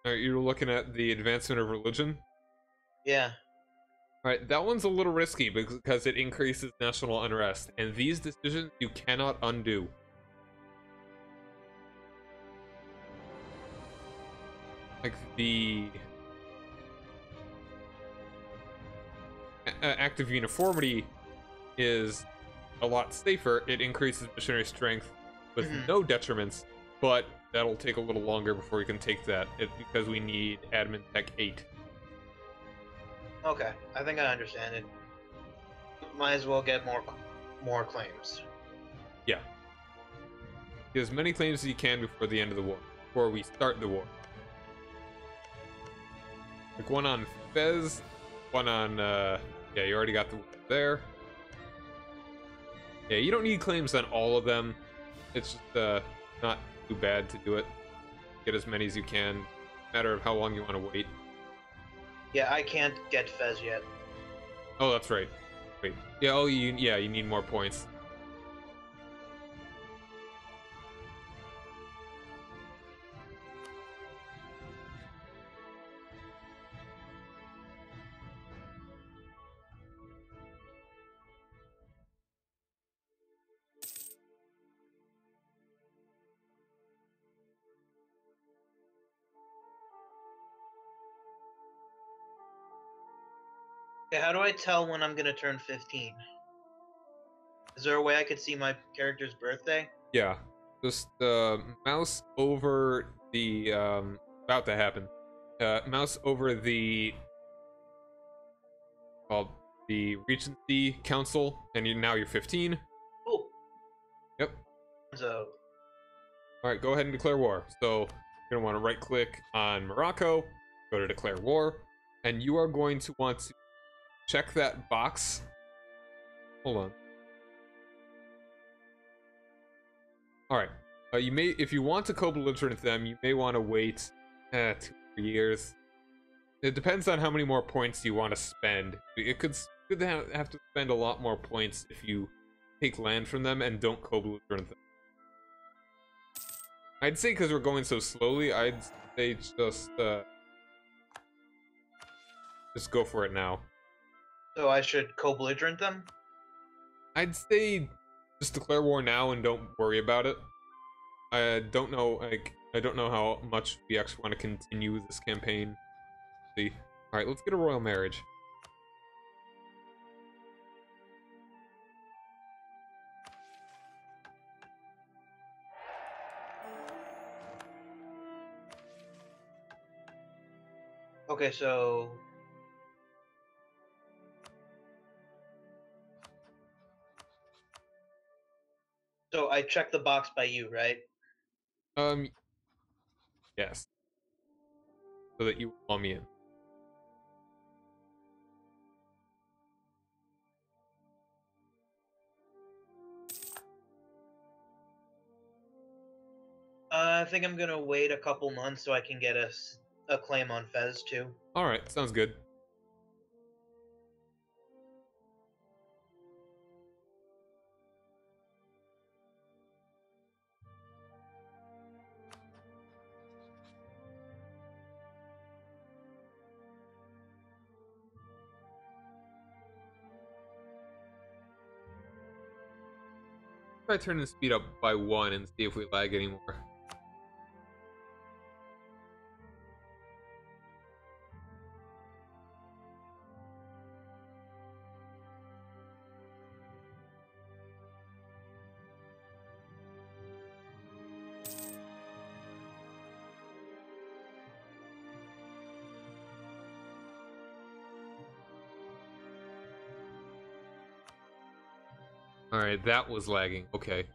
Alright, you're looking at the advancement of religion? Yeah. Alright, that one's a little risky because it increases national unrest, and these decisions you cannot undo. Like the act of uniformity is a lot safer. It increases missionary strength with no detriments, but that'll take a little longer before we can take that. Because we need admin tech 8. Okay, I think I understand it. Might as well get more claims. Yeah. Get as many claims as you can before the end of the war. Before we start the war. Like one on Fez, one on, yeah, you already got the war there. Yeah, you don't need claims on all of them. It's just, not too bad to do it. Get as many as you can. Matter of how long you want to wait. Yeah, I can't get Fez yet. Oh, that's right. Wait. Yeah, oh, you need more points. Okay, how do I tell when I'm gonna turn 15? Is there a way I could see my character's birthday? Yeah. Just mouse over the about to happen. Mouse over the the Regency Council, and now you're 15. Oh. Yep. So. All right, go ahead and declare war. So you're gonna want to right-click on Morocco, go to declare war, and you are going to want to check that box. Hold on. All right. You may, if you want to co-belligerent them, you may want to wait 2 years. It depends on how many more points you want to spend. It could have to spend a lot more points if you take land from them and don't co-belligerent them. I'd say because we're going so slowly, I'd say just go for it now. So I should co-belligerent them? I'd say just declare war now and don't worry about it. I don't know, I don't know how much we actually want to continue this campaign. See. Alright, let's get a royal marriage. Okay, so... So I check the box by you, right? Yes. So that you allow me in. I think I'm gonna wait a couple months so I can get a claim on Fez too. Alright, sounds good. Try turning the speed up by 1 and see if we lag anymore. Alright, that was lagging. Okay.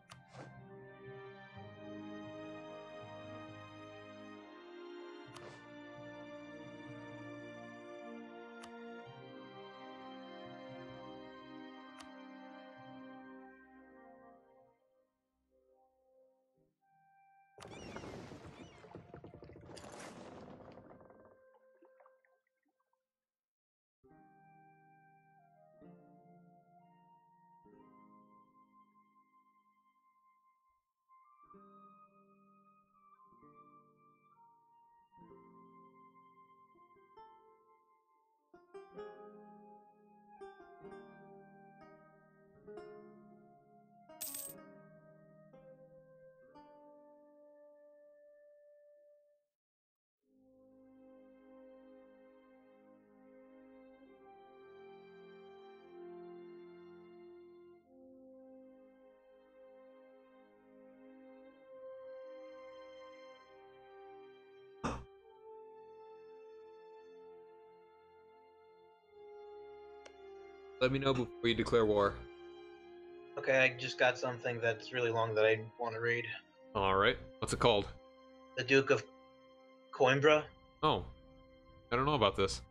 Let me know before you declare war. Okay, I just got something that's really long that I want to read. Alright. What's it called? The Duke of Coimbra. Oh. I don't know about this.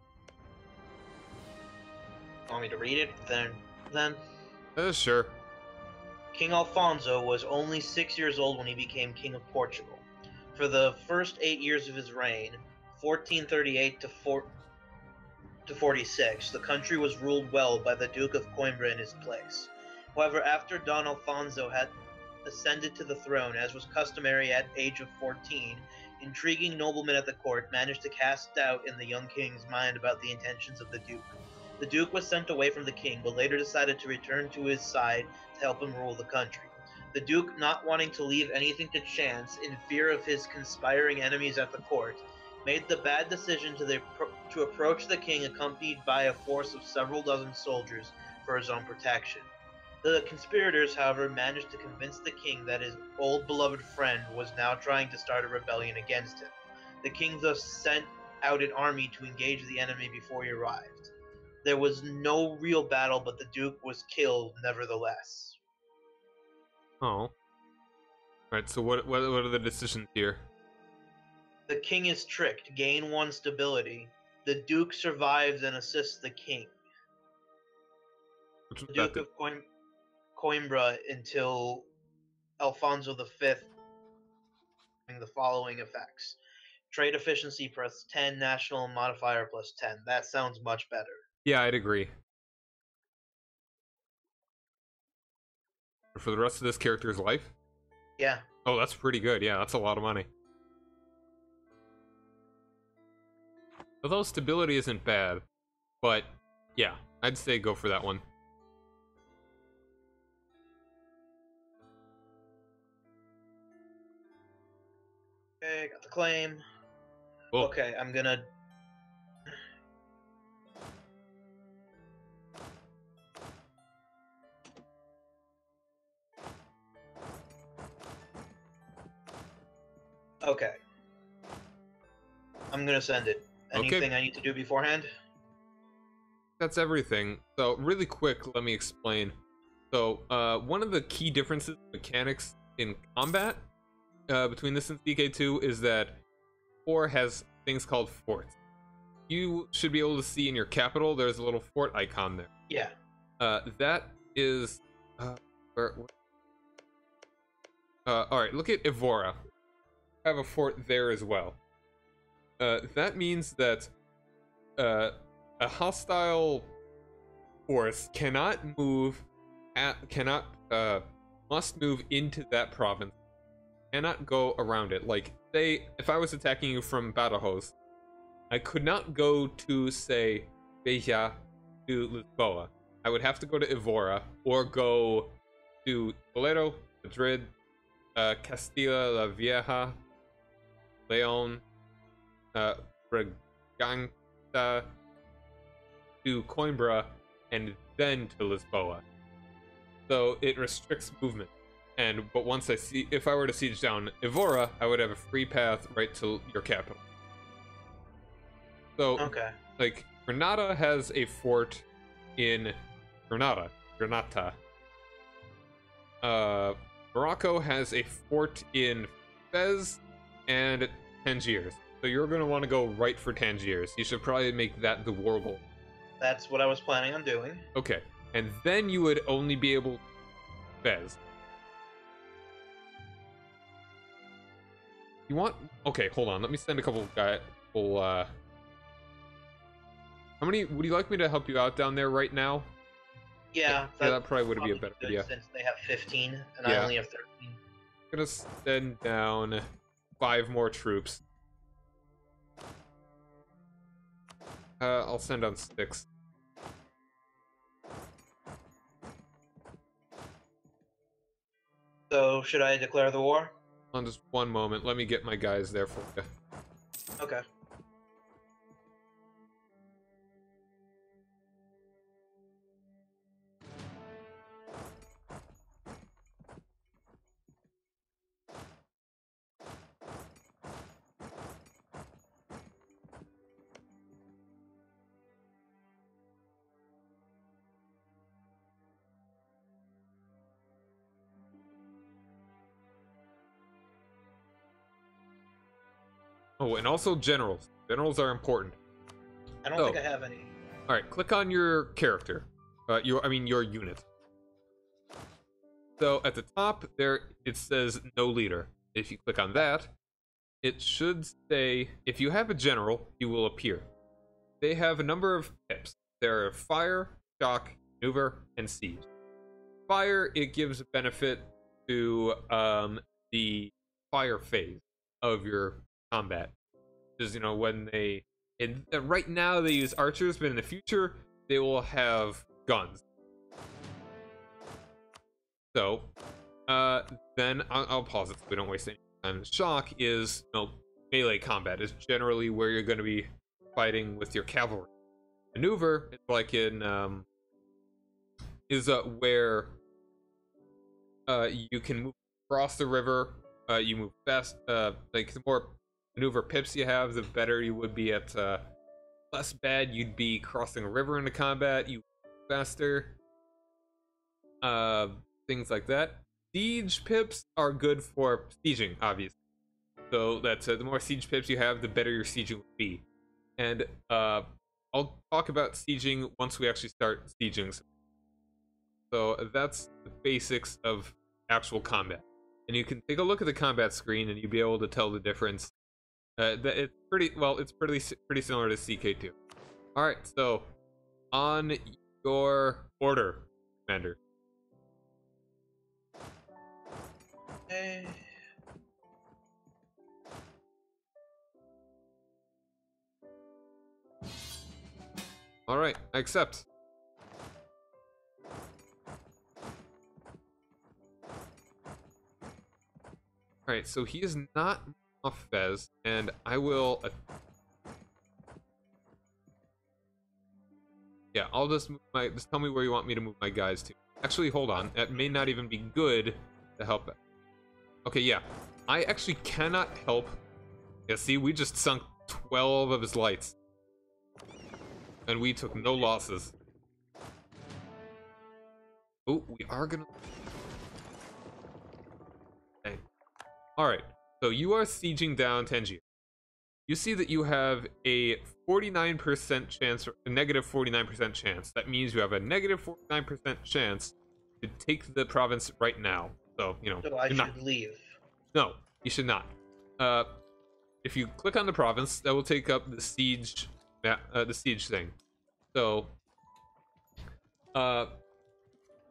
Want me to read it? Then. Sure. King Alfonso was only 6 years old when he became King of Portugal. For the first 8 years of his reign, 1438 to 46, the country was ruled well by the Duke of Coimbra in his place. However, after Don Alfonso had ascended to the throne, as was customary at age of 14, intriguing noblemen at the court managed to cast doubt in the young king's mind about the intentions of the Duke. The Duke was sent away from the king, but later decided to return to his side to help him rule the country. The Duke, not wanting to leave anything to chance in fear of his conspiring enemies at the court, made the bad decision to approach the king accompanied by a force of several dozen soldiers for his own protection. The conspirators, however, managed to convince the king that his old beloved friend was now trying to start a rebellion against him. The king thus sent out an army to engage the enemy before he arrived. There was no real battle, but the Duke was killed nevertheless. Oh. Alright, so what are the decisions here? The king is tricked, gain 1 stability. The Duke survives and assists the king. The Duke of Coimbra until Alfonso V, the following effects. Trade efficiency plus 10, national modifier plus 10. That sounds much better. Yeah, I'd agree. For the rest of this character's life? Yeah. Oh, that's pretty good. Yeah, that's a lot of money. Although stability isn't bad, but yeah, I'd say go for that one. Okay, got the claim. Cool. Okay, I'm gonna... Okay. I'm gonna send it. Anything I need to do beforehand? That's everything. So, really quick, let me explain. So, one of the key differences mechanics in combat between this and CK2 is that 4 has things called forts. You should be able to see in your capital, there's a little fort icon there. Yeah. That is... alright, look at Evora. I have a fort there as well. That means that a hostile force cannot move must move into that province, cannot go around it. Like, say if I was attacking you from Badajoz, I could not go to, say, Beja to Lisboa. I would have to go to Evora or go to Toledo, Madrid, Castilla la Vieja, Leon, Braganza, to Coimbra, and then to Lisboa. So it restricts movement. But once if I were to siege down Evora, I would have a free path right to your capital. So, okay. Like, Granada has a fort in Granada. Morocco has a fort in Fez and Tangiers. So you're going to want to go right for Tangiers. You should probably make that the war goal. That's what I was planning on doing. Okay, and then you would only be able Fez. You want... Okay, hold on. Let me send a couple guys... How many... Would you like me to help you out down there right now? Yeah. That probably would be a better idea. Since they have 15, and I only have 13. I'm gonna send down 5 more troops. I'll send on 6. So, should I declare the war? On just one moment, let me get my guys there for you. Okay. Oh, and also generals. Generals are important. I don't think I have any. All right, click on your character. Your unit. So at the top there, it says no leader. If you click on that, it should say if you have a general, he will appear. They have a number of tips. There are fire, shock, maneuver, and siege. Fire, it gives a benefit to the fire phase of your combat. Because when right now they use archers, but in the future they will have guns. So then I'll pause it so we don't waste any time. Shock is melee combat is generally where you're going to be fighting with your cavalry. Maneuver is like in where you can move across the river. You move fast. Like the more maneuver pips you have, the better you would be at. Less bad you'd be crossing a river into combat. You faster. Things like that. Siege pips are good for sieging, obviously. So that's the more siege pips you have, the better your sieging would be. And I'll talk about sieging once we actually start sieging. So that's the basics of actual combat. And you can take a look at the combat screen, and you'll be able to tell the difference. It's pretty similar to CK2. All right, so on your order, Commander. Hey. All right, I accept. All right, so he is not off Fez, and I will. Yeah, I'll just move just tell me where you want me to move my guys to. Actually, hold on. That may not even be good to help. Okay, yeah. I actually cannot help. Yeah, see, we just sunk 12 of his lights. And we took no losses. Oh, we are gonna... Okay. Alright, so you are sieging down Tangier. You see that you have a 49% chance, or a negative 49% chance. That means you have a negative 49% chance to take the province right now. So, So I should leave. No, you should not. If you click on the province, that will take up the siege thing. So, and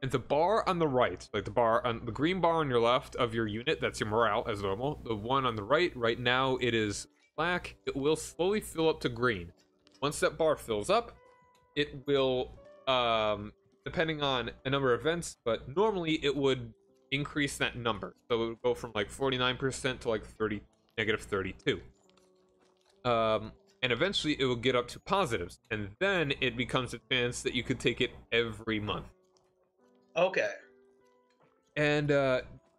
the bar on the right, like the green bar on your left of your unit, that's your morale as normal. The one on the right now it is black. It will slowly fill up to green. Once that bar fills up, it will, depending on a number of events, but normally it would increase that number. So it would go from like 49% to like negative 32. And eventually it will get up to positives, and then it becomes a chance that you could take it every month. Okay. And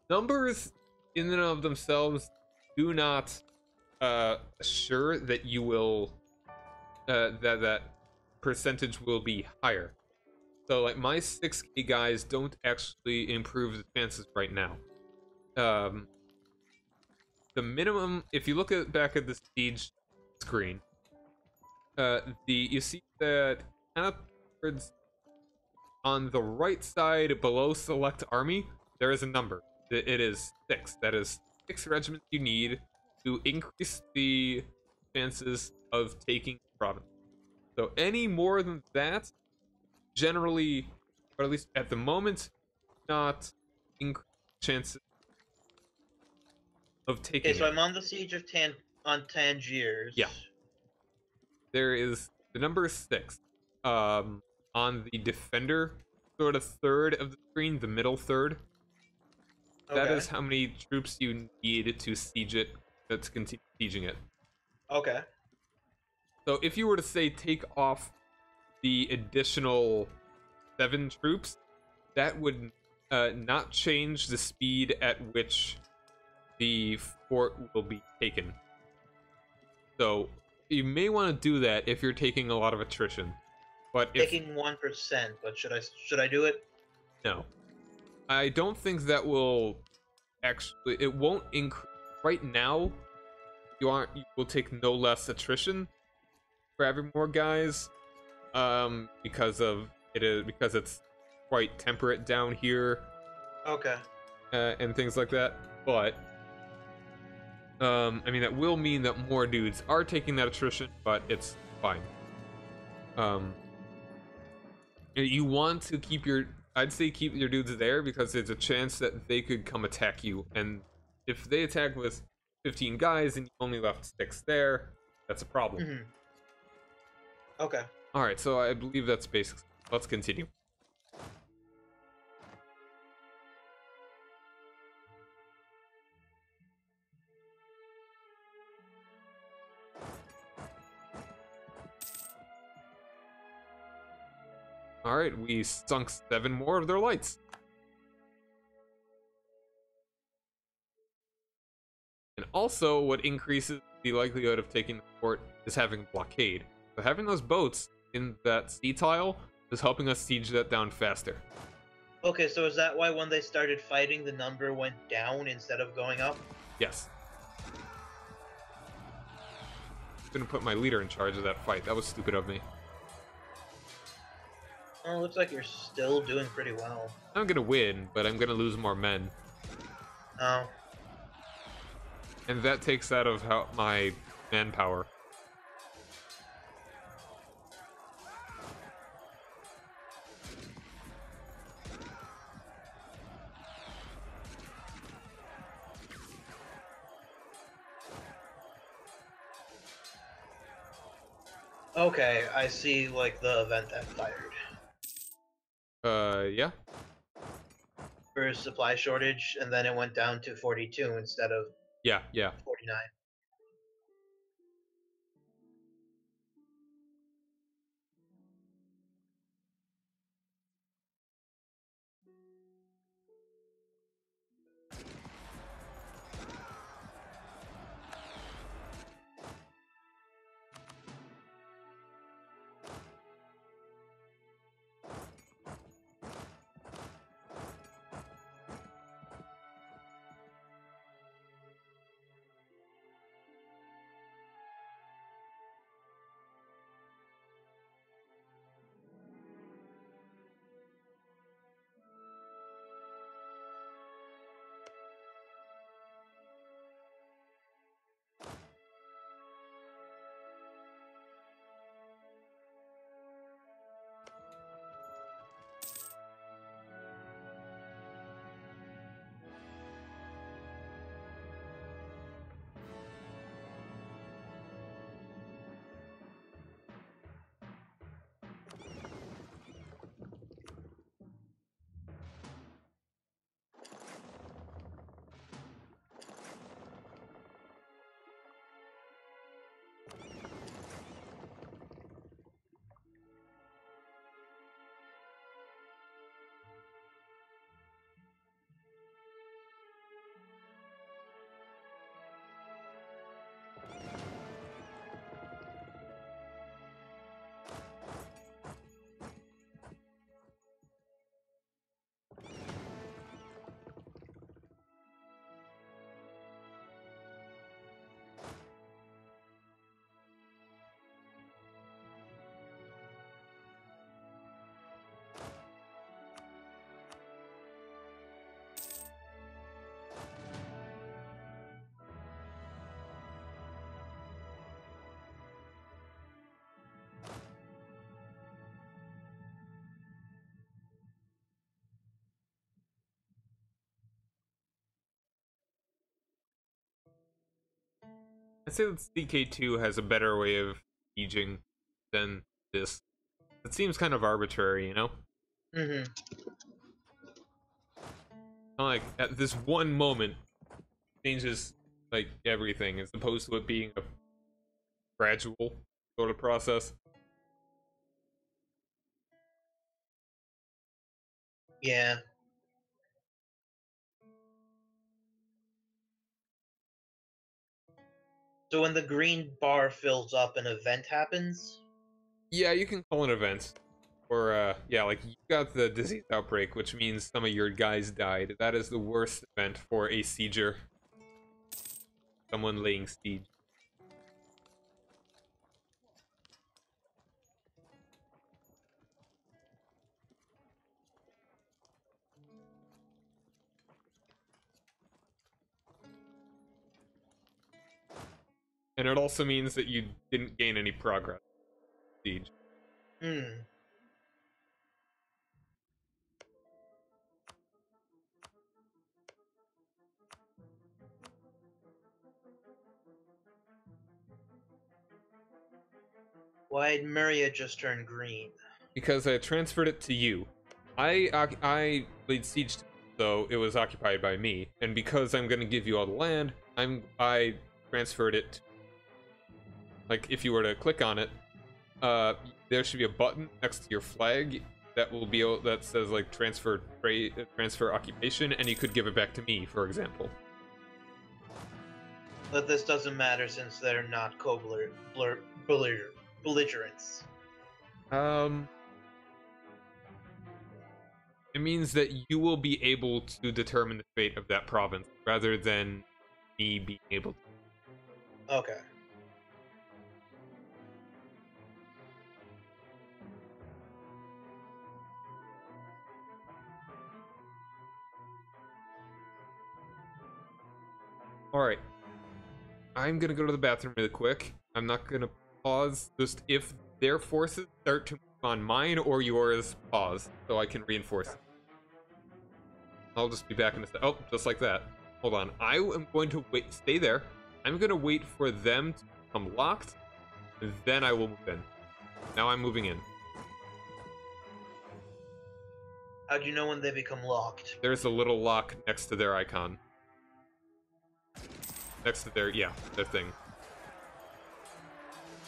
numbers in and of themselves do not assure that you will that percentage will be higher. So like my 6k guys don't actually improve the chances right now. The minimum, if you look back at the siege screen, you see that kind of towards on the right side below select army, there is a number. It is 6. That is 6 regiments you need to increase the chances of taking the province. So any more than that, generally, or at least at the moment, not increase chances of taking Okay, so it. I'm on the siege of Tangiers. Yeah. There is the number 6, on the defender sort of third of the screen, the middle third, that Okay. is how many troops you need to siege it, to continue sieging it. Okay. So if you were to say take off the additional 7 troops, that would not change the speed at which the fort will be taken. So you may want to do that if you're taking a lot of attrition. But if Taking 1%, but should I do it? no, I don't think that will actually. It won't increase right now. You will take no less attrition for having more guys, because it's quite temperate down here, Okay. and things like that. But I mean that will mean that more dudes are taking that attrition, but it's fine. Um, you want to keep your, I'd say keep your dudes there because there's a chance that they could come attack you, and if they attack with 15 guys and you only left 6 there, that's a problem. Hmm. Okay. All right, so I believe that's basic. Let's continue. All right, we sunk 7 more of their lights. And also, what increases the likelihood of taking the fort is having blockade. So having those boats in that sea tile is helping us siege that down faster. Okay, so is that why when they started fighting, the number went down instead of going up? Yes. Gonna put my leader in charge of that fight. That was stupid of me. Oh, looks like you're still doing pretty well. I'm gonna win, but I'm gonna lose more men. Oh. And that takes out of my manpower. Okay, I see, like, the event that fired. Yeah. For supply shortage, and then it went down to 42 instead of Yeah, yeah. 49. I'd say that CK2 has a better way of sieging than this. It seems kind of arbitrary, you know? Mm-hmm. Like, at this one moment, changes, like, everything, as opposed to it being a gradual sort of process. Yeah. So when the green bar fills up, an event happens? Yeah, you can call an event. Or, yeah, like, you got the disease outbreak, which means some of your guys died. That is the worst event for a sieger. Someone laying siege. And it also means that you didn't gain any progress. Siege. Hmm. Why'd Maria just turn green? Because I transferred it to you. I laid siege to it, so it was occupied by me. And because I'm gonna give you all the land, I transferred it to, like, if you were to click on it, there should be a button next to your flag that will be that says like transfer trade, transfer occupation, and you could give it back to me, for example. But this doesn't matter since they're not belligerents. It means that you will be able to determine the fate of that province rather than me being able to. Okay. Alright. I'm gonna go to the bathroom really quick. I'm not gonna pause. Just if their forces start to move on mine or yours, pause, so I can reinforce it. I'll just be back in a sec. Oh, just like that. Hold on. I am going to wait. Stay there. I'm gonna wait for them to become locked, and then I will move in. Now I'm moving in. How do you know when they become locked? There's a little lock next to their icon. Next to their, yeah, their thing.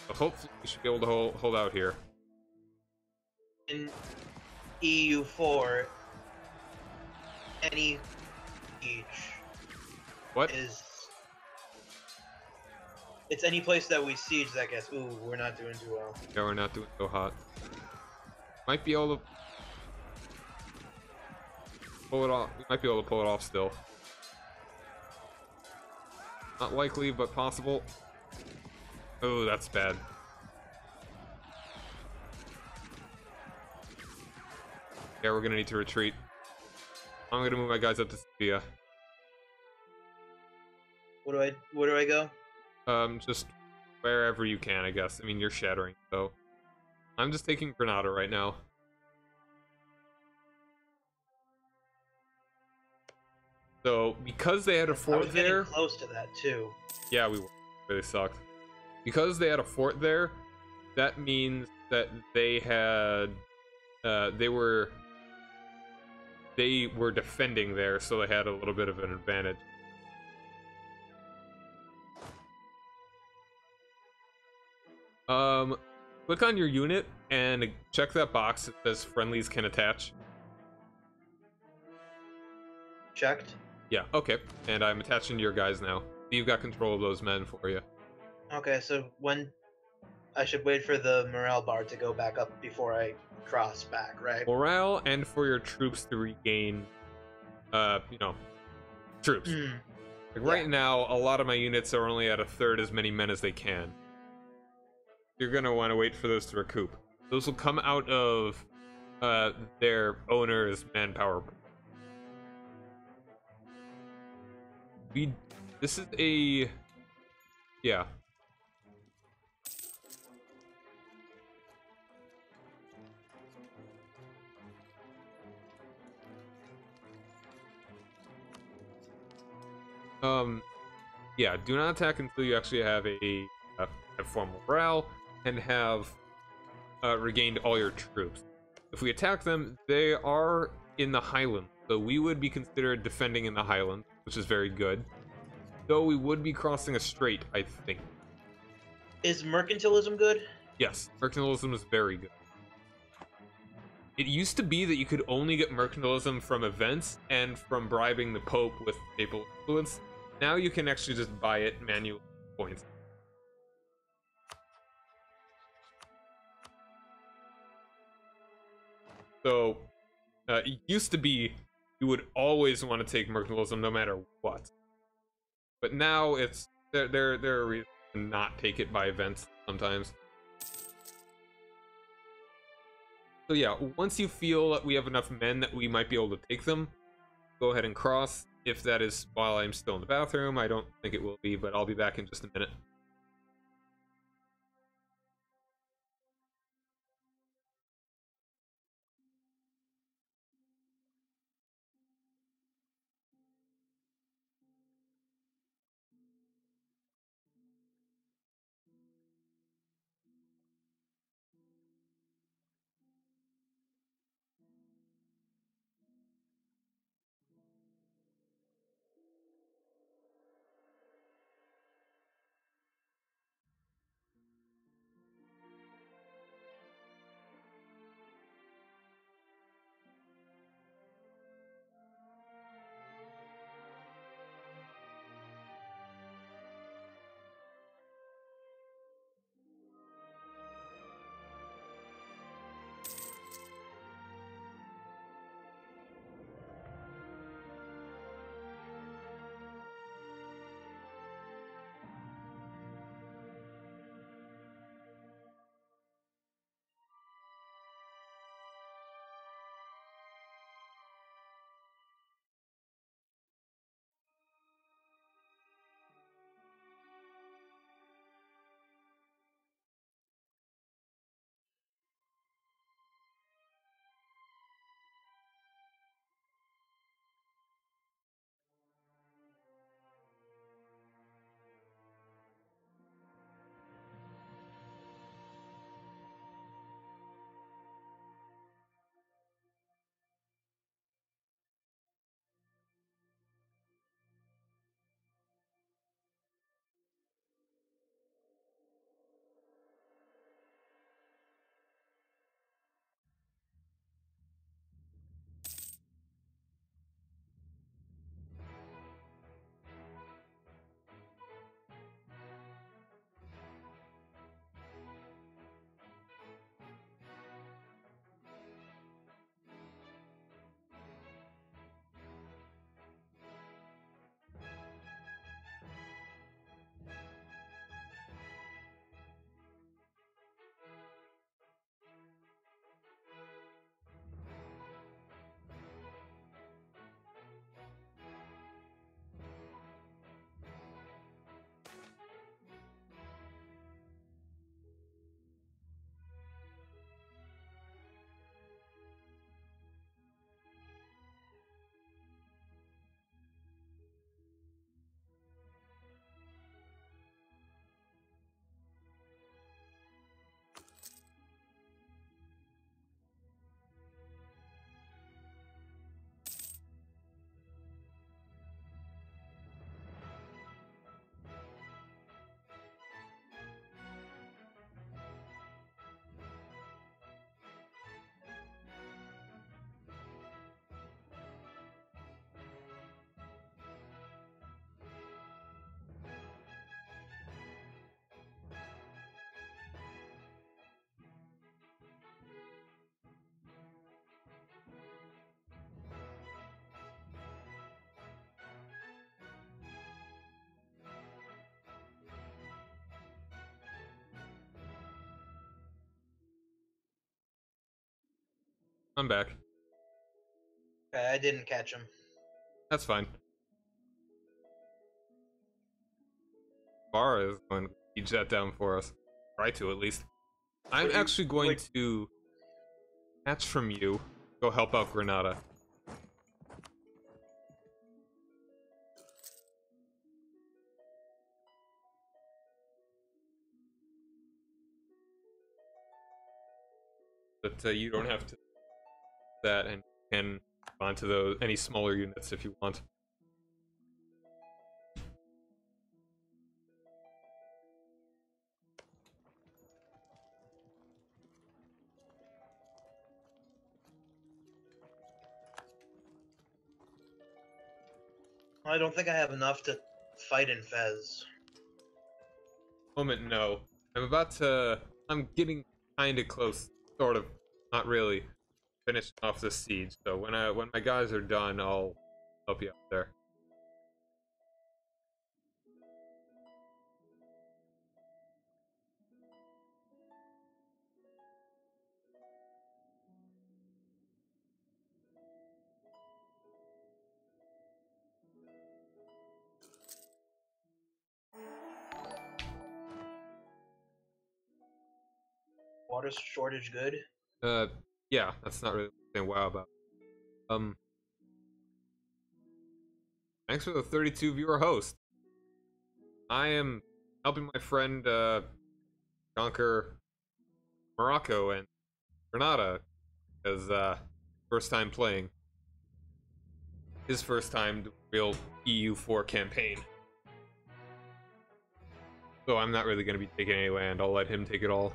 So hopefully we should be able to hold out here. In EU4, any siege What? is... It's any place that we siege that gets, ooh, we're not doing too well. Yeah, we're not doing so hot. Might be able to pull it off. We might be able to pull it off still. Not likely, but possible. Oh, that's bad. Yeah, we're gonna need to retreat. I'm gonna move my guys up to Sophia. Where do I go? Just wherever you can, I guess. I mean, you're shattering, so I'm just taking Granada right now. So because they had a fort there, Close to that too. yeah, we were. Really sucked. Because they had a fort there, that means that they had, they were defending there, so they had a little bit of an advantage. Click on your unit and check that box that says friendlies can attach. Checked. Yeah, okay. And I'm attaching to your guys now. You've got control of those men for you. Okay, so when I should wait for the morale bar to go back up before I cross back, right? Morale and for your troops to regain, you know, troops. Like right now, a lot of my units are only at a third as many men as they can. You're gonna want to wait for those to recoup. Those will come out of their owner's manpower. This is a, yeah. Yeah, do not attack until you actually have a formal morale and have regained all your troops. If we attack them, they are in the highlands, so we would be considered defending in the highlands, which is very good. Though we would be crossing a strait, I think. Is mercantilism good? Yes, mercantilism is very good. It used to be that you could only get mercantilism from events and from bribing the Pope with papal influence. Now you can actually just buy it manually points. So, it used to be you would always want to take mercantilism no matter what. But now it's there are reasons to not take it by events sometimes. So yeah, once you feel that we have enough men that we might be able to take them, go ahead and cross. If that is while I'm still in the bathroom, I don't think it will be, but I'll be back in just a minute. I'm back. I didn't catch him. That's fine. Bar is going to siege that down for us. Try to, at least. I'm actually going to catch from you. Go help out Granada. but you don't have to do that, and you can respond to those any smaller units if you want. I don't think I have enough to fight in Fez. Moment, no. I'm getting kind of close, sort of, not really, finishing off this siege. So when my guys are done, I'll help you out there. Water shortage good? Yeah, that's not really saying wow about. Thanks for the 32 viewer host. I am helping my friend conquer Morocco and Granada as first time playing. His first time doing real EU4 campaign. So I'm not really going to be taking any land. I'll let him take it all.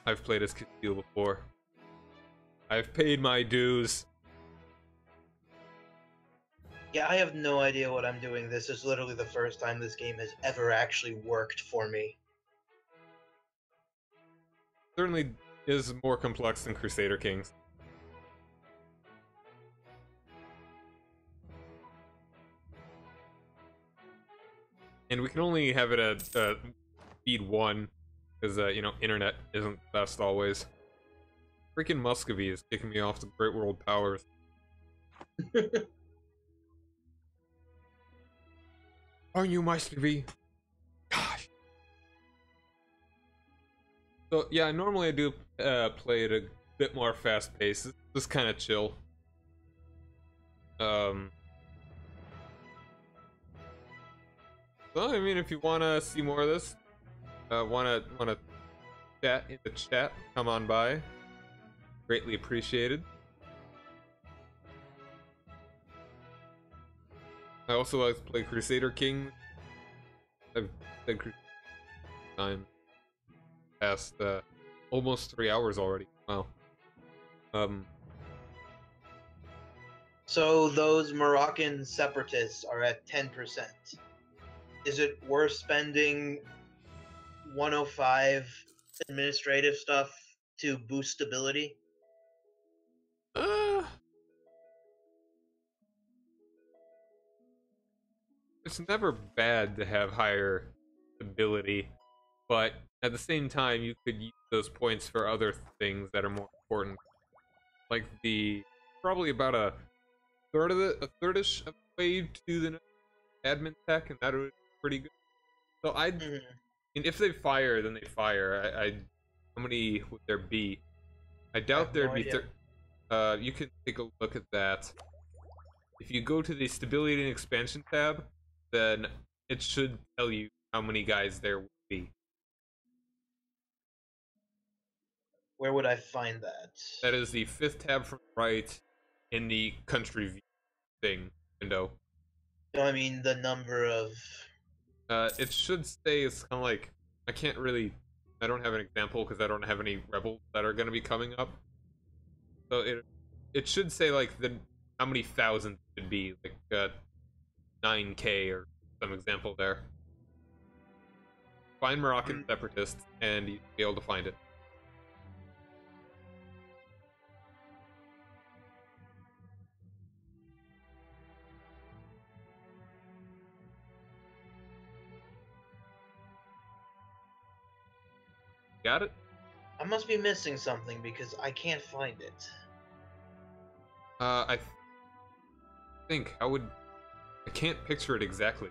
I've played as Castile before. I've paid my dues. Yeah, I have no idea what I'm doing. This is literally the first time this game has ever actually worked for me. Certainly is more complex than Crusader Kings. And we can only have it at speed 1, because, you know, internet isn't best always. Freaking Muscovy is kicking me off the Great World Powers. Aren't you Muscovy? Gosh. So, yeah, normally I do play at a bit more fast-paced. It's just kind of chill. So, I mean, if you want to see more of this, wanna chat in the chat, come on by. Greatly appreciated. I also like to play Crusader King. I've played Crusader time past almost 3 hours already. Wow. So those Moroccan separatists are at 10%. Is it worth spending 105 administrative stuff to boost stability? It's never bad to have higher ability, but at the same time, you could use those points for other things that are more important. Like probably about a thirdish of the way to the admin tech, and that would be pretty good. So and if they fire, then they fire. How many would there be? I doubt there'd be. You can take a look at that. If you go to the stability and expansion tab, then it should tell you how many guys there will be. Where would I find that? That is the 5th tab from the right in the country view thing window. No, I mean the number of... It should say, it's kind of like, I don't have an example because I don't have any rebels that are going to be coming up. So it should say like how many thousands it should be, like 9K or some example there. Find Moroccan separatists and you'll be able to find it. Got it? I must be missing something because I can't find it. I think I can't picture it exactly.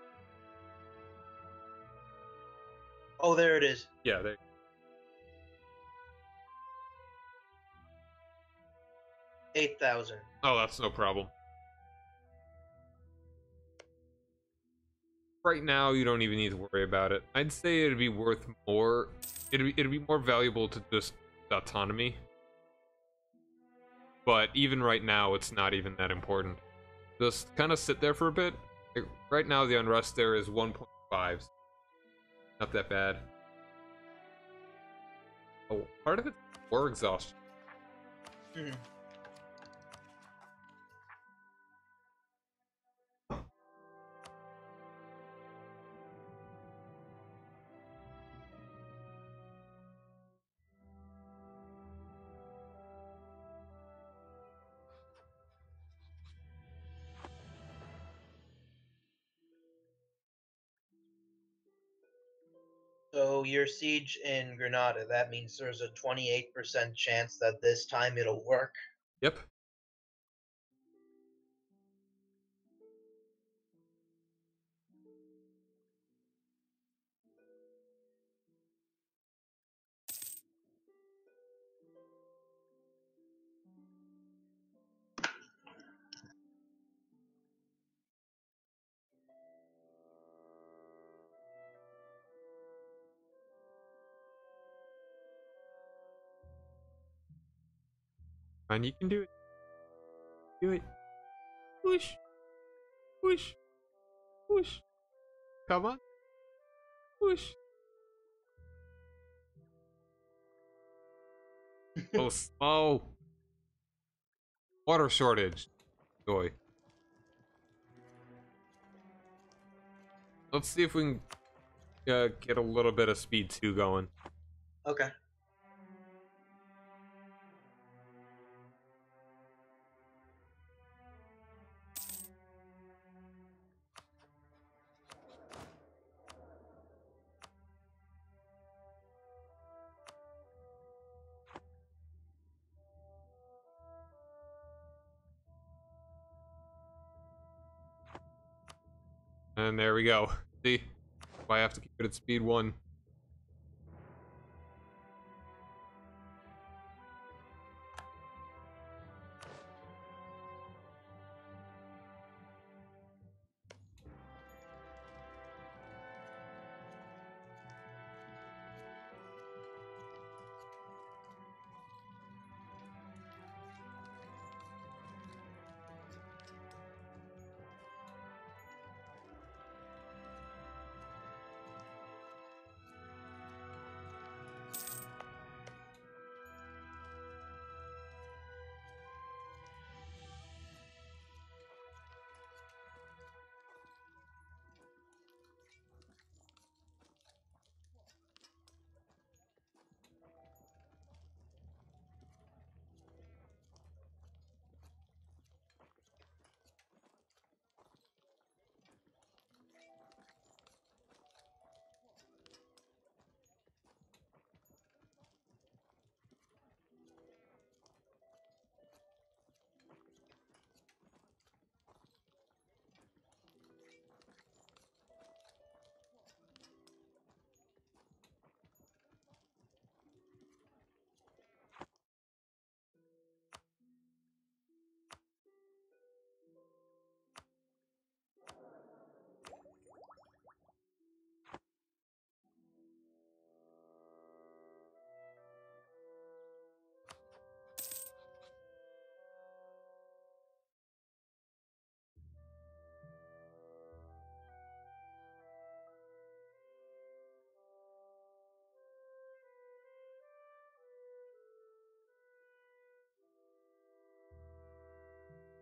Oh, there it is. Yeah, there. 8,000. Oh, that's no problem. Right now, you don't even need to worry about it. I'd say it'd be worth more. It'd be more valuable to just autonomy but even right now, it's not even that important. Just kind of sit there for a bit. Like, right now, the unrest there is 1.5. So not that bad. Oh, part of it's war exhaustion. Mhm. So your siege in Granada, that means there's a 28% chance that this time it'll work. Yep. And you can do it. Do it. Whoosh. Whoosh. Whoosh. Come on. Whoosh. Oh, slow. Water shortage. Joy. Let's see if we can get a little bit of speed 2 going. Okay. And there we go. See? I have to keep it at speed 1.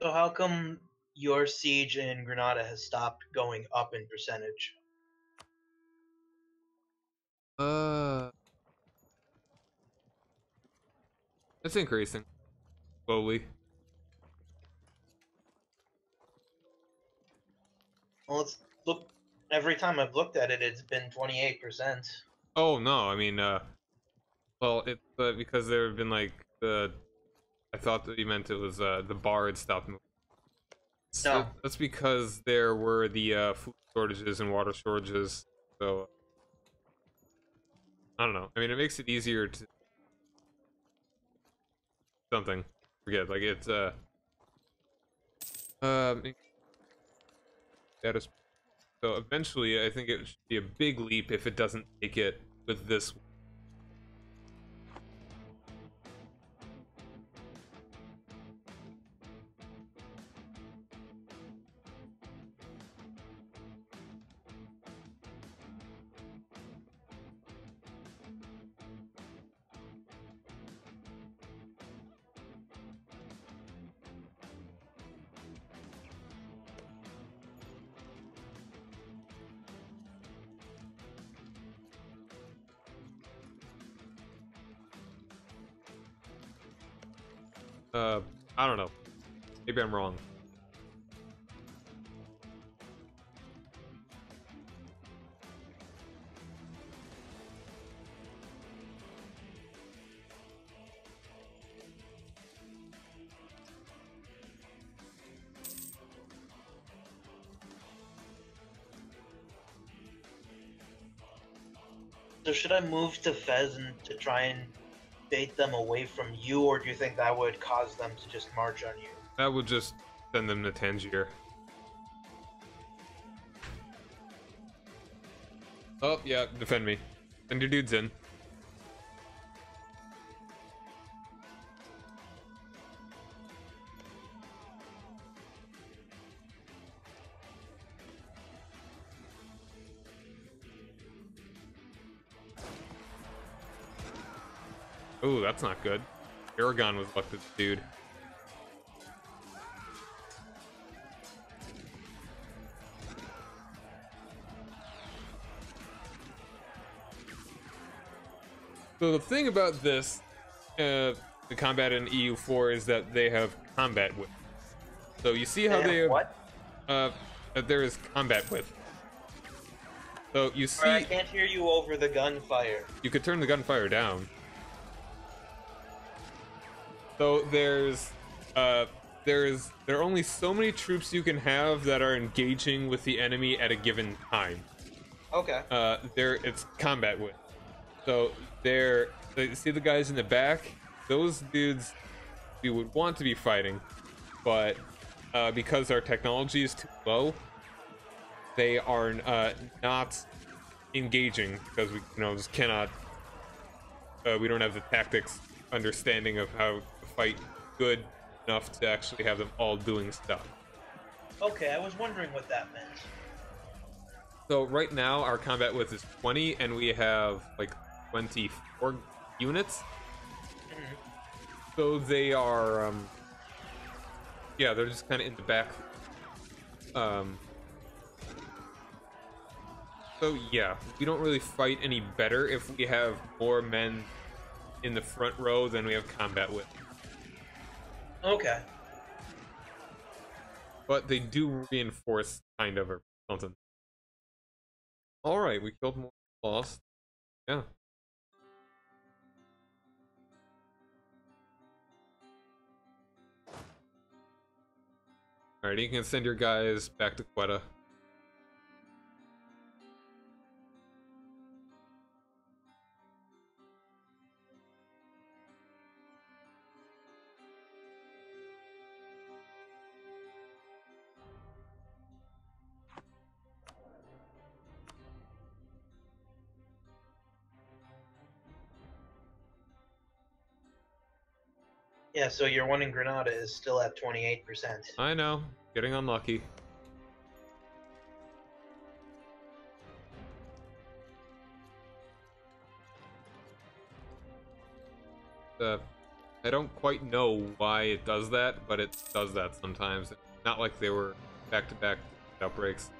So how come your siege in Granada has stopped going up in percentage? Uh, it's increasing. Slowly. Well, let's look. Every time I've looked at it, it's been 28%. Oh, no, I mean, well, it's because there have been, like, I thought that you meant it was, the bar had stopped moving. No. That's because there were the, food shortages and water shortages, so, I don't know. I mean, it makes it easier to... something. Forget, like, it's, status. So eventually, I think it should be a big leap if it doesn't take it with this. I don't know. Maybe I'm wrong. So should I move to Fez and to try and bait them away from you, or do you think that would cause them to just march on you? That would just send them to Tangier. Oh, yeah, defend me. Send your dudes in. Ooh, that's not good. Aragon was elected dude. So the thing about this, the combat in EU4 is that they have combat width. So you see how they have what? That there is combat width. So you see, I can't hear you over the gunfire. you could turn the gunfire down. So there are only so many troops you can have that are engaging with the enemy at a given time. Okay. It's combat width. So see the guys in the back? Those dudes we would want to be fighting, but because our technology is too low, they are not engaging because we just cannot. We don't have the tactics understanding of how to fight good enough to actually have them all doing stuff. Okay, I was wondering what that meant. So right now our combat width is 20, and we have like 24 units. So they are, yeah, they're just kind of in the back. So yeah, we don't really fight any better if we have more men in the front row than we have combat with. Okay. But they do reinforce, kind of, or something. Alright, we killed more, lost. Yeah. Alright, you can send your guys back to Quetta. Yeah, so your one in Granada is still at 28%. I know, getting unlucky. I don't quite know why it does that, but it does that sometimes. It's not like they were back-to-back outbreaks.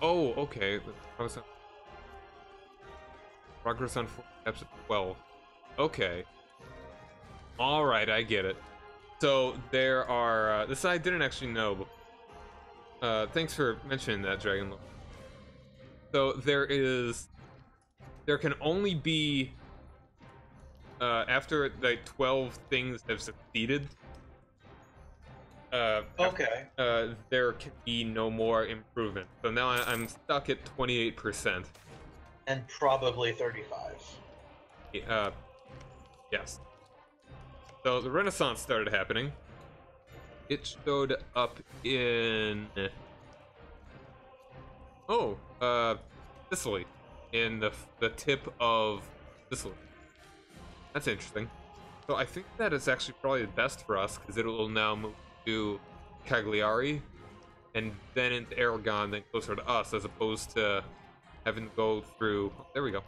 Oh, okay. Progress on 4 steps at 12. Okay. Alright, I get it. So, there are... this I didn't actually know. Thanks for mentioning that, Dragon. So, there can only be... after, like, 12 things have succeeded... okay. there can be no more improvement. So now I'm stuck at 28%. And probably 35. Yes. So the Renaissance started happening. It showed up in... Sicily. In the tip of Sicily. That's interesting. So I think that is actually probably the best for us, because it will now move to Cagliari, and then into Aragon, then closer to us, as opposed to having to go through. There we go.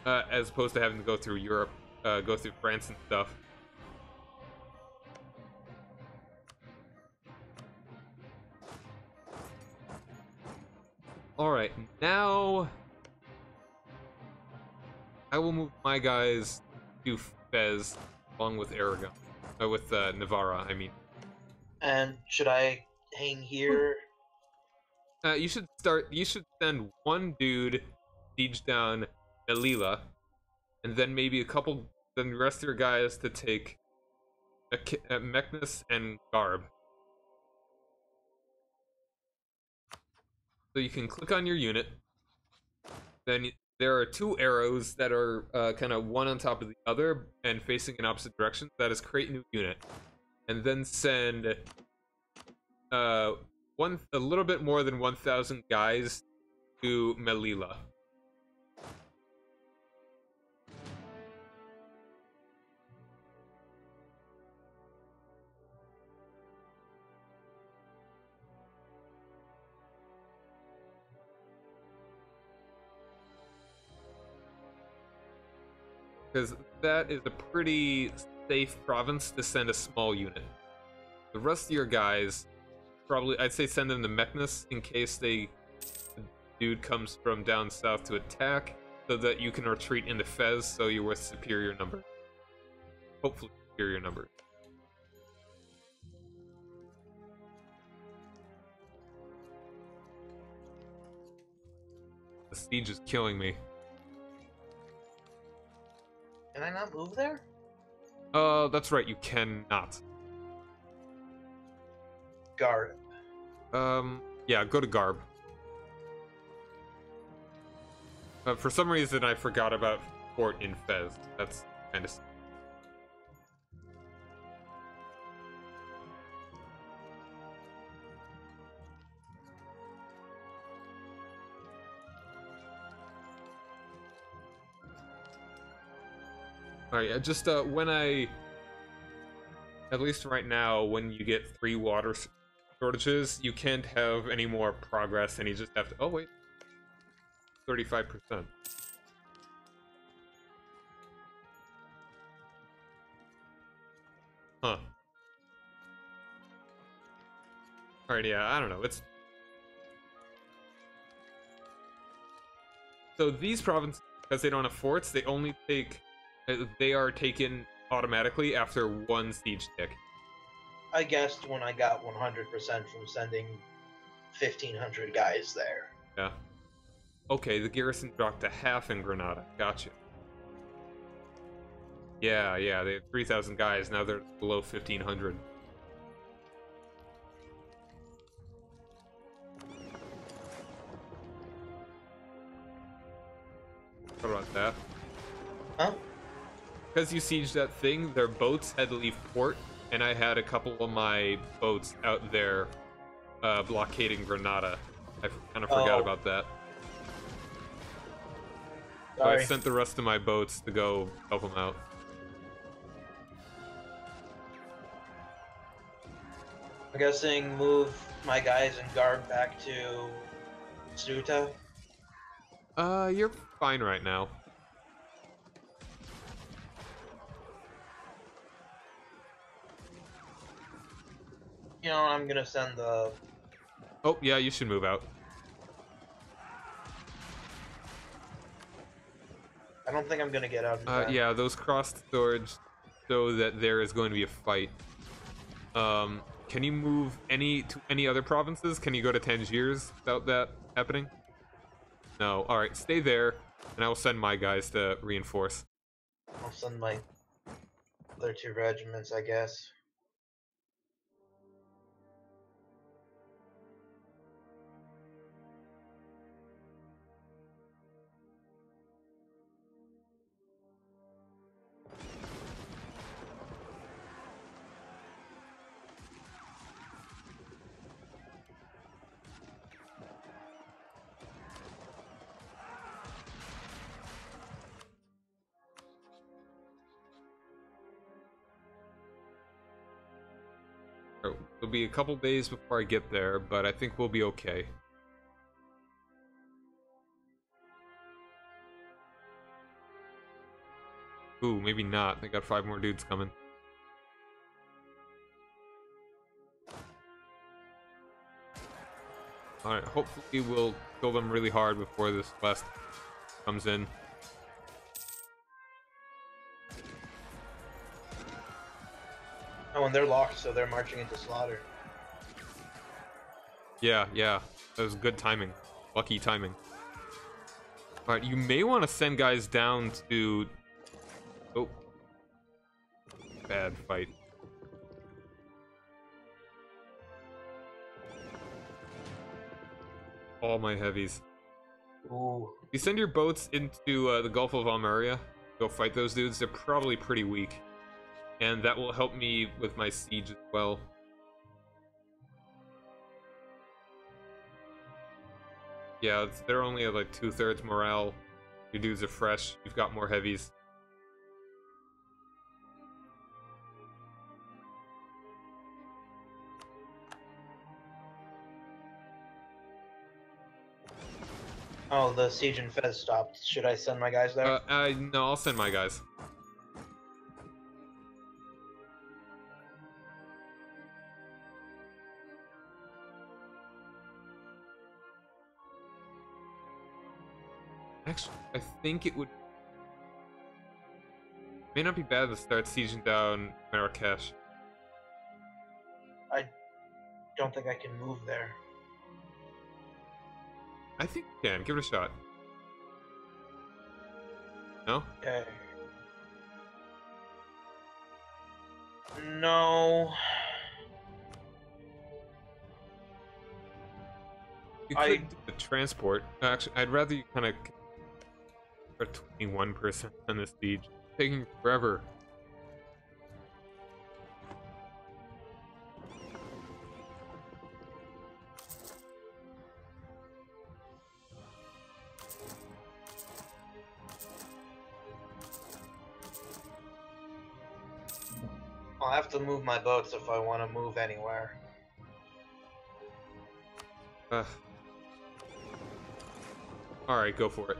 As opposed to having to go through Europe, go through France and stuff. All right, now I will move my guys to Fez along with Aragon, with Navarra. I mean. And should I hang here? You should send one dude siege down Melilla, and then maybe then the rest of your guys to take Meknes and Garb. So you can click on your unit. Then there are two arrows that are kind of one on top of the other and facing in opposite directions. That is create new unit, and then send a little bit more than 1,000 guys to Melilla. Because that is a pretty safe province to send a small unit. The rest of your guys, probably, I'd say send them to Meknes in case the dude comes from down south to attack, so that you can retreat into Fez, so you're with superior number. Hopefully superior number. The siege is killing me. Can I not move there? That's right, you cannot. Garb. Yeah, go to Garb. For some reason, I forgot about Fort in Fez. That's kind of... Alright, just when at least right now, when you get 3 water shortages, you can't have any more progress, and you just have to... Oh, wait. 35%. Huh. Alright, yeah, I don't know. It's... So these provinces, because they don't have forts, they only take... They are taken automatically after 1 siege tick. I guessed when I got 100% from sending 1,500 guys there. Yeah. Okay, the garrison dropped to half in Granada. Gotcha. Yeah, they have 3,000 guys, now they're below 1,500. What about that? Huh? Because you sieged that thing, their boats had to leave port, and I had a couple of my boats out there blockading Granada. I kind of forgot about that. So I sent the rest of my boats to go help them out. I'm guessing move my guys and Garb back to Ceuta. You're fine right now. You know, I'm gonna send the... Oh, yeah, you should move out. I don't think I'm gonna get out in time. Yeah, those crossed swords show that there is going to be a fight. Can you move to any other provinces? Can you go to Tangiers without that happening? No. Alright, stay there, and I will send my guys to reinforce. I'll send my other 2 regiments, I guess. It'll be a couple days before I get there, but I think we'll be okay. Ooh, maybe not. They got 5 more dudes coming. Alright, hopefully we'll kill them really hard before this quest comes in. Oh, and they're locked, so they're marching into slaughter. Yeah, that was good timing. Lucky timing. Alright, you may want to send guys down to... Oh. Bad fight. All my heavies. Ooh. You send your boats into the Gulf of Almeria. Go fight those dudes. They're probably pretty weak. And that will help me with my siege as well. Yeah, they're only at like 2/3 morale. Your dudes are fresh. You've got more heavies. Oh, the siege in Fez stopped. Should I send my guys there? No, I'll send my guys. Actually, I think it would... May not be bad to start sieging down Marrakesh. I don't think I can move there. I think you can. Give it a shot. No? Okay. No. You could do the transport. Actually, I'd rather you kind of... For 21% on this siege. It's taking forever. I'll have to move my boats if I want to move anywhere. Alright, go for it.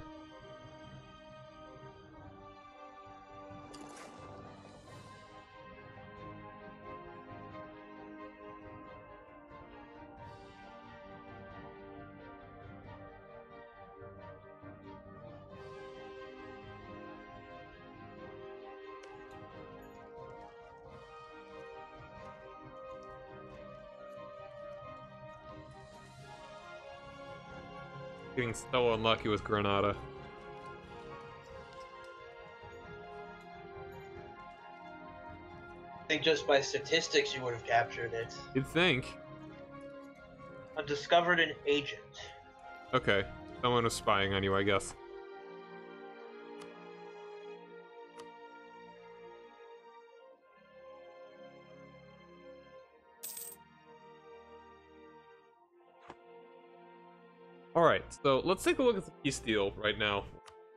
Getting so unlucky with Granada. I think just by statistics you would have captured it. You'd think. Undiscovered an agent. Okay. Someone was spying on you, I guess. Alright, so let's take a look at the peace deal right now.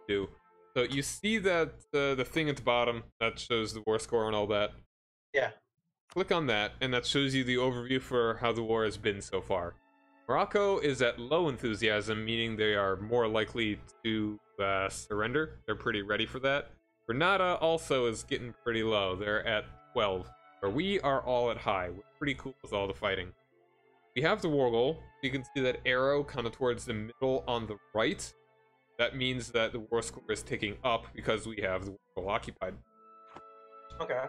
So you see that the thing at the bottom that shows the war score and all that? Yeah. Click on that, and that shows you the overview for how the war has been so far. Morocco is at low enthusiasm, meaning they are more likely to surrender. They're pretty ready for that. Granada also is getting pretty low. They're at 12. But we are all at high. We're pretty cool with all the fighting. We have the war goal. You can see that arrow kind of towards the middle on the right. That means that the war score is ticking up because we have the war goal occupied. Okay.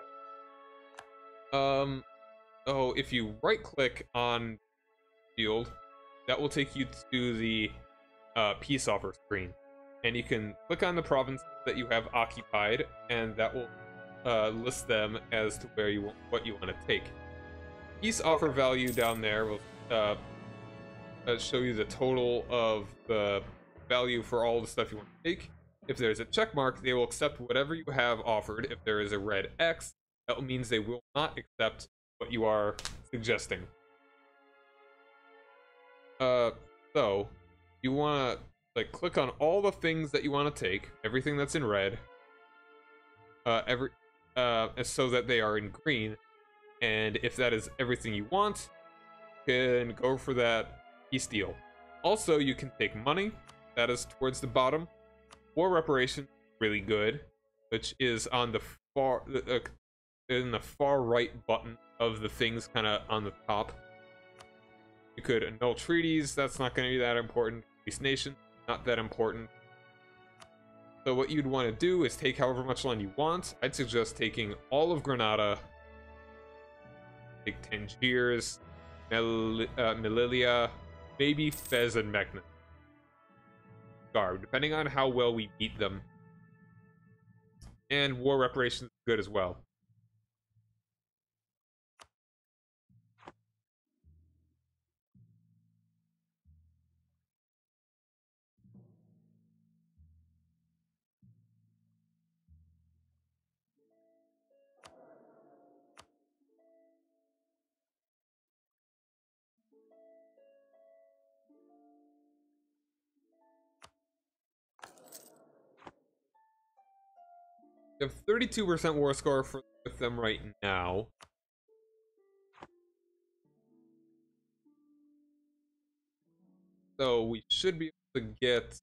Oh, if you right-click on field, that will take you to the peace offer screen, and you can click on the provinces that you have occupied, and that will list them as to where you what you want to take. Peace offer value down there will show you the total of the value for all the stuff you want to take. If there's a check mark, they will accept whatever you have offered. If there is a red X, that means they will not accept what you are suggesting. So you want to like click on all the things that you want to take, everything that's in red, so that they are in green, And if that is everything you want, you can go for that peace deal. Also, you can take money. That is towards the bottom. War reparation, really good, which is on the far in the far right button of the things, kind of on the top. You could annul treaties. That's not going to be that important. Peace nation, not that important. So what you'd want to do is take however much land you want. I'd suggest taking all of Granada. Take Tangiers, Melilla, maybe Fez and Meknes. Depending on how well we beat them. And war reparations is good as well. We have 32% war score with them right now. So we should be able to get...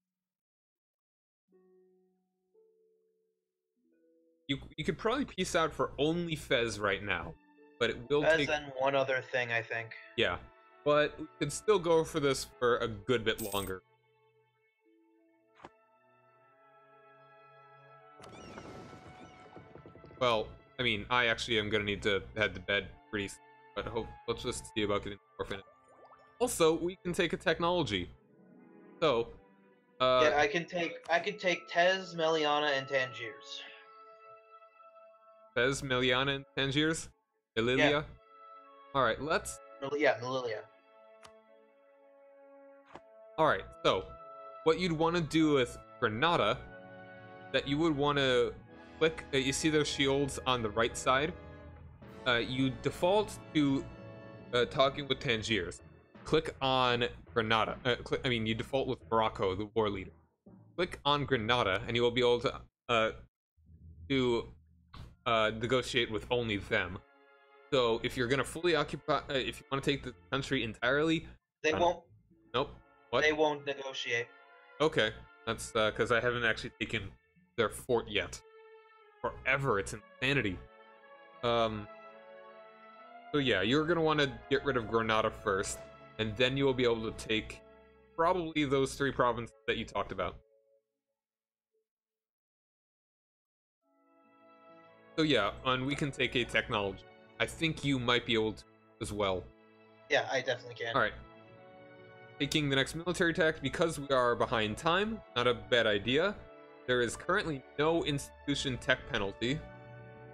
You could probably peace out for only Fez right now. But it will Fez take... and one other thing, I think. Yeah. But we could still go for this for a good bit longer. Well, I mean, I actually am gonna need to head to bed pretty soon, but let's just see about getting more finished. Also, we can take a technology. So, Yeah, I can take Tez, Meliana, and Tangiers. Fez, Meliana, and Tangiers? Melilla? Yeah. Alright, let's... Yeah, Melilla. Alright, so, what you'd want to do with Granada, that you would want to click... you see those shields on the right side? You default to talking with Tangiers. Click on Granada. You default with Morocco, the war leader. Click on Granada, and you will be able to negotiate with only them. So if you're gonna fully occupy, if you want to take the country entirely, They won't. Nope. What? They won't negotiate. Okay, that's because I haven't actually taken their fort yet. Forever, it's insanity. So yeah, you're gonna want to get rid of Granada first, and then you will be able to take probably those 3 provinces that you talked about. So yeah, and we can take a technology. I think you might be able to as well. Yeah, I definitely can. Alright. Taking the next military attack, because we are behind time, not a bad idea. There is currently no institution tech penalty,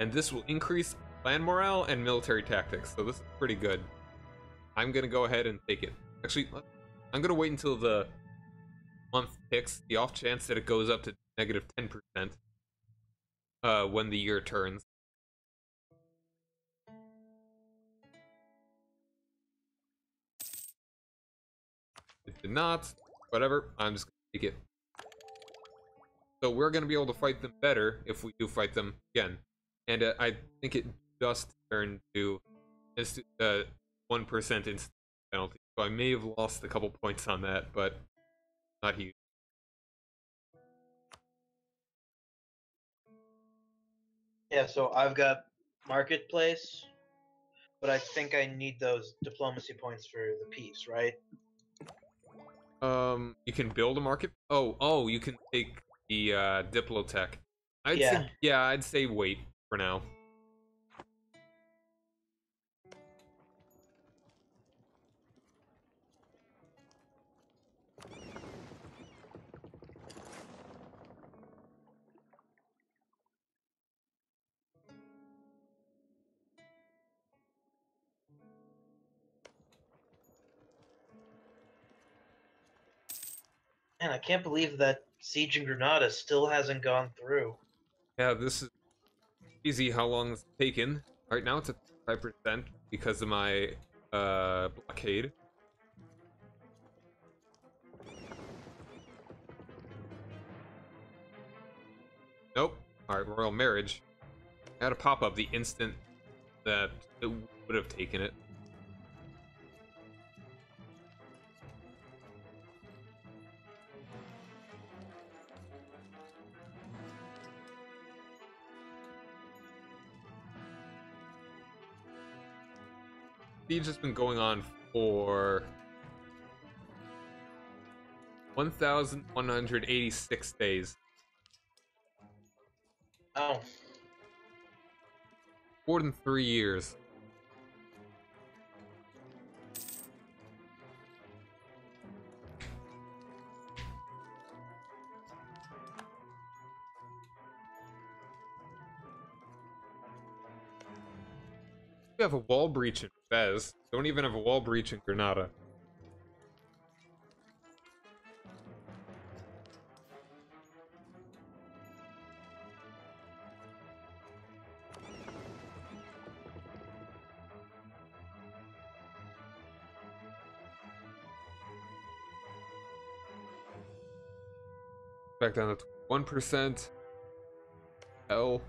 and this will increase land morale and military tactics, so this is pretty good. I'm gonna go ahead and take it. Actually, I'm gonna wait until the month ticks, the off chance that it goes up to negative 10%. When the year turns. It did not. Whatever. I'm just gonna take it. So we're gonna be able to fight them better if we do fight them again. And I think it just turned to 1% instant penalty. So I may have lost a couple points on that, but not huge. Yeah, so I've got marketplace, but I think I need those diplomacy points for the peace, right? You can build a market. Oh, you can take the Diplotech. Yeah. I'd say wait for now. Man, I can't believe that siege in Granada still hasn't gone through. Yeah, this is easy how long it's taken. Right now it's at 5% because of my blockade. Nope. Alright, royal marriage. I had a pop-up the instant that it would have taken it. Siege has been going on for 1,186 days. Oh. More than 3 years. We have a wall breach in Fez. Don't even have a wall breach in Granada. Back down to 1%. Hell.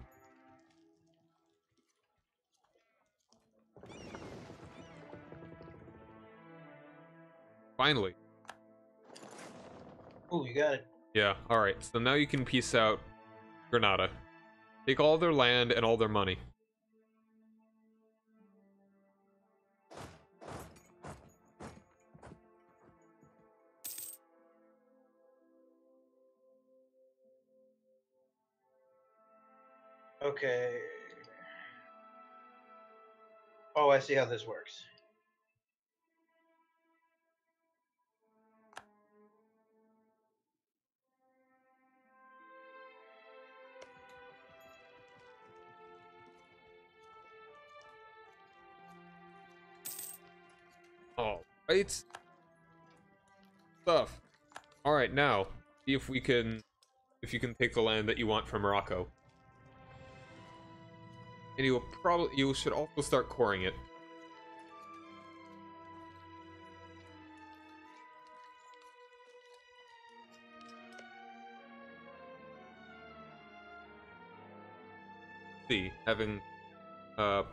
Finally. Ooh, you got it. Yeah, alright. So now you can peace out Granada. Take all their land and all their money. Okay. Oh, I see how this works. Alright. Stuff. Alright, now, see if we can... if you can take the land that you want from Morocco. And you should also start coring it. See, having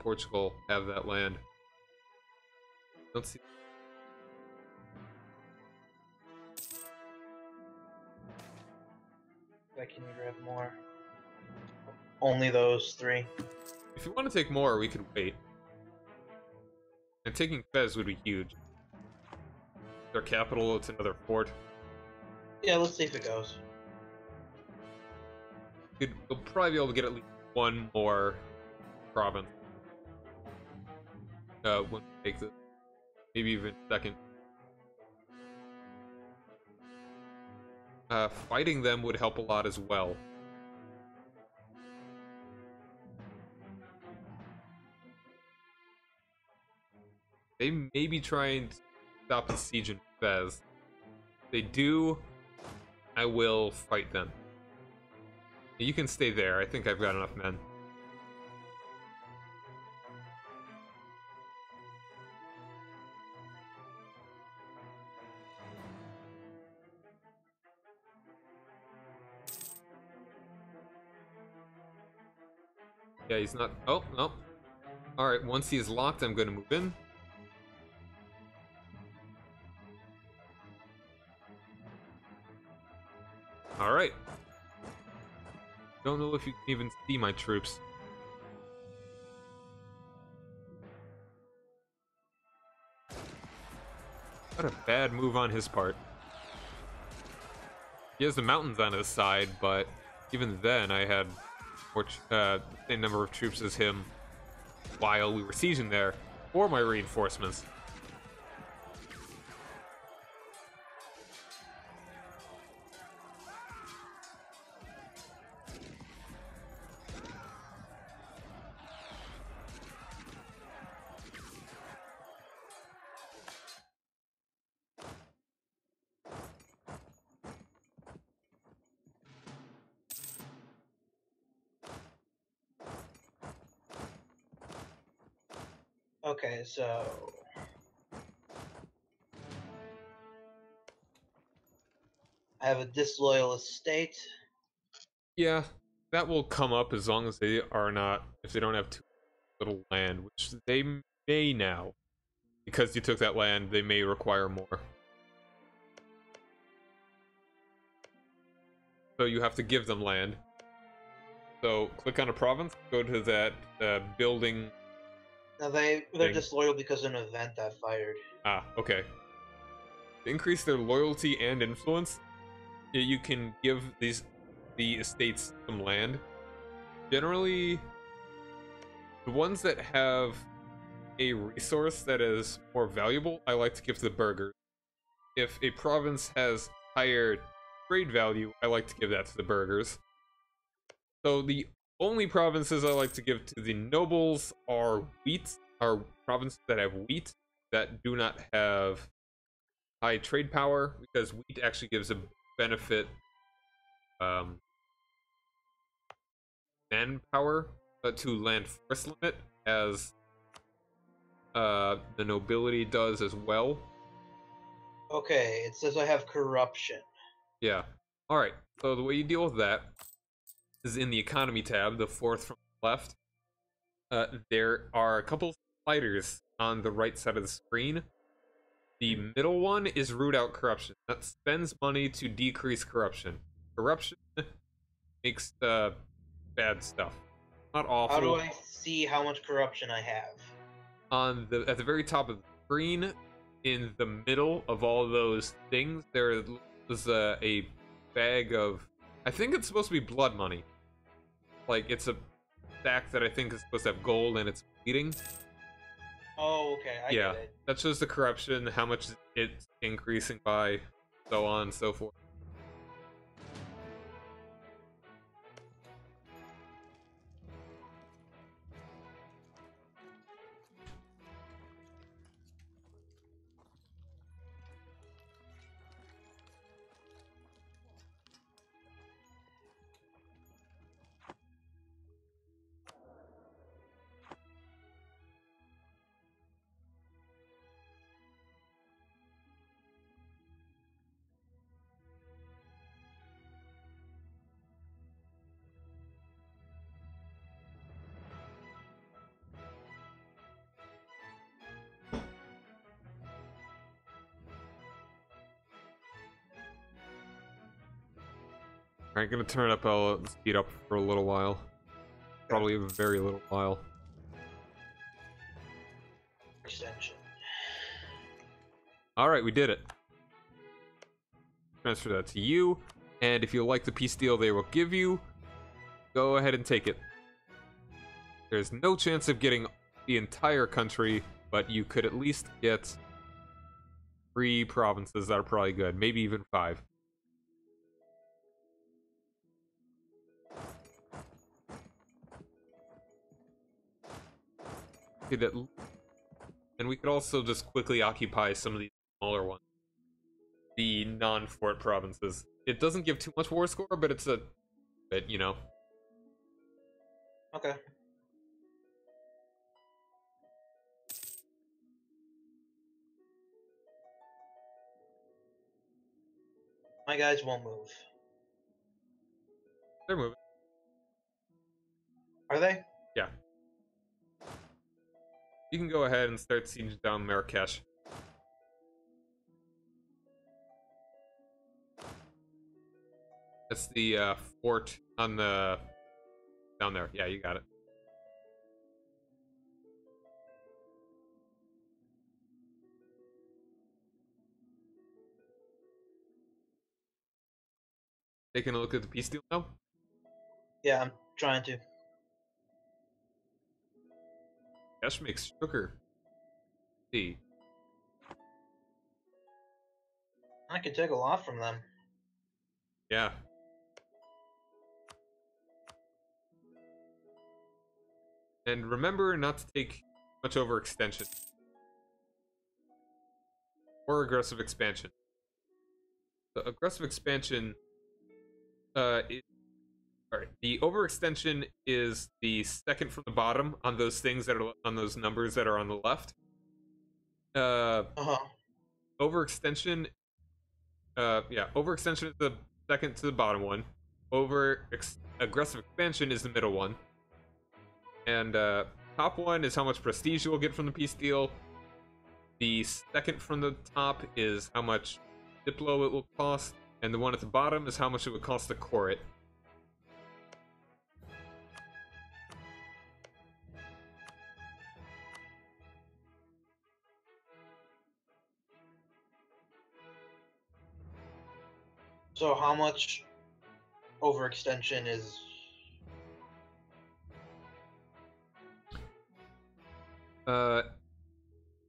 Portugal have that land. Let's see. I can grab more. Only those 3. If you want to take more, we could wait. And taking Fez would be huge. Their capital, it's another fort. Yeah, let's see if it goes. You'll probably be able to get at least one more province. When we take this. Maybe even second. Fighting them would help a lot as well. They may be trying to stop the siege in Fez. If they do, I will fight them. You can stay there. I think I've got enough men. Yeah, he's not... Oh, no. Alright, once he is locked, I'm going to move in. Alright. Don't know if you can even see my troops. What a bad move on his part. He has the mountains on his side, but even then I had more the same number of troops as him while we were sieging there for my reinforcements. Okay, so... I have a disloyal estate. Yeah, that will come up as long as they are not, if they don't have too little land, which they may now. Because you took that land, they may require more. So you have to give them land. So click on a province, go to that building. Now they're disloyal because of an event that fired. Ah, okay. To increase their loyalty and influence, you can give the estates some land. Generally, the ones that have a resource that is more valuable, I like to give to the burghers. If a province has higher trade value, I like to give that to the burghers. So the only provinces I like to give to the nobles are provinces that have wheat that do not have high trade power, because wheat actually gives a benefit manpower to land force limit, as the nobility does as well. Okay, it says I have corruption. Yeah. Alright, so the way you deal with that is in the economy tab, the fourth from the left. There are a couple sliders on the right side of the screen. The middle one is root out corruption. That spends money to decrease corruption. Corruption makes bad stuff. Not awful. How do I see how much corruption I have? At the very top of the screen, in the middle of all those things, there is a bag of, I think it's supposed to be blood money. Like, it's a stack that I think is supposed to have gold and it's bleeding. Oh, okay, I get it. That shows the corruption, how much it's increasing by, so on and so forth. Alright, gonna turn up speed up for a little while. Probably a very little while. Extension. Alright, we did it. Transfer that to you, and if you like the peace deal they will give you, go ahead and take it. There's no chance of getting the entire country, but you could at least get 3 provinces that are probably good, maybe even 5. And we could also just quickly occupy some of these smaller ones. The non-fort provinces. It doesn't give too much war score, but it's a bit, you know. Okay. My guys won't move. They're moving. Are they? Yeah. You can go ahead and start sieging down Marrakesh. That's the fort on the down there. Yeah, you got it. Taking a look at the peace deal now? Yeah, I'm trying to. Cash makes sugar. See. I could take a lot from them. Yeah. And remember not to take much overextension. Or aggressive expansion. The aggressive expansion alright, the overextension is the second from the bottom on those things that are on those numbers that are on the left. Overextension overextension is the second to the bottom one. Aggressive expansion is the middle one. And top one is how much prestige you will get from the peace deal. The second from the top is how much Diplo it will cost, and the one at the bottom is how much it would cost to core it. So how much overextension is...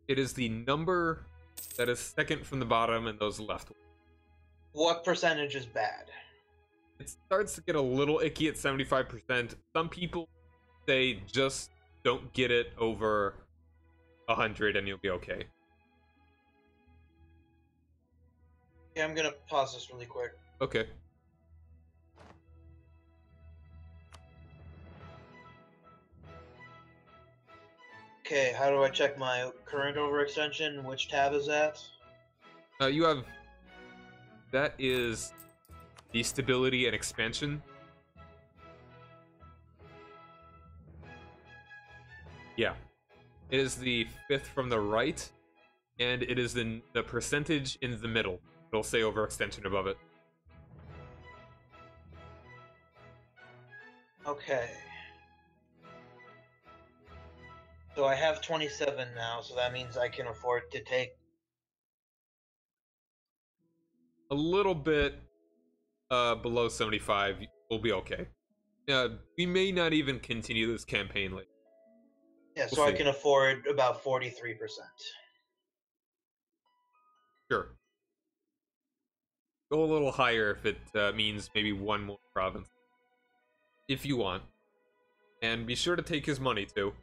It is the number that is second from the bottom and those left. What percentage is bad? It starts to get a little icky at 75%. Some people say just don't get it over 100 and you'll be okay. Yeah, I'm gonna pause this really quick. Okay. Okay, how do I check my current overextension? Which tab is that? You have... That is the stability and expansion. Yeah. It is the fifth from the right, and it is the percentage in the middle. It'll say overextension above it. Okay. So I have 27 now, so that means I can afford to take... A little bit below 75 will be okay. We may not even continue this campaign later. Yeah, so We'll I see. can afford about 43%. Sure. Go a little higher if it means maybe one more province. If you want. And be sure to take his money, too.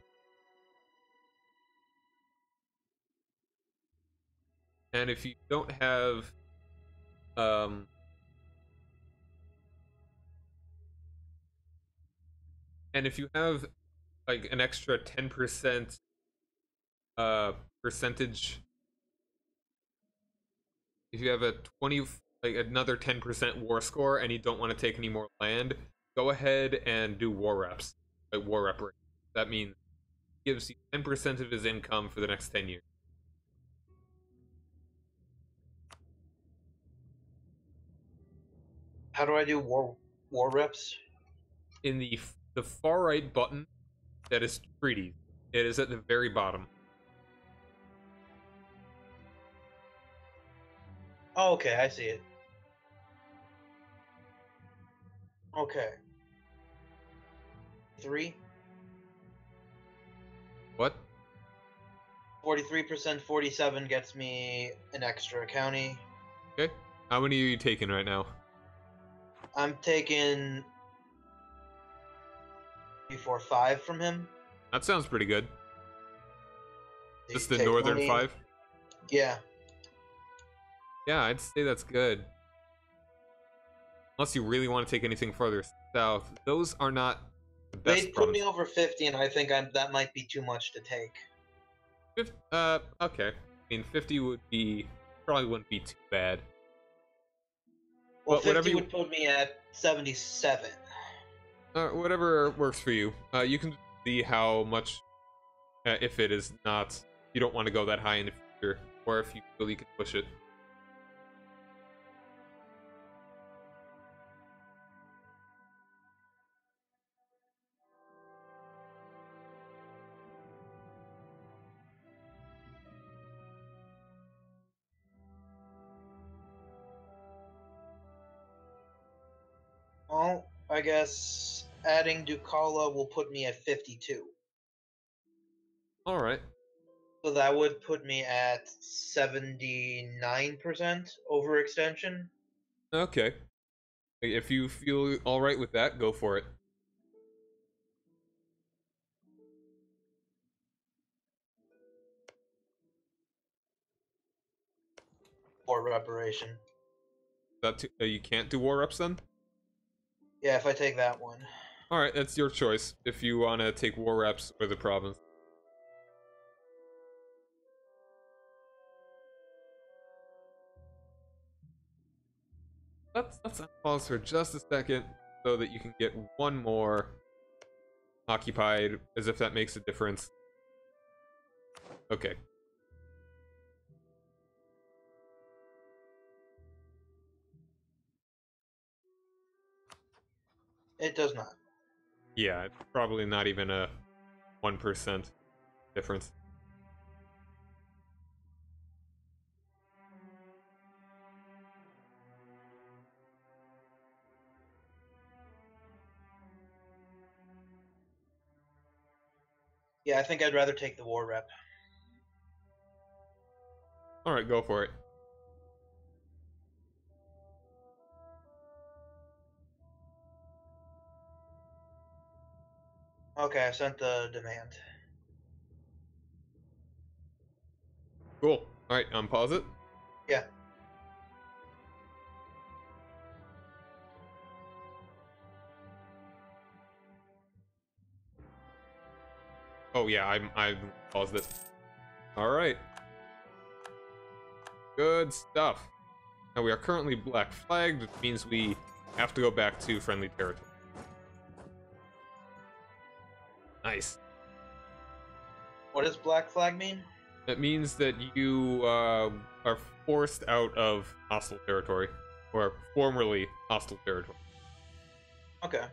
And if you don't have... and if you have, like, an extra 10% percentage... If you have a 20... like, another 10% war score and you don't want to take any more land, go ahead and do war reps. Like, war reparations. That means he gives you 10% of his income for the next 10 years. How do I do war reps? In the far right button, that is treaties. It is at the very bottom. Oh, okay, I see it. Okay. 3? What? 43%, 47 gets me an extra county. Okay. How many are you taking right now? I'm taking 3, 4, 5 from him. That sounds pretty good. Just the Take northern money. 5? Yeah. Yeah, I'd say that's good. Unless you really want to take anything further south. Those are not the best They'd put me provinces. over 50, and I think that might be too much to take. Okay. I mean, 50 would be... probably wouldn't be too bad. Well, But 50 would put me at 77. Whatever works for you. You can see how much... if it is not... You don't want to go that high in the future. Or if you feel you can push it. Well, I guess adding Ducala will put me at 52. Alright. So that would put me at 79% overextension. Okay. If you feel alright with that, go for it. Or reparation. You can't do war reps then? Yeah, if I take that one. Alright, that's your choice. If you want to take war reps or the province. Let's pause for just a second so that you can get one more occupied, as if that makes a difference. Okay. It does not. Yeah, it's probably not even a 1% difference. Yeah, I think I'd rather take the war rep. Alright, go for it. Okay, I sent the demand. Cool. Alright, unpause it. Yeah. Oh yeah, I paused it. Alright. Good stuff. Now we are currently black flagged, which means we have to go back to friendly territory. Nice. What does black flag mean? That means that you are forced out of hostile territory, or formerly hostile territory. Okay.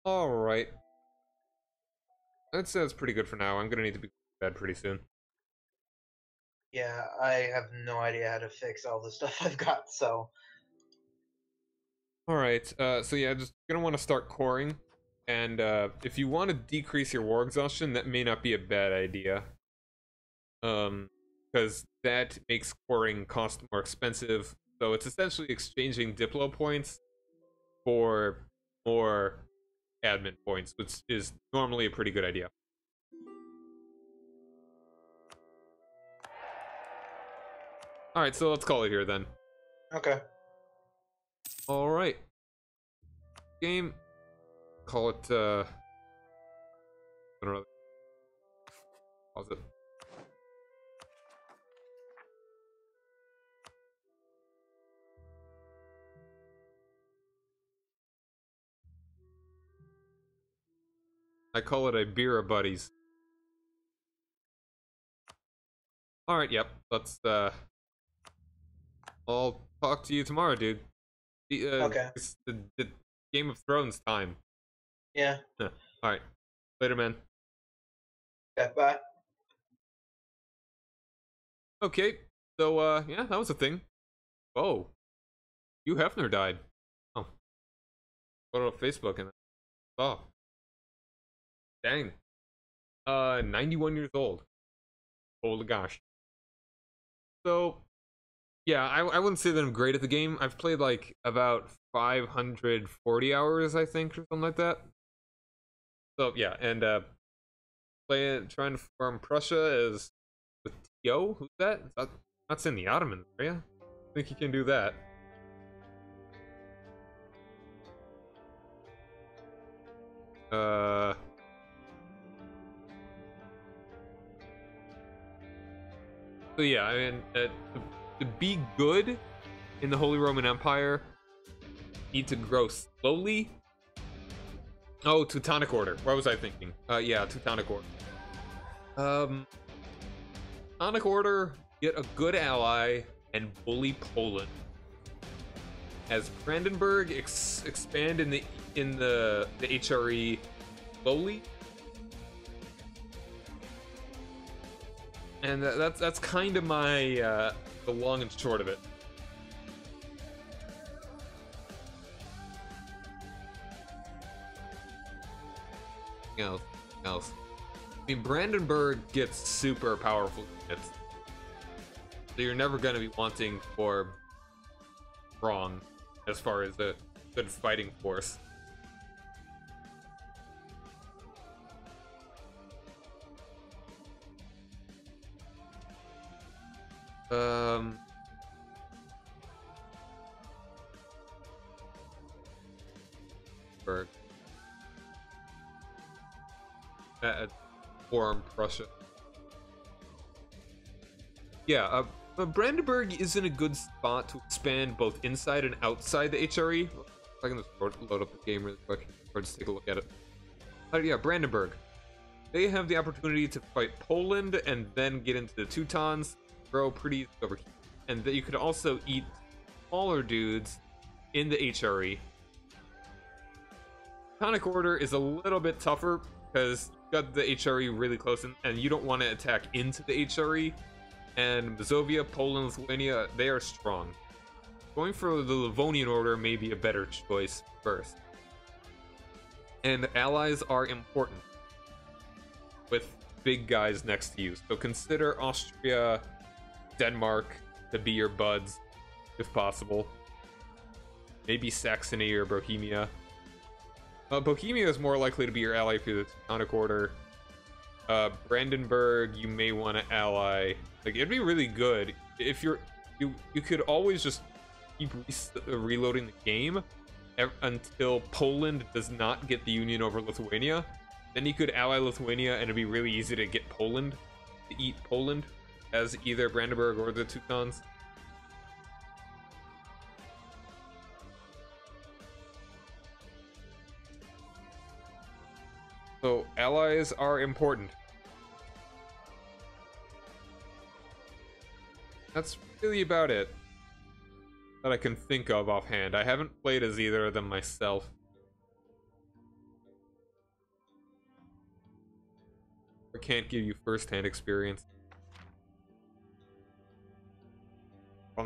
Alright. That sounds pretty good for now. I'm gonna need to be to bed pretty soon. Yeah, I have no idea how to fix all the stuff I've got, so... Alright, so yeah, just gonna want to start coring. And if you want to decrease your war exhaustion, that may not be a bad idea. Because that makes coring cost more expensive. So it's essentially exchanging Diplo points for more admin points, which is normally a pretty good idea. Alright, so let's call it here then. Okay. Alright. Game. Call it, I don't know. Pause it. I call it Ibera Buddies. Alright, yep. Let's, I'll talk to you tomorrow, dude. Okay. It's the Game of Thrones time. Yeah. Alright. Later, man. Okay, bye. Okay. So, yeah, that was a thing. Oh. Hugh Hefner died. Oh. Go to Facebook and... Oh. Dang. 91 years old. Holy gosh. So, yeah, I wouldn't say that I'm great at the game. I've played like about 540 hours, I think, or something like that. So yeah, and trying to farm Prussia is with Yo. Who's that? That's in the Ottoman area. I think you can do that. So yeah, I mean, to be good in the Holy Roman Empire, you need to grow slowly. Oh, Teutonic Order. What was I thinking? Yeah, Teutonic Order. Teutonic Order, get a good ally and bully Poland. As Brandenburg expand in the HRE slowly. And that's kind of my the long and short of it. Else. I mean, Brandenburg gets super powerful units, so you're never going to be wanting for wrong as far as a good fighting force. Berg. form Prussia. Yeah, Brandenburg is in a good spot to expand both inside and outside the HRE. I can just load up the game really quick, or just take a look at it. Yeah, Brandenburg. They have the opportunity to fight Poland and then get into the Teutons, grow pretty easy over here. And that you could also eat smaller dudes in the HRE. Teutonic Order is a little bit tougher because you've got the HRE really close in, and you don't want to attack into the HRE. And Mazovia, Poland, Lithuania, they are strong. Going for the Livonian Order may be a better choice first. And allies are important with big guys next to you. So consider Austria, Denmark to be your buds, if possible. Maybe Saxony or Bohemia. Bohemia is more likely to be your ally through the Teutonic Order. Brandenburg, you may want to ally. Like, it'd be really good if you could always just keep reloading the game until Poland does not get the union over Lithuania. Then you could ally Lithuania, and it'd be really easy to get Poland, to eat Poland as either Brandenburg or the Teutons. So allies are important. That's really about it that I can think of offhand. I haven't played as either of them myself. I can't give you first-hand experience. I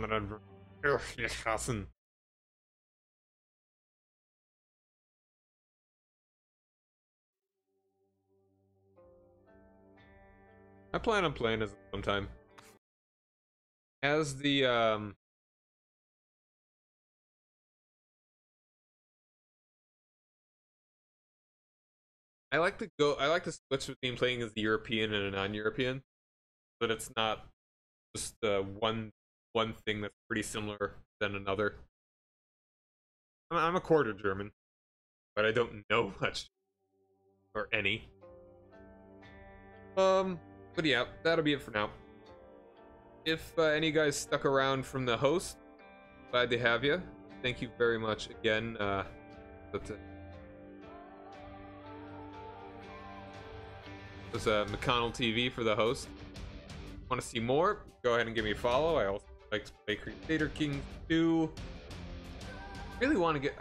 plan on playing as sometime. As the I like to switch between playing as the European and a non-European, but it's not just one thing that's pretty similar than another. I'm a quarter German, but I don't know much or any. But yeah, that'll be it for now. If any guys stuck around from the host, glad to have you. Thank you very much again. That's it. This is McConnell TV for the host. Want to see more? Go ahead and give me a follow. I also like to play Crusader Kings 2. Really want to get.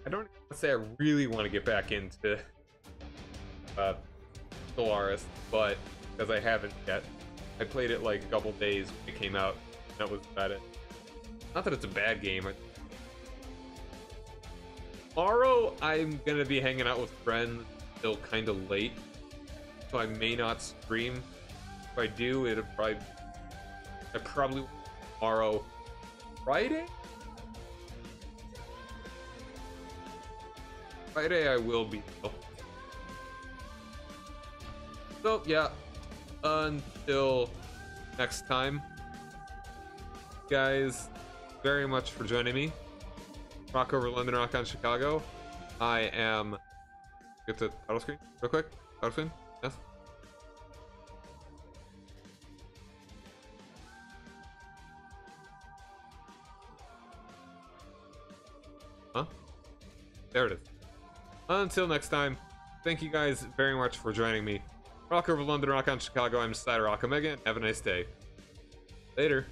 I don't want to say I really want to get back into Stellaris, but because I haven't yet. I played it like a couple days when it came out. That was about it. Not that it's a bad game. Tomorrow, I'm gonna be hanging out with friends till kind of late, so I may not stream. If I do, I probably tomorrow, Friday. Friday, I will be. So yeah. Until next time, guys, very much for joining me. Rock over London, rock on Chicago. I am. Get the title screen real quick. Title screen, yes. Huh? There it is. Until next time, thank you guys very much for joining me. Rock over London, rock on Chicago. I'm Cyrock Omega. Have a nice day. Later.